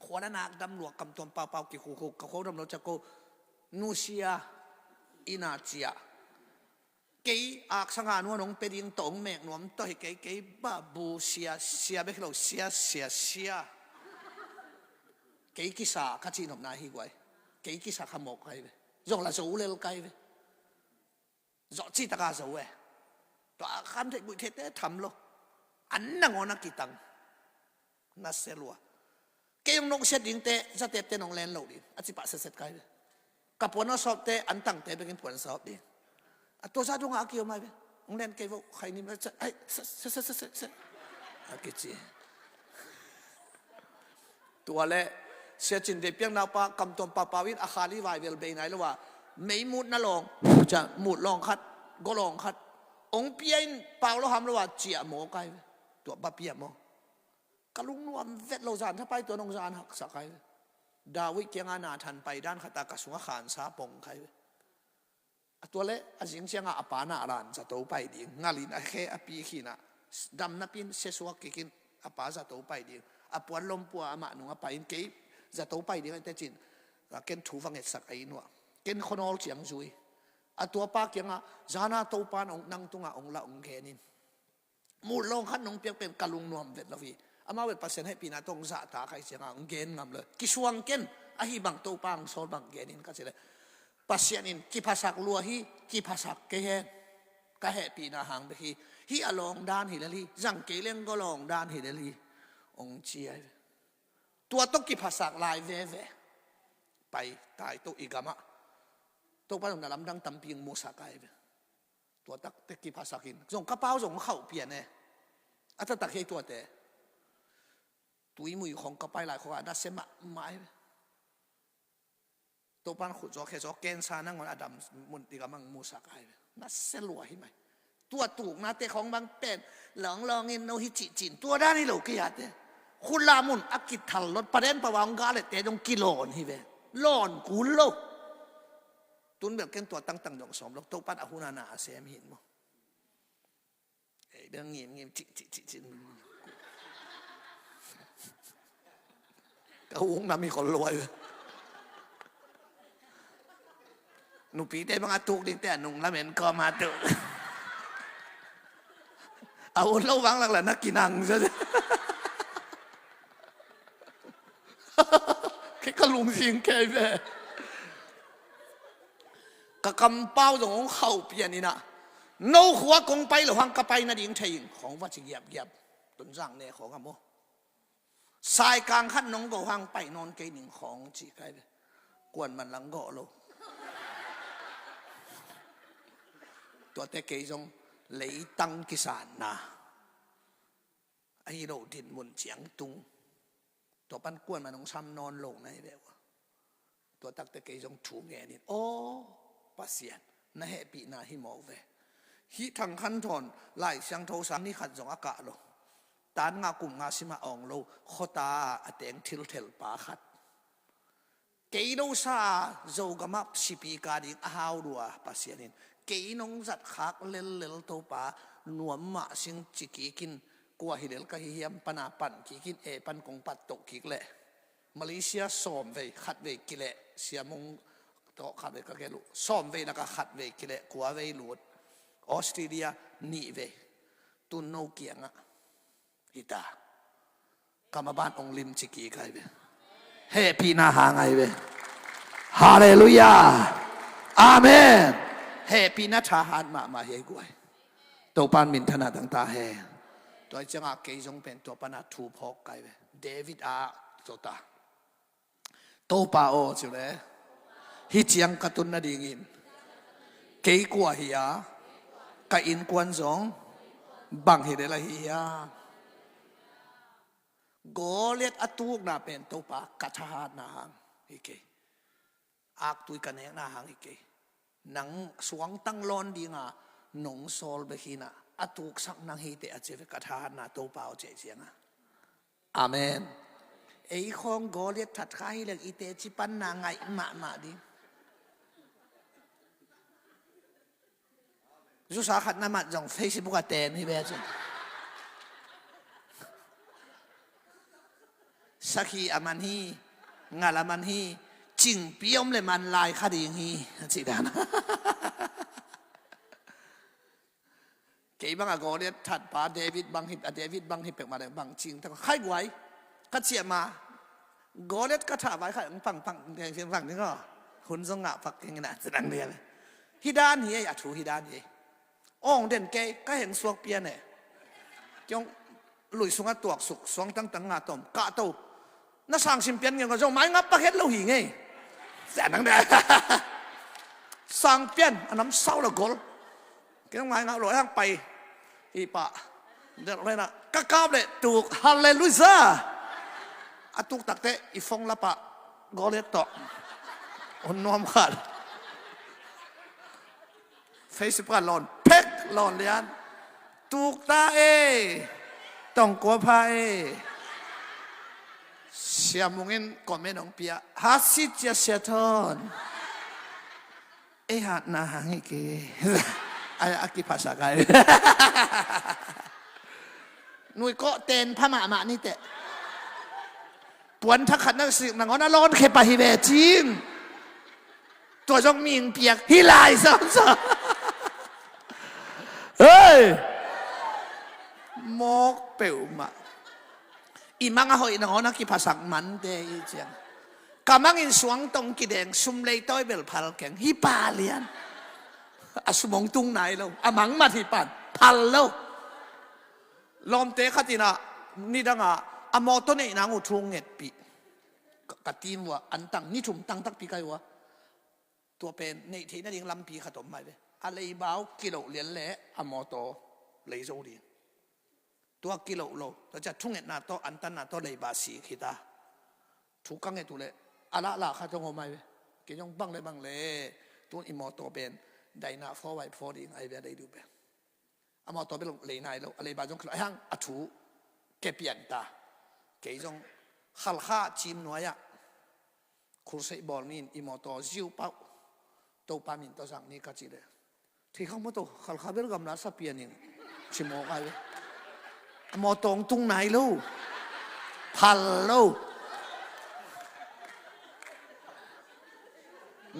A: ขวานนักดำหลวกกำตัวเป่ากี่คู่กับเขาดำเราจะกูนูเซียอินาเจียเกยอักษรนวลงเป็นยิงตงแมกนวมต่อยเกยบ้าบูเสียเบกเราเสียเกยกิสาขัดจีนอมนาฮิกไว้เกยกิสาขมกไว้ยงละโจเลลไกไว้ยอดจีตากาโจเว้ตัวคำเทบุยเทเตทำโลอันนั่งอนักกิตังนัสเซลัวเกยงนกเสียดิงเตจะเตะเตนองเลนโลดิอจิปะเสร็จไกไว้กับปวนสอบเตะอันตั้งเตะไปกินปวนสอบดิตัวซาดุงอากิโอมาเว้องเล่นเกย์ว่าใครนี่มันจะไอ้เสอากิจีตัวเล่เสียจินเดียเปียงนาปากำตมปาปาวินอาคาลีวายเวลเบย์ไหนแล้วว่าไม่มุดน่ะลองจะมุดลองคัดก็ลองคัดองเปียนเปล่าเราทำแล้วว่าเจียหมอไก่ตัวบ้าเปียหมอกะลุงนวมเวทเราจานถ้าไปตัวน้องจานหักสักไก่ดาวิดเกียงอาณาทันไปด้านขตากระสุนขานซาปงไก่ตัวเล็กอาจิงเชียงอาปานารันจะโตไปดิ่งงาลินอาเคอาปีขีนะดำนับพินเสสวกกินอาปาจะโตไปดิ่งอาปวนลมปัวอามาหนุ่งอาไปอินเกย์จะโตไปดิ่งแต่จินเกณฑ์ถูฟังเอสักไอ้หนัวเกณฑ์คนอลเฉียงจุยอาตัวปากยังอาจานาโตปานองนั่งตุงอาองละองเกนินมูลลงขันนงเปียกเป็นกะลุงนวมเวทละวีอามาเวทเปอร์เซ็นต์ให้ปีนาตรงสะตาใครเชียงอาองเกนงามเลยกิชวงเกนอาฮีบังโตปางโซลบังเกนินก็จะเลยpasienin kipasak luahi kipasak kehen kahe pina hang behi hi along dan hi lali jang keleng golong dan hi lali ong chiai tua to kipasak lai ve pai tai to igama to pa na lam dang tamping musa kai ve tua tak te kipasakin jong kapao jong khau pian ne ata tak he tua te tui mui khong kapai lai kho da sema maiตัวปันขุดจอแค่จอแกนซานั่งมันอดัมมุนติกามังมูสักไอน่าเสลวยไหมตัวถูกนะแต่ของบางเป็นหลังลองอินโนฮิจิจินตัวด้านนี้เราเกียรติคุณลามุนอักิทัลรถประเด็นประวังกาเลยแต่ตรงกิโลนฮิเวลอนกุลโลตุนแบบเก่งตัวตั้งดงสมลกตัวปันอหุนานาเสียมหินมั้งเรื่องเงียบจิกระหุงน่ะมีคนรวยนุปีได้บางอาตุกดิแต่หนุ่งละเหม็นก็มาตุกเอาเล่าวังหลังแหละนักกินังซะแค่กระลุงสิงแค่แม่กะกำเป้าตรงเขาเปลี่ยนนี่นะโน้หัวกงไปหรือหังกะไปนาดิ่งเทียงของว่าจะเหยียบตุนร่างเนี่ยของกันโมสายกลางขั้นน้องก็หังไปนอนเกยหนึ่งของจีไกไปกวนมันหลังเกาะโลตัวแต่เกยจงเลยตั้งกิสานนะไอ้เราดินมุนเฉียงตุงตัวปั้นกวนมันต้องซ้ำนอนลงในแบบตัวตักแต่เกยจงถูกแง่นี่โอ้ปัสเซียนน่าแฮปปี้น่าฮิมอเวฮิทางขั้นทอนไล่เสียงโทสันนี่ขัดจงอากาศลงตานงากุมงาสิมาอ่องโลโคตาเตียงทิลเทลปาขัดเกยโนซาโจกมับสิปีกาดิอาฮาวดัวปัสเซียนินเกยนงจัดขักเลลตัวป่านวมมาสิงจิกิกินกัวฮิเลลกะฮิยมปนาปันกิกินปันกงปัดตกกิกเละมาเลเซียซ้อมเวขัดเวกิเลเสียมงโตขัดเวกะเกลุซ้อมเวนักขัดเวกิเลกัวเวลุดออสเตรเลียนี่เวตุนโนเกียงอะฮิตากรรมบ้านองลิมจิกิไกเวเฮปีนาหางไงเวฮาเลลูยาอาเมนเฮปีนัชาหันมาเฮกวยตัวปานมินธนาต่างตาเฮตัวจังอาเกยจงเป็นตัวปนาทูพอกไกเวเดวิดอาตัวตาตัวปาโอจุเลฮิจียงกตุนนาดิงินเกยกัวฮิยากะอินกวนจงบังฮิเดลฮิยาโกเลียตอตูกนาเป็นตัวปากัชหานาฮังฮิเก ak tui kan heng na hang ike nang suang tang lon di nga nong sol be hina atuk sak nang hi te ache ve katha na to pao che chianga amen ei khong Goliath that khai le ite chi pan na ngai ma di ju sa khat na ma jong Facebook a ten hi be chu sakhi aman hi ngalaman hi ching piom le man lai khading hi chi dan cái băng à gọi đấy thật bà David băng hiệp mà bằng chinh thằng khai quái cắt chia mà gọi đấy cắt thả vài khai phẳng phẳng thế ngọ hun dong ngạo phật cái này sẽ đăng liền hidan hi à chú hidan hi ông đền cái hình suộc bia này trong lùi xuống cái tuộc sụp xuống tăng ngà tôm cả tàu nó sang sim bia người có trong máy ngắp bắt hết lâu hỉ nghe sẽ đăng đây sang bia anh nắm sau là gol cái máy ngạo lội hàng bayอีปะเดี๋ยวอะไรนะก็กราบเลยถูกฮาเลลูยาอะตุกตักเตะอีฟงละปะกอเลตต่ออนนอมขาดเฟซบุ๊กหลอนเพ็กหลอนเลียนตุกตาเอต้องกลัวพายเสียมุงินก่อนไม่น้องเปียฮัสซิจะเสียทอนเอหัดนาหังอีกอากิภาษาไกนุ้ยก็เต้นพม่ามานี่แต่ปวนทักขัดนักสินังอ๋อน่าร้อนเคปะฮิเบจิงตัวจงมีงเปียกฮิลายซ้ำเฮ้ยมกเป๋วมาอีมังอ่ะหอยนังอ๋อนักกิภาษามันเตยเจียงกำมังอินสวงตรงกิเดงซุมเลยต้อยเบลพัลแข็งฮิปาเลียนอาสมองตุ้งไหนเราอามังมาที่ปันพัลเราลมเตะขัดนะนี่ดังอ่ะอามอต้นนี่นางอุทุงเงดปีกตีมว่าอันตังนี่ถุมตังตักปีไกวะตัวเป็นในที่นั่นยังลำปีขัดต่อมาเลยอะไรบ้าวกิโลเลียนแหล่อามอโตเลยโจดีตัวกิโลโลเราจะทุ่งเงดนาโตอันตันนาโตเลยบาสีขีตาถูกกังเงดตัวเลยอะไรล่ะขัดจงเอาไหมเกี่ยงบังเลยตัวอิมอโตเป็นได้นาฟอไว้ฟอดีไอเดียได้ดูแบบอามาตัวเป็นเลยนายแล้วอะไรบางจงคือไอ้ห้างอัฐูเก็บเปลี่ยนตาเกี่ยงขัลข้าจิมหน่วยอะคุณใส่บอลมินอิมอตัวจิวเป้าตัวปามินตัวสั่งนี่ก็จีเลยที่เขาไม่ตัวขัลข้าเป็นกำลังสับเปลี่ยนยังชิมออกไปอามาตรงตุ้งไหนลูกพัลลูก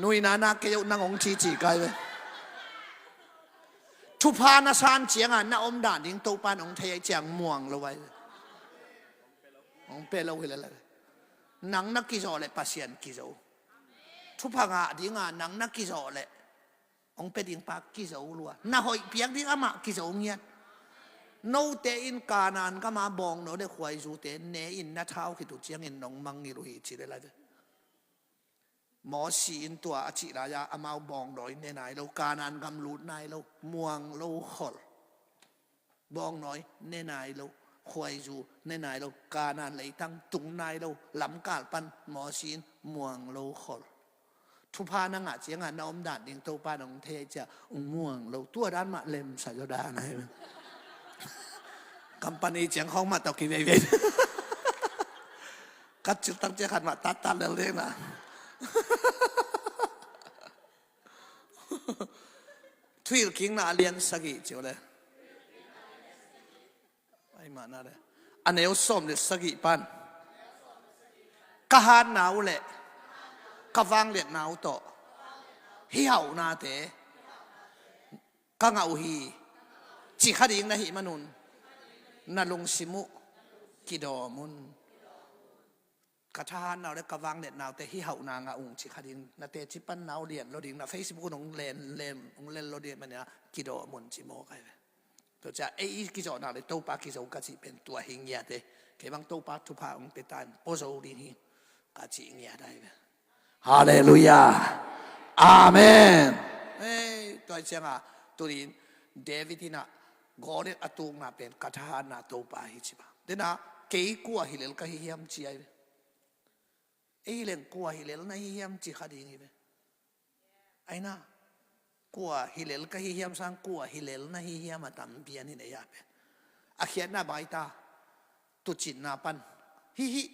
A: นุยนาเกี่ยวนางองจีไกลเลยทุพานาซานเจียงอ่ะน้าอมด่านยิงโตปานองเทียเจียงม่วงเราไว้องเปเราไว้เลยนังนักกิจเลยปัสยันกิจทุพางาดิ้งอ่ะนังนักกิจเลยองเปดิ้งปากกิจรัวน่าหอยเปียกดิ้งอ่ะมากิจเงี้ยโนเตอินกานันก็มาบองโนเดควายจูเตเนอินน้าเท้าคิดดูเจียงอินน้องมังงิรุหิจิเลยหมอสีอินตัวอจิรายาอามาบองดอยในไหนเราการานกำลูดในเราม่วงเราขอลบองน้อยในไหนเราควายจูในไหนเราการานไหลตั้งตุงในเราลำกาลปันหมอสีม่วงเราขอลทุพานังอาเจียงานน้อมด่านดิงโตปานองเทจะม่วงเราตัวด้านมาเล็มสายดาไหนกัมปนีเจียงห้องมาตอกกีเวกัดจุดตั้งใจขัดมาตัดเรื่องนะทุยคิงน่าเลียนสักกี่เจ้าเลยไอ้มาน่าเลยอันนี้เอาส้มเลยสักกี่ปันกะหานหนาวเลยกะฟังเลียนหนาวต่อเหี่ยวนาเตะกะเงาหีจิขัดยิงนะหิมนุนนาลงสิมุกิดอมุนกระทานเอาแล้วกระวังเด็ดนาวแต่ที่เห่านางอุ่งชิคาดินนาเตชิปันนาวเดียนเราดิ่งนาเฟซบุ๊กน้องเล่นเราเดียนมันเนี่ยกิโดมุนชิโมกันเลยตัวจะไอ้กิโดนาเลยโตปากิโดกัจิเป็นตัวหิงเงียเตะเก็บบังโตปาทุพาองเปตันโอโซดิหิกัจิเงียได้เลยฮาเลลูยาอาเมนเอ้ตัวเจ้าอ่ะตัวนี้เดวิดน่ะกอดอัตุงน่ะเป็นกระทานน่ะโตปาฮิจิบะเดี๋ยวนะเกี่ยกัวฮิเลลก็ฮิยามจีไอเอ้เรื่องกัวฮิเลลนะฮิยามจีขัดยิงไอ
C: ai na kwa hilel ka hi hiam sang kwa hilel na hi hiam atam pian hi ne ya pe akhiat na bai ta tu chin na pan hi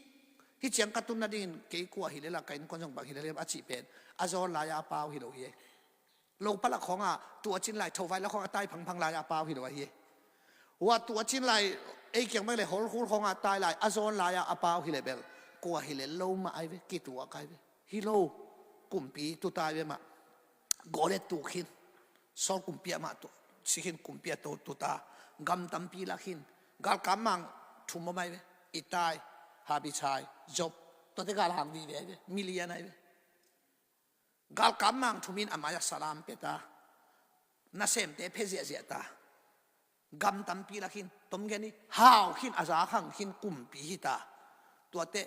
C: chiang ka tun na din ke kwa hilela kain kon jong bang hilel a chi pen azon la ya pau hi lo hi lo pala khong a tu chin lai thau vai la khong a tai phang la ya pau hi lo hi wa tu chin lai ei kyang mai le hol khul khong a tai lai azon la ya a pau hi le bel kwa hilel lo ma ai ve ki tu a kai ve hi lo kum pi tu tai ve ma golet tu khin sol kumpia ma tu sihin kumpia tu ta gam tampi la khin gal kamang thum mai ve itai habi chai job to te gal hang di ve million ai ve gal kamang thumin amaya salam peta na sem te phezia zia ta gam tampi la khin tom ge ni haw khin aza khang khin kumpi hi ta to te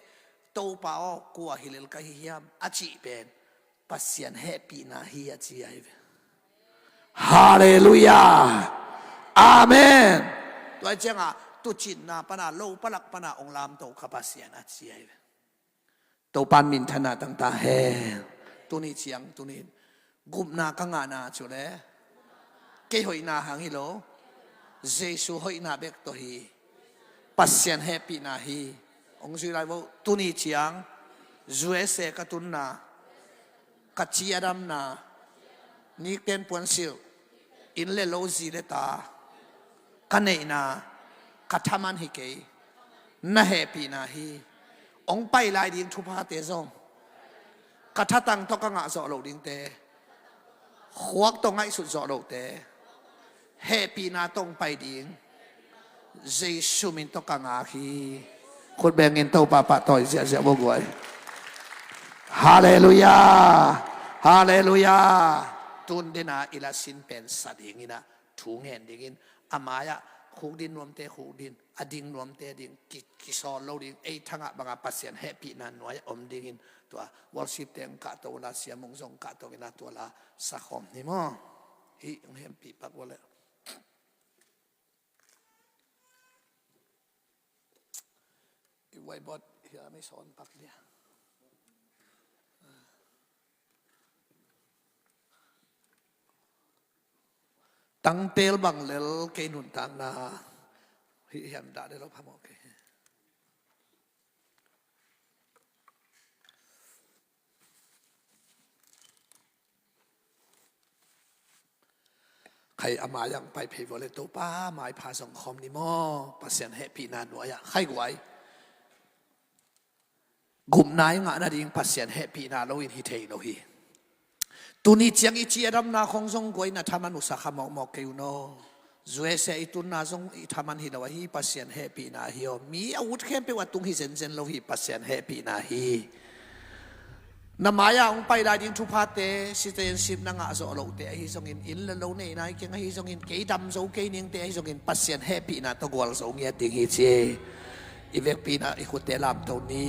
C: to pa o kwa hilel ka hi hiam achi pen pasian happy na hi achi ai ve Hallelujah. Amen. Tuan jangan tu cina pana low palak pana ong lam tu kapasian aci ai. Tu pan min thana tang ta he. Tu ni chiang tu ni gup na kangana chule. Ke hoi na hang hilo. Jesu hoi na bek to hi. Pasian happy na hi. Ong sui lai bo tu ni chiang. Zue se katun na. Kaciadam na. Ni ken puan sil in le lo zi le ta kanei na kathaman hi ke na happy na hi ong pai lai ding thu pa te zong kathatang to ka nga zo lo ding te khuak to ngai su zo lo te happy na tong pai ding jesu min to ka nga hi khut bengin to pa pa toy sia sia bo goi hallelujah hallelujah tun dina ila sin pen sadingina thungen dingin amaya khudin nom te khudin ading nom te ding kisol lo ding ei thanga banga pasien happy na noi om dingin to worship teng ka to la sia mong jong ka to ina to la sa khom ni mo hi happy pak wala i wai bot hi ami son pak dia tăng tel bằng lel cây nụn tang na hiểm đã để lo phàm ok khai ama yang pai phei vole to pa mai pha song khom ni mo pasien happy na no ya khai guai gum nai nga na ding pasien happy na lo in hi thei lo hi tu ni chiang i chi adam na khong song goi na thaman usa khamok mok ke no zue se itun na song i thaman hi lawa hi pasien happy na hi o mi out khem pe wa tung hi zen zen lo hi pasien happy na hi namaya ong pai da ding thu pha te citizenship na nga zo lo te hi song in la lo nei nai ke hi song in ke dam zo ke ning te hi song in pasien happy na to gol zo ngia ting hi che ivek pi na i khut te lam to ni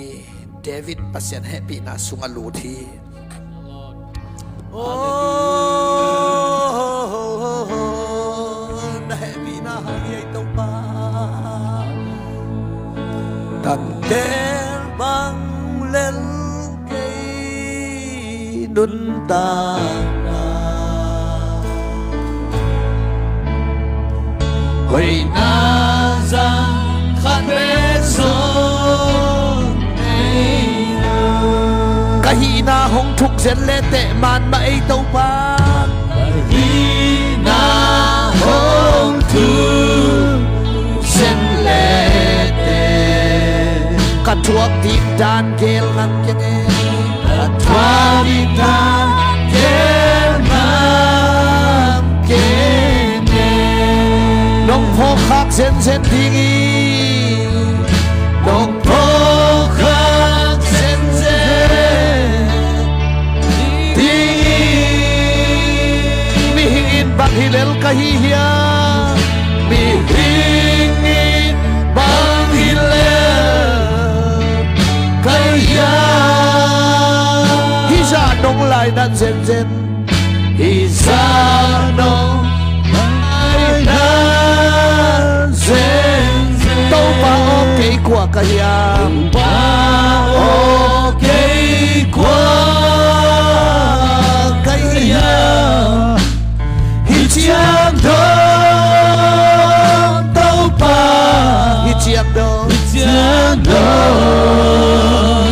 C: David pasien happy na sunga lu thi na happy na hai tông pa tầng tên băng lên cây đun ta
B: Hoi na rằng khát bế sông
A: hi na hong thuk zen le te man ma ei to pa
B: hi na hong thu sen le te
A: ka thuak ti dan kel ngang ke ne
B: thwa di tan ke nam ke ne
A: nong pho khak zen zen ding i
B: nong pho khak zen zen
A: mi hingin bang hilel ka hi hia
B: mi hingin bang hilel ka hia
A: hi za nong lai nan zen zen
B: hi za nong lai nan zen zen
A: to pa o ke kwa ka hia
B: ba o ke kwa ka hia nông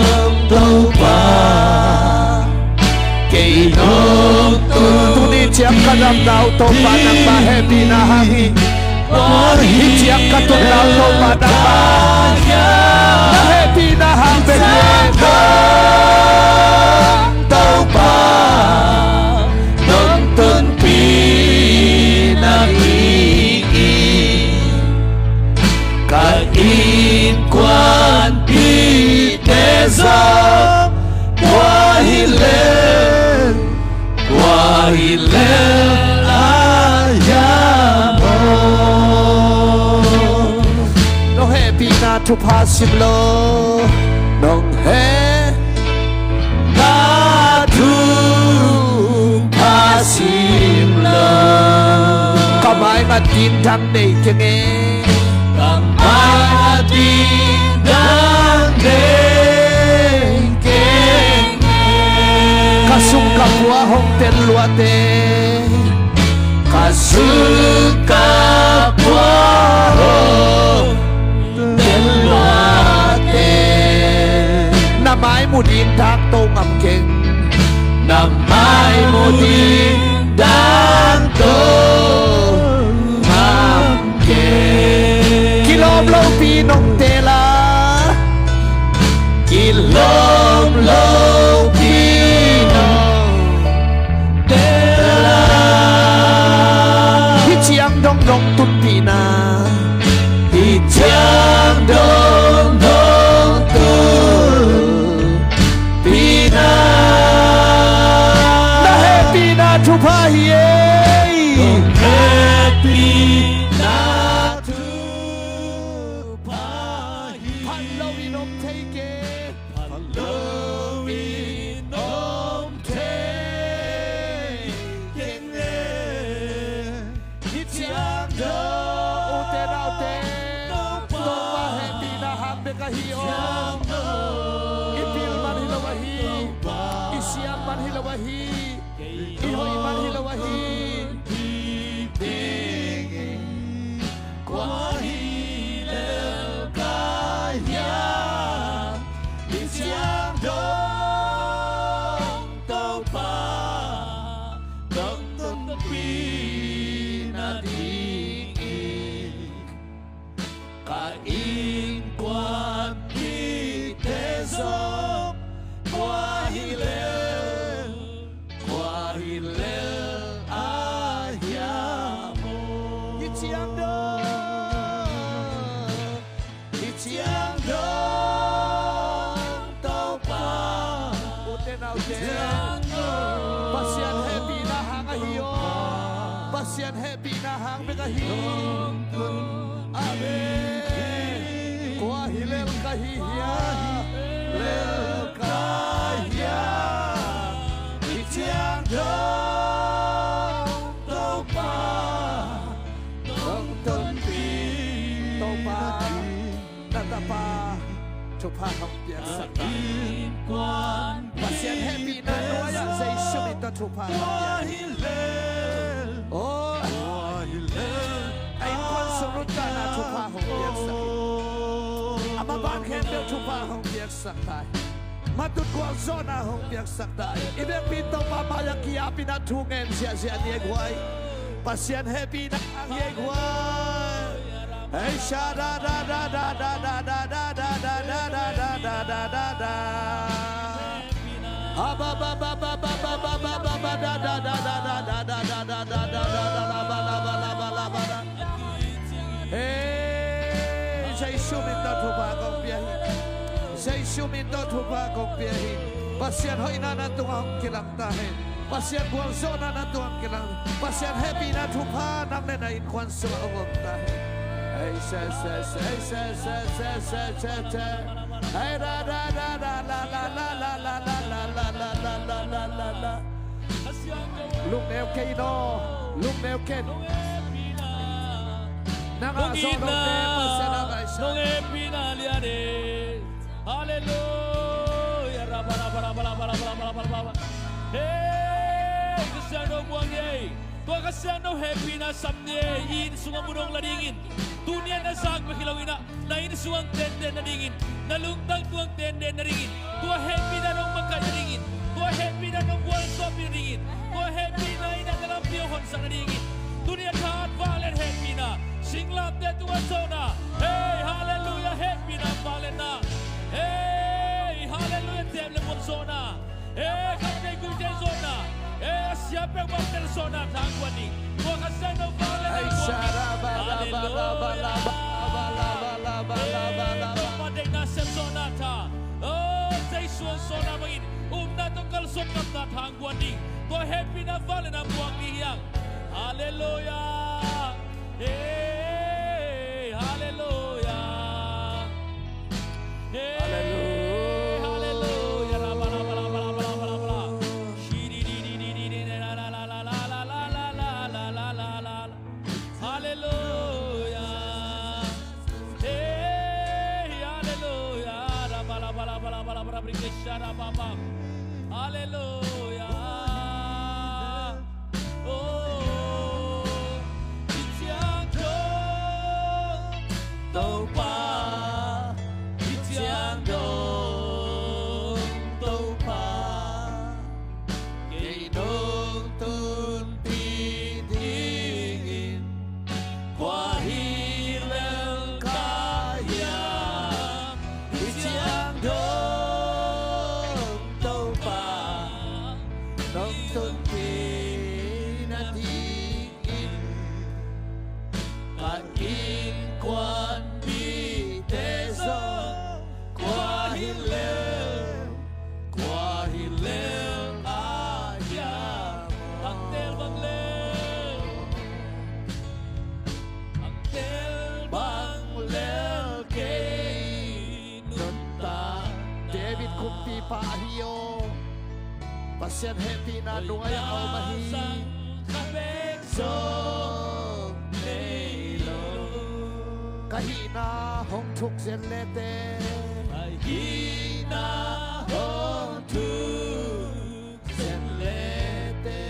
B: tâu pa kay nông
A: Tuni tiyak kadam daw to pa ng bahebi na hangin. Hitiyak katulaw to pa ng bahebi na hangin.
B: tâu pa nông tuân pinag-iig kain kwan piteza wahilel ayamo
A: No happy na to pasim lo. Nong he kamay matindang naikenge
B: kamay matindang
A: kasungkapwa hong tenluate
B: kasungkapwa hong tenluate
A: namay mo din takto ngamkeng
B: namay mo din dangto ngamkeng
A: kilomlaw pinong tela
B: kilomlaw pinong tela
A: hitiang dong dong tunpina
B: hitiang dong dong tunpina
A: tupahiye
B: happy na tupahi
A: Palawin om take
B: Palawin om take
A: hitiang do ute na ute toma happy na hambe kahiyo ipil man hilawahi isiyang man hilawahi ihoy man hilawahi
B: Kwahilel kaya Isyang dong tau pa Dong tong pinadiig Kain kwan pitezong Kwahilel ayamo
A: hitiang do
B: tau pa
A: ute na ute pasyan happy na hangahiyo pasyan happy na hang begahiyo amen kuahilel kahiya lel kaya hitiang do
B: tau pa
A: dong tumpi topa natapa tupa hong piak sakta
B: kwan
A: pasyan happy na nuaya sa isyumita tupa hong piak oh ay kwan surut ka na tupa hong piak sakta amaban kembel tupa hong piak sakta matut kuang zona hong piak sakta ibang pinto pamaya kiapi na tungen siya niegway pasyan happy na ang yegway hey sha da da da da da da da da da da da da da da da da ba ba ba ba ba ba ba ba ba ba ba da da da da da da da da da da da la ba la ba la ba la ba hey say shumita tupa kong biyahe say shumita tupa kong biyahe pasyan hoy na natungang kilaktahin pasyan buang zona natungang kilang pasyan happy na tupa nang nenain kwan sumaungong tahin hey say hey da da da da la la la la la la la la la la la la la la lúc neo cây no lúc neo ken
B: Nung ipinaliane Hallelujah Hey Kristiano buangye Tua Kristiano happy na samye In sunga munong ladingin Dunia na sag makilawin na nain suang tenden na dingin, nalungtang tuang tenden na ringin, tua happy na nung magkadaringin, tua happy na nung buwan sopi na ringin, tua happy na ina dalam piyahon sa naringin, dunia tahan valen happy na, singlap de tuan zona, hey hallelujah happy na valen na, hey hallelujah tem le zona, hey kapay gulden zona, hey siapa yang mau persona tangguan ni, tua kasano valen na, hallelujah. Paday na sa sonata. Oh, say suan sona mangin. Na tunggal sokap na tangguan ni. Ko happy na valen na buwang niyang. Hallelujah. Hey, hallelujah. Hey, hallelujah. Raba raba raba raba raba raba. Shiri di di di di di la la la la la la la la la la la la. Hallelujah. Hallelujah. Oh, itiang dong pa, itiang dong pa, kay dong tun pidingin, kwahilang kaya, itiang dong.
A: Pahio pasien happy na dungai au mahi song lelo kahina hong thuk zen lete kahina hong thuk zen lete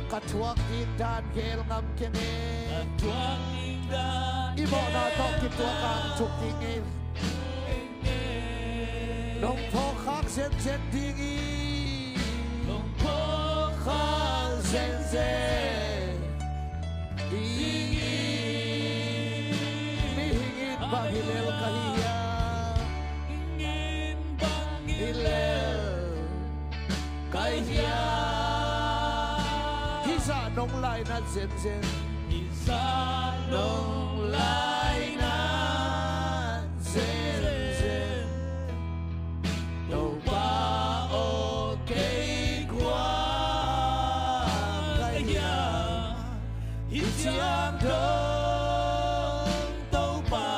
A: katuak indan gel ngam kene katuak indan ibo na tok kituak ang thuk tingin Nong po khak sen sen dingi Nong po khak sen sen dingi Mihingin bang hilel kahiya Ingin bang hilel kahiya Hisa nong lai na sen sen Hisa nong lai na sen sen Itiang dong tau pa,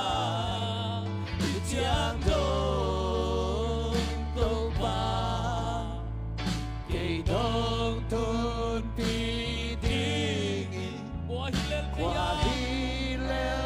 A: itiang dong tau pa, kay dong tun pidingin, wahilel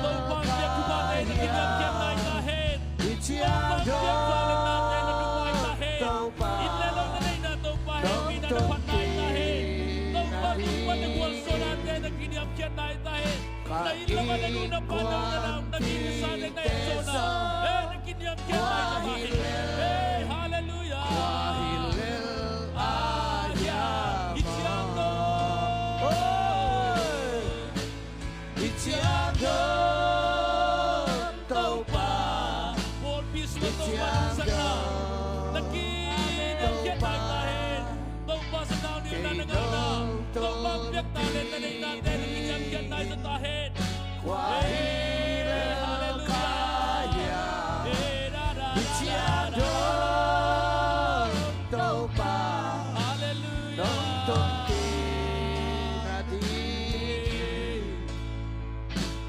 A: tau pa biak kubanay na kinagyan na itahin, itiang dong tau pa, inlalong na na tau pa, hindi na dapat na itahin, tau pa kuban ng walso natin na kinagyan na itahin. Dahil naman ang unang panahon na lang naging na yung zona. Nakinyam kaya tayo sa bahin. Hallelujah. Kwahilel ayam. Itiando. Itiando. Tau pa. All peace mo tau pa ng sana. Nakinyam kaya tayo bahin. Tau pa sa naon yung nanangana. Tau pa ang biyak talent na natin. Nakinyam kaya tayo sa tahin. Kwahilel kaya Itiando tau pa Nonton tinadi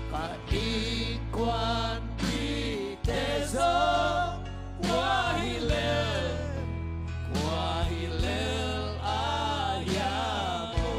A: Kaikwan pitezo Kwahilel ayamo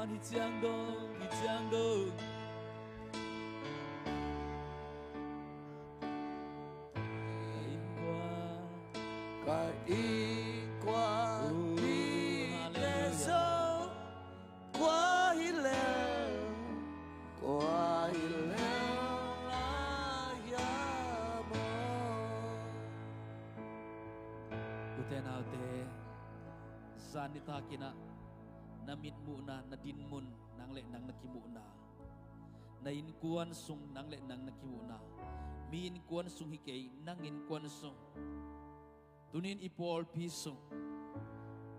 B: hijang dong, hijang dong.
A: Kai qua đi để sâu qua hi leo la ya mo.
B: Uten aute sanita kina namit muna na dinmun nang le nang nakimuna na inkuan sung nang le nang nakimuna mi inkuan sung hikay nang inkuan sung tunin ipol pisung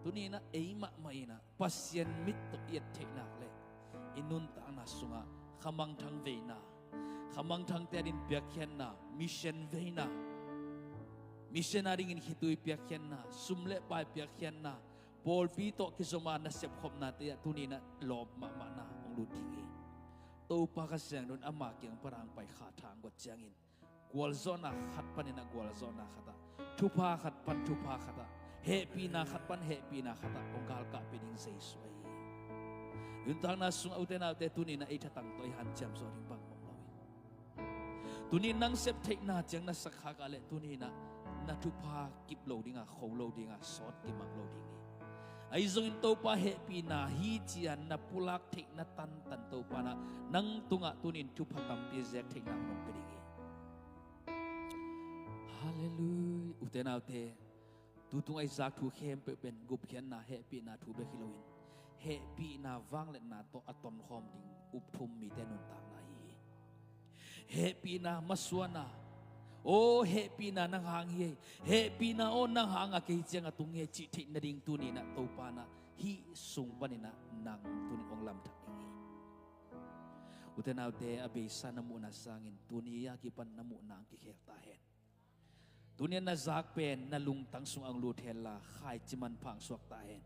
B: tunin na eima maina pasyen mitto iat teknak le inun ta na sunga kamang thang veina kamang thang terin biakyan na mission veina missionary in hitui piakyan na sumle pa piakyan na Paul pito kisoma na sep khop na te tunina lob ma na ong lutingi to pa ka siang nun ama kyang parang pai kha thang got changin gwal zona khat panina gwal zona khata thupa khat pan thupa khata happy na khat pan happy na khata ong gal ka pining sei swai yun tang na sung uten te tunina e thatang toy han cham so ring bang mong lawi tunin nang sep thek na chang na sakha ka le tunina na thupa kip loading a kho loading a sot ki mang loading ay zongin to pa happy na hijian na pulak thek na tan to pa na nang tunga tunin thupa tampi zek thek na nong pedingi hallelujah uten autte tutung ai zak thu khem pe ben gup khian na happy na thu be khiloin happy na wang le na to aton khom ding up thum mi te nun ta na hi happy na maswana oh happy na nang hang hi happy na on nang hang a ke chiang a tung he chi thik na ding tu ni na to pa na hi sung pa ni na nang tu ni ong lam thak ngi uten autte abe sanamu na sangin tu ni ya ki pan namu nang ki khek ta hen tu ni na zak pen na lung tang sung ang lu thel la khai chiman phang suak ta hen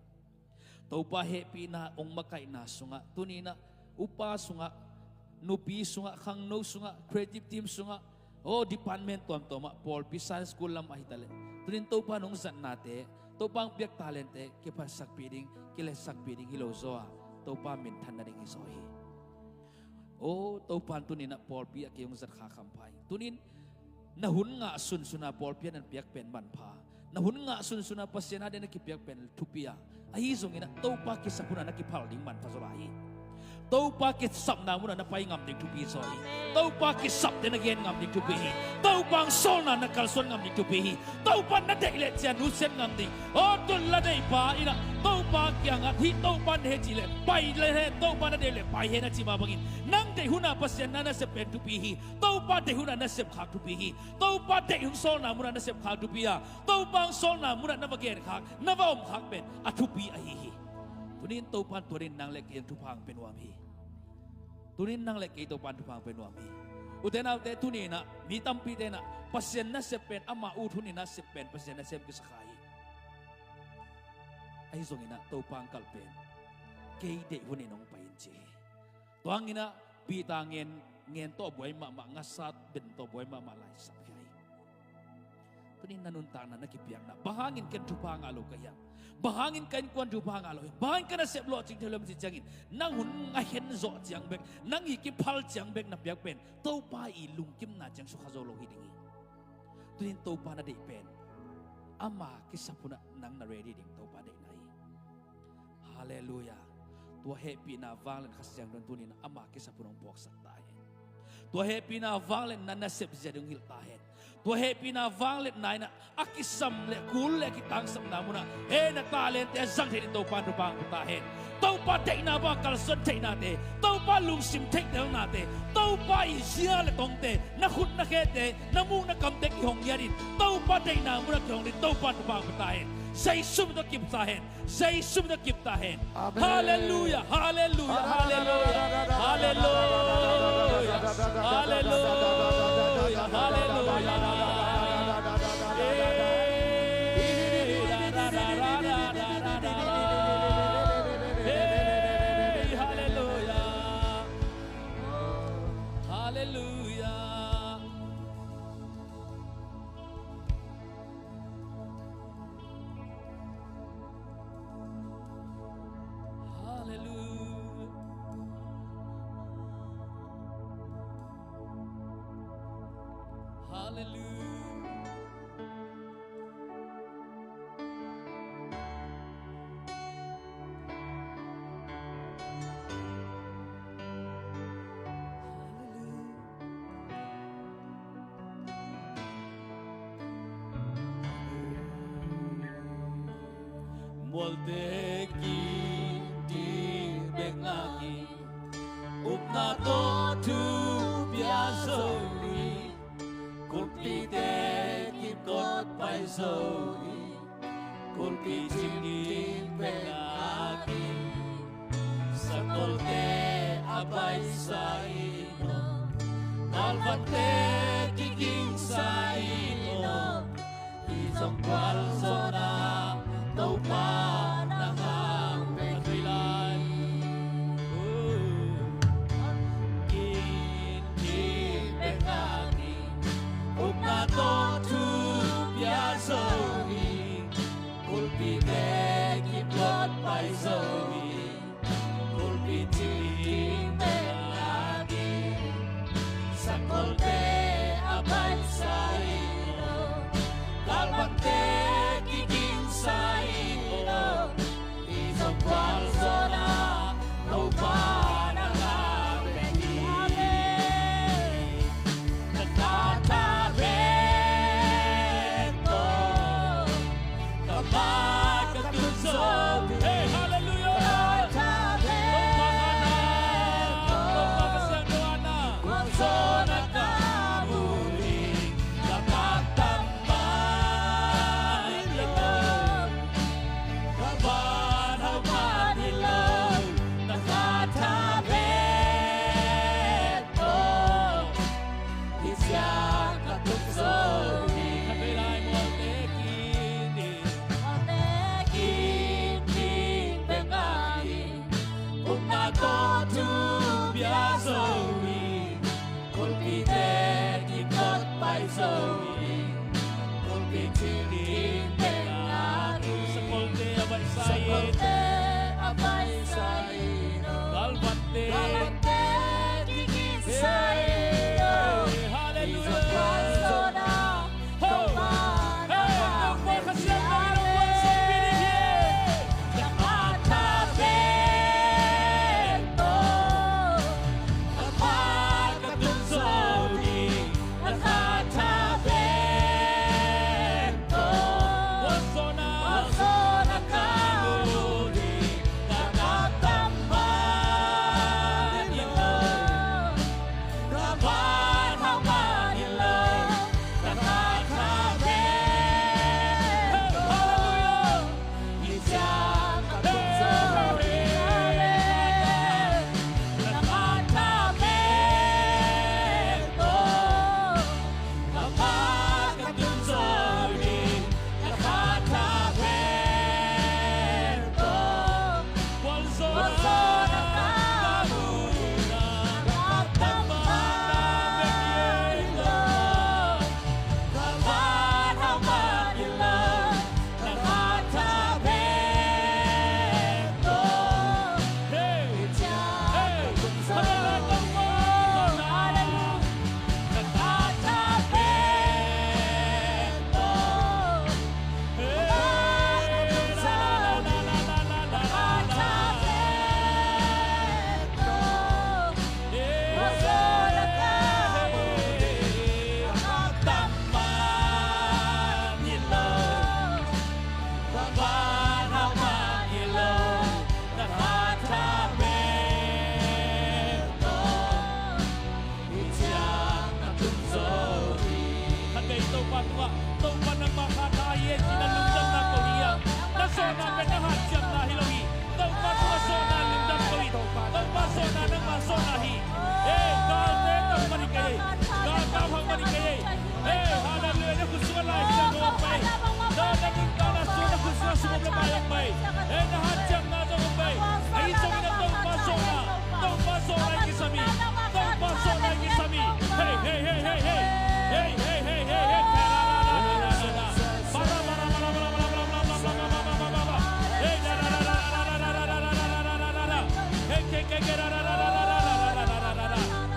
B: to pa happy na ong makai na sunga tu ni na upa sunga nupi sunga khang no sunga creative team sunga oh department toma Paul Pisan school lam ahitale tunin to pa nung zan nate to pang piak talente ke pa sakpiding kile sakpiding hilozoa to pa min than na ding isohi oh to pan tunin na Paul pi ak yung zat kha kampai tunin nahun nga sun suna Paul pi nan piak pen man pha nahun nga sun suna pasena den ki piak pen thupia ahi zongina to pa ki sapuna na ki phal ding man pha zorai tau pa ki sap na muna na pai ngam ding tu pi soi tau pa ki sap den again ngam ding tu pi tau pang sol na nakal son ngam ding tu pi tau pa na dei le chen nu sen ngam ding o tul la dei pa ina tau pa kyang a thi tau pa he ji le pai le he tau pa na dei le pai he na chi ma bangin nang dei huna pasien na se pen tu pi hi tau pa dei huna na sep khak tu pi hi tau pa dei hun sol na muna na sep khak tu pi ya tau pang sol na muna na bagen khak na va om khak pen a tu pi a hi tunin to pan turin nang lek yen tu phang penwam hi tunin nang lek to pan tu phang penwam hi uten autte tunina mi tampi te na pasien na sepen ama u thunin na sepen pasien na sep ki sakai ai zongina to pang kalpen ke de hunin ong pain che tuangina pi tangen ngen to boy ma ngasat ben to boy ma lai sap kai tunin nanun ta na nakipiang na bahangin ken tu phang alo kaya bahangin kain kuan tu phang alo bahangin kana sep lo ching thelom si changin nang hun nga hen zo chiang bek nang hi ki phal chiang bek na piak pen to pa i lung kim na chang su khazo lo hidingi tuin to pa na de pen ama ki sapuna nang na ready ding to pa de nai hallelujah to happy na valen khasyang don tunin ama ki sapunong bok sak ta hen to happy na valen na na sep zedung hil ta hen to happy na vanglet nai na akisam le kul le kitang sam na muna he na talent e zang he to pan bang ta he to pa te na ba kal son te na te to pa lung sim te na te to pa i sia le tong te na khut na khe te na mu na kam te ki hong yarin to pa te na muna ki hong ni to pan bang ta he say sum da kip ta he say sum da kip ta he hallelujah hallelujah hallelujah hallelujah hallelujah hallelujah Molde di bengaki upna to tu biasoi kulpite kipot paisoi kulpiti bengaki sakolte abay saino kalvate kiking saino isang palsona tau pa ng pagkilan kinibengagi upna to tu biasoi kulpite kiplot paisoi kulpiti bengagi sakolte abay saino kalvate kiking saino isang palsona tau pa ng pagkilan nagtatabento kapag katunso hey hallelujah nagtatabento kapagkasyanuana so nagkamuli nagtatamban ilog kabanhawan ilog nagtatabento isya katunsohi kabilay mo tekini bengagi upna to tu biasoi kulpite kikot paisoi kulpiti bengagi sakolte abay saino kalvate kiking saino hallelujah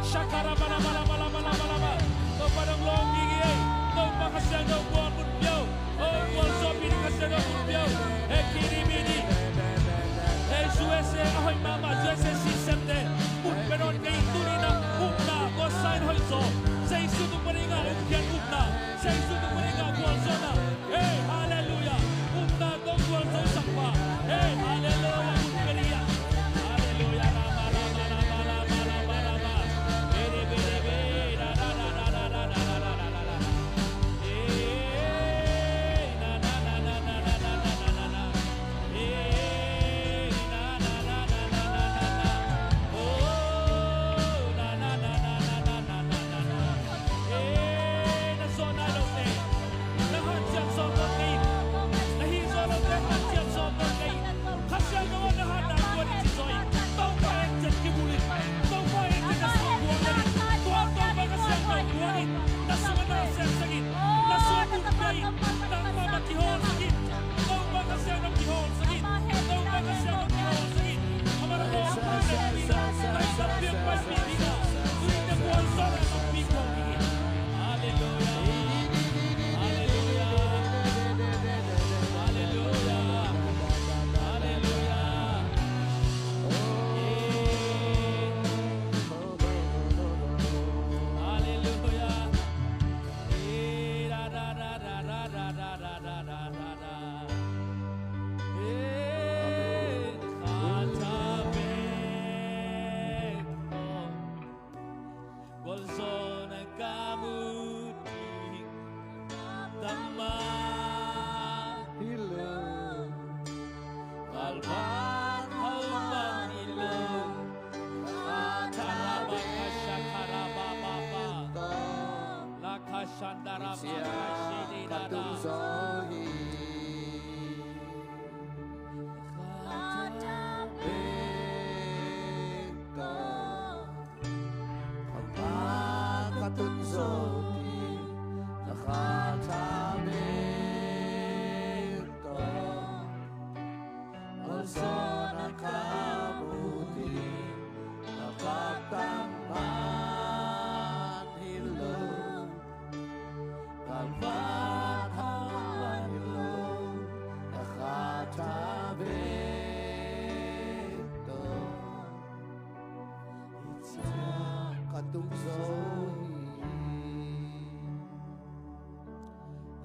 B: Shakara bala bala bala bala bala bala. Kepada long gigi.
A: zona kabuti nakatangman hilong kalpatang hilong nakatabi to katungsoy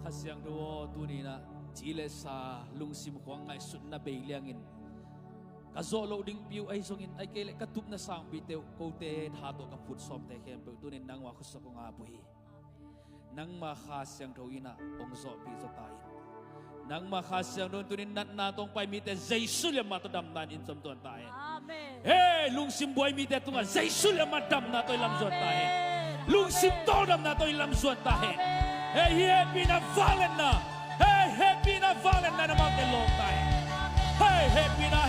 B: Kasyang duo tunina chile sa lungsim huang ay sun na beiliangin. Kazolo ding piu ay songin ay kele katup na sang bitew kote hato ka put som te kem tunin nang wa kusa ko nga buhi. Nang makasyang tawina ong zo piso tayo. Nang makasyang doon tunin nat natong pay mite Jesus ya matodam nan in som tuan tayo.
D: Amen.
B: Hey lungsim boy mite tunga Jesus ya madam na to ilam zuan tayo. Lungsim todam na to ilam zuan tayo. Hey happy na valen na. Hey happy na valen na naman te long tayo. Hey happy na.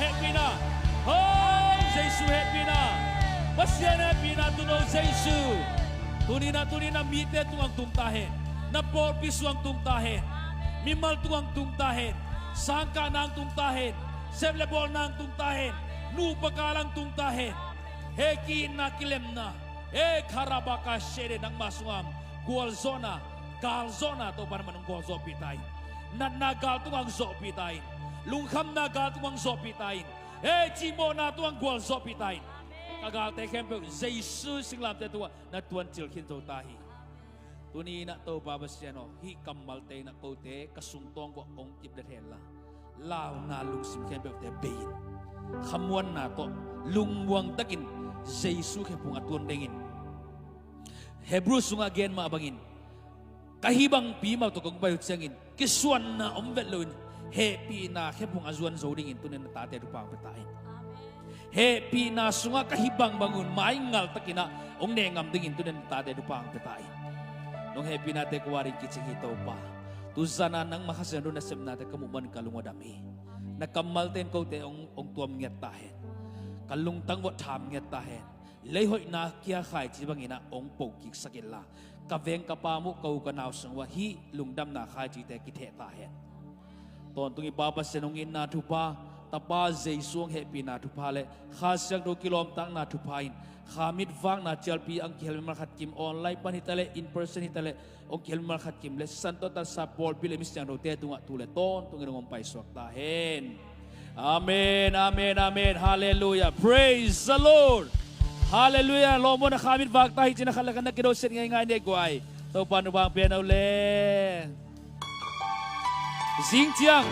B: Oh Jesus happy na. Masyan happy na tuno Jesus. Tunina mite tuang tumtahin. Na porpis tuang tumtahin. Mimal tuang tumtahin. Sangka nang tumtahin. Seblebol nang tumtahin. Nupakalang tumtahin. Heki na kilem na. Karabaka shere ng masungam. Gualzona. Galzona to para manong gozo pitay. Nanagal tuang zo pitay. Lungkam nagal tuang zo pitay. Chimo na tuang gozo pitay. Kagal te kempe Jesus singlam te tua na tuan chilkin to tahi. Tuni na to babasyano hi kamal te na kote kasungtong ko ong kibdetela. Lao na lungsim kempe te bein. Kamuan na to lungwang takin Jesus kepung atuan dengin. Hebrews sunga gen maabangin. Kahibang pimaw to kung bayot siyangin. Kiswan na ombeloin. Happy na kepung azuan zodingin tunin na tate rupang petain. Happy na sunga kahibang bangun maingal takina ong nengam dingin tunin na tate rupang petain. Nung happy na te kuwarin kitsikitaw pa. Tuzana nang makasendo na sem natin kamuman kalungadami. Nakamalten ko te ong tuam nget tahen. Kalungtang wat tham nget tahen. Lehoy na kia khai chibangina ong pogkik sakila. Kaveng kapamu kau kanaw sang wahi lungdam na khai chite kithe tahen. Ton tungi babas senungin na tupa tapa zeisuang happy na tupale khasyak do kilom tang na tupain khamit wang na chalpi ang kihelmar khat kim online pan hitale in person hitale ong kihelmar khat kim le santo ta sa pol pile mistyang do te tunga tule ton tungi ngom pai swak tahen. Amen, amen, amen. Hallelujah. Praise the Lord. Hallelujah. Lomo na khamit wag tahi chinakalakan na kidosen ngay ne guay. To paano bang piano le? Xing Jiang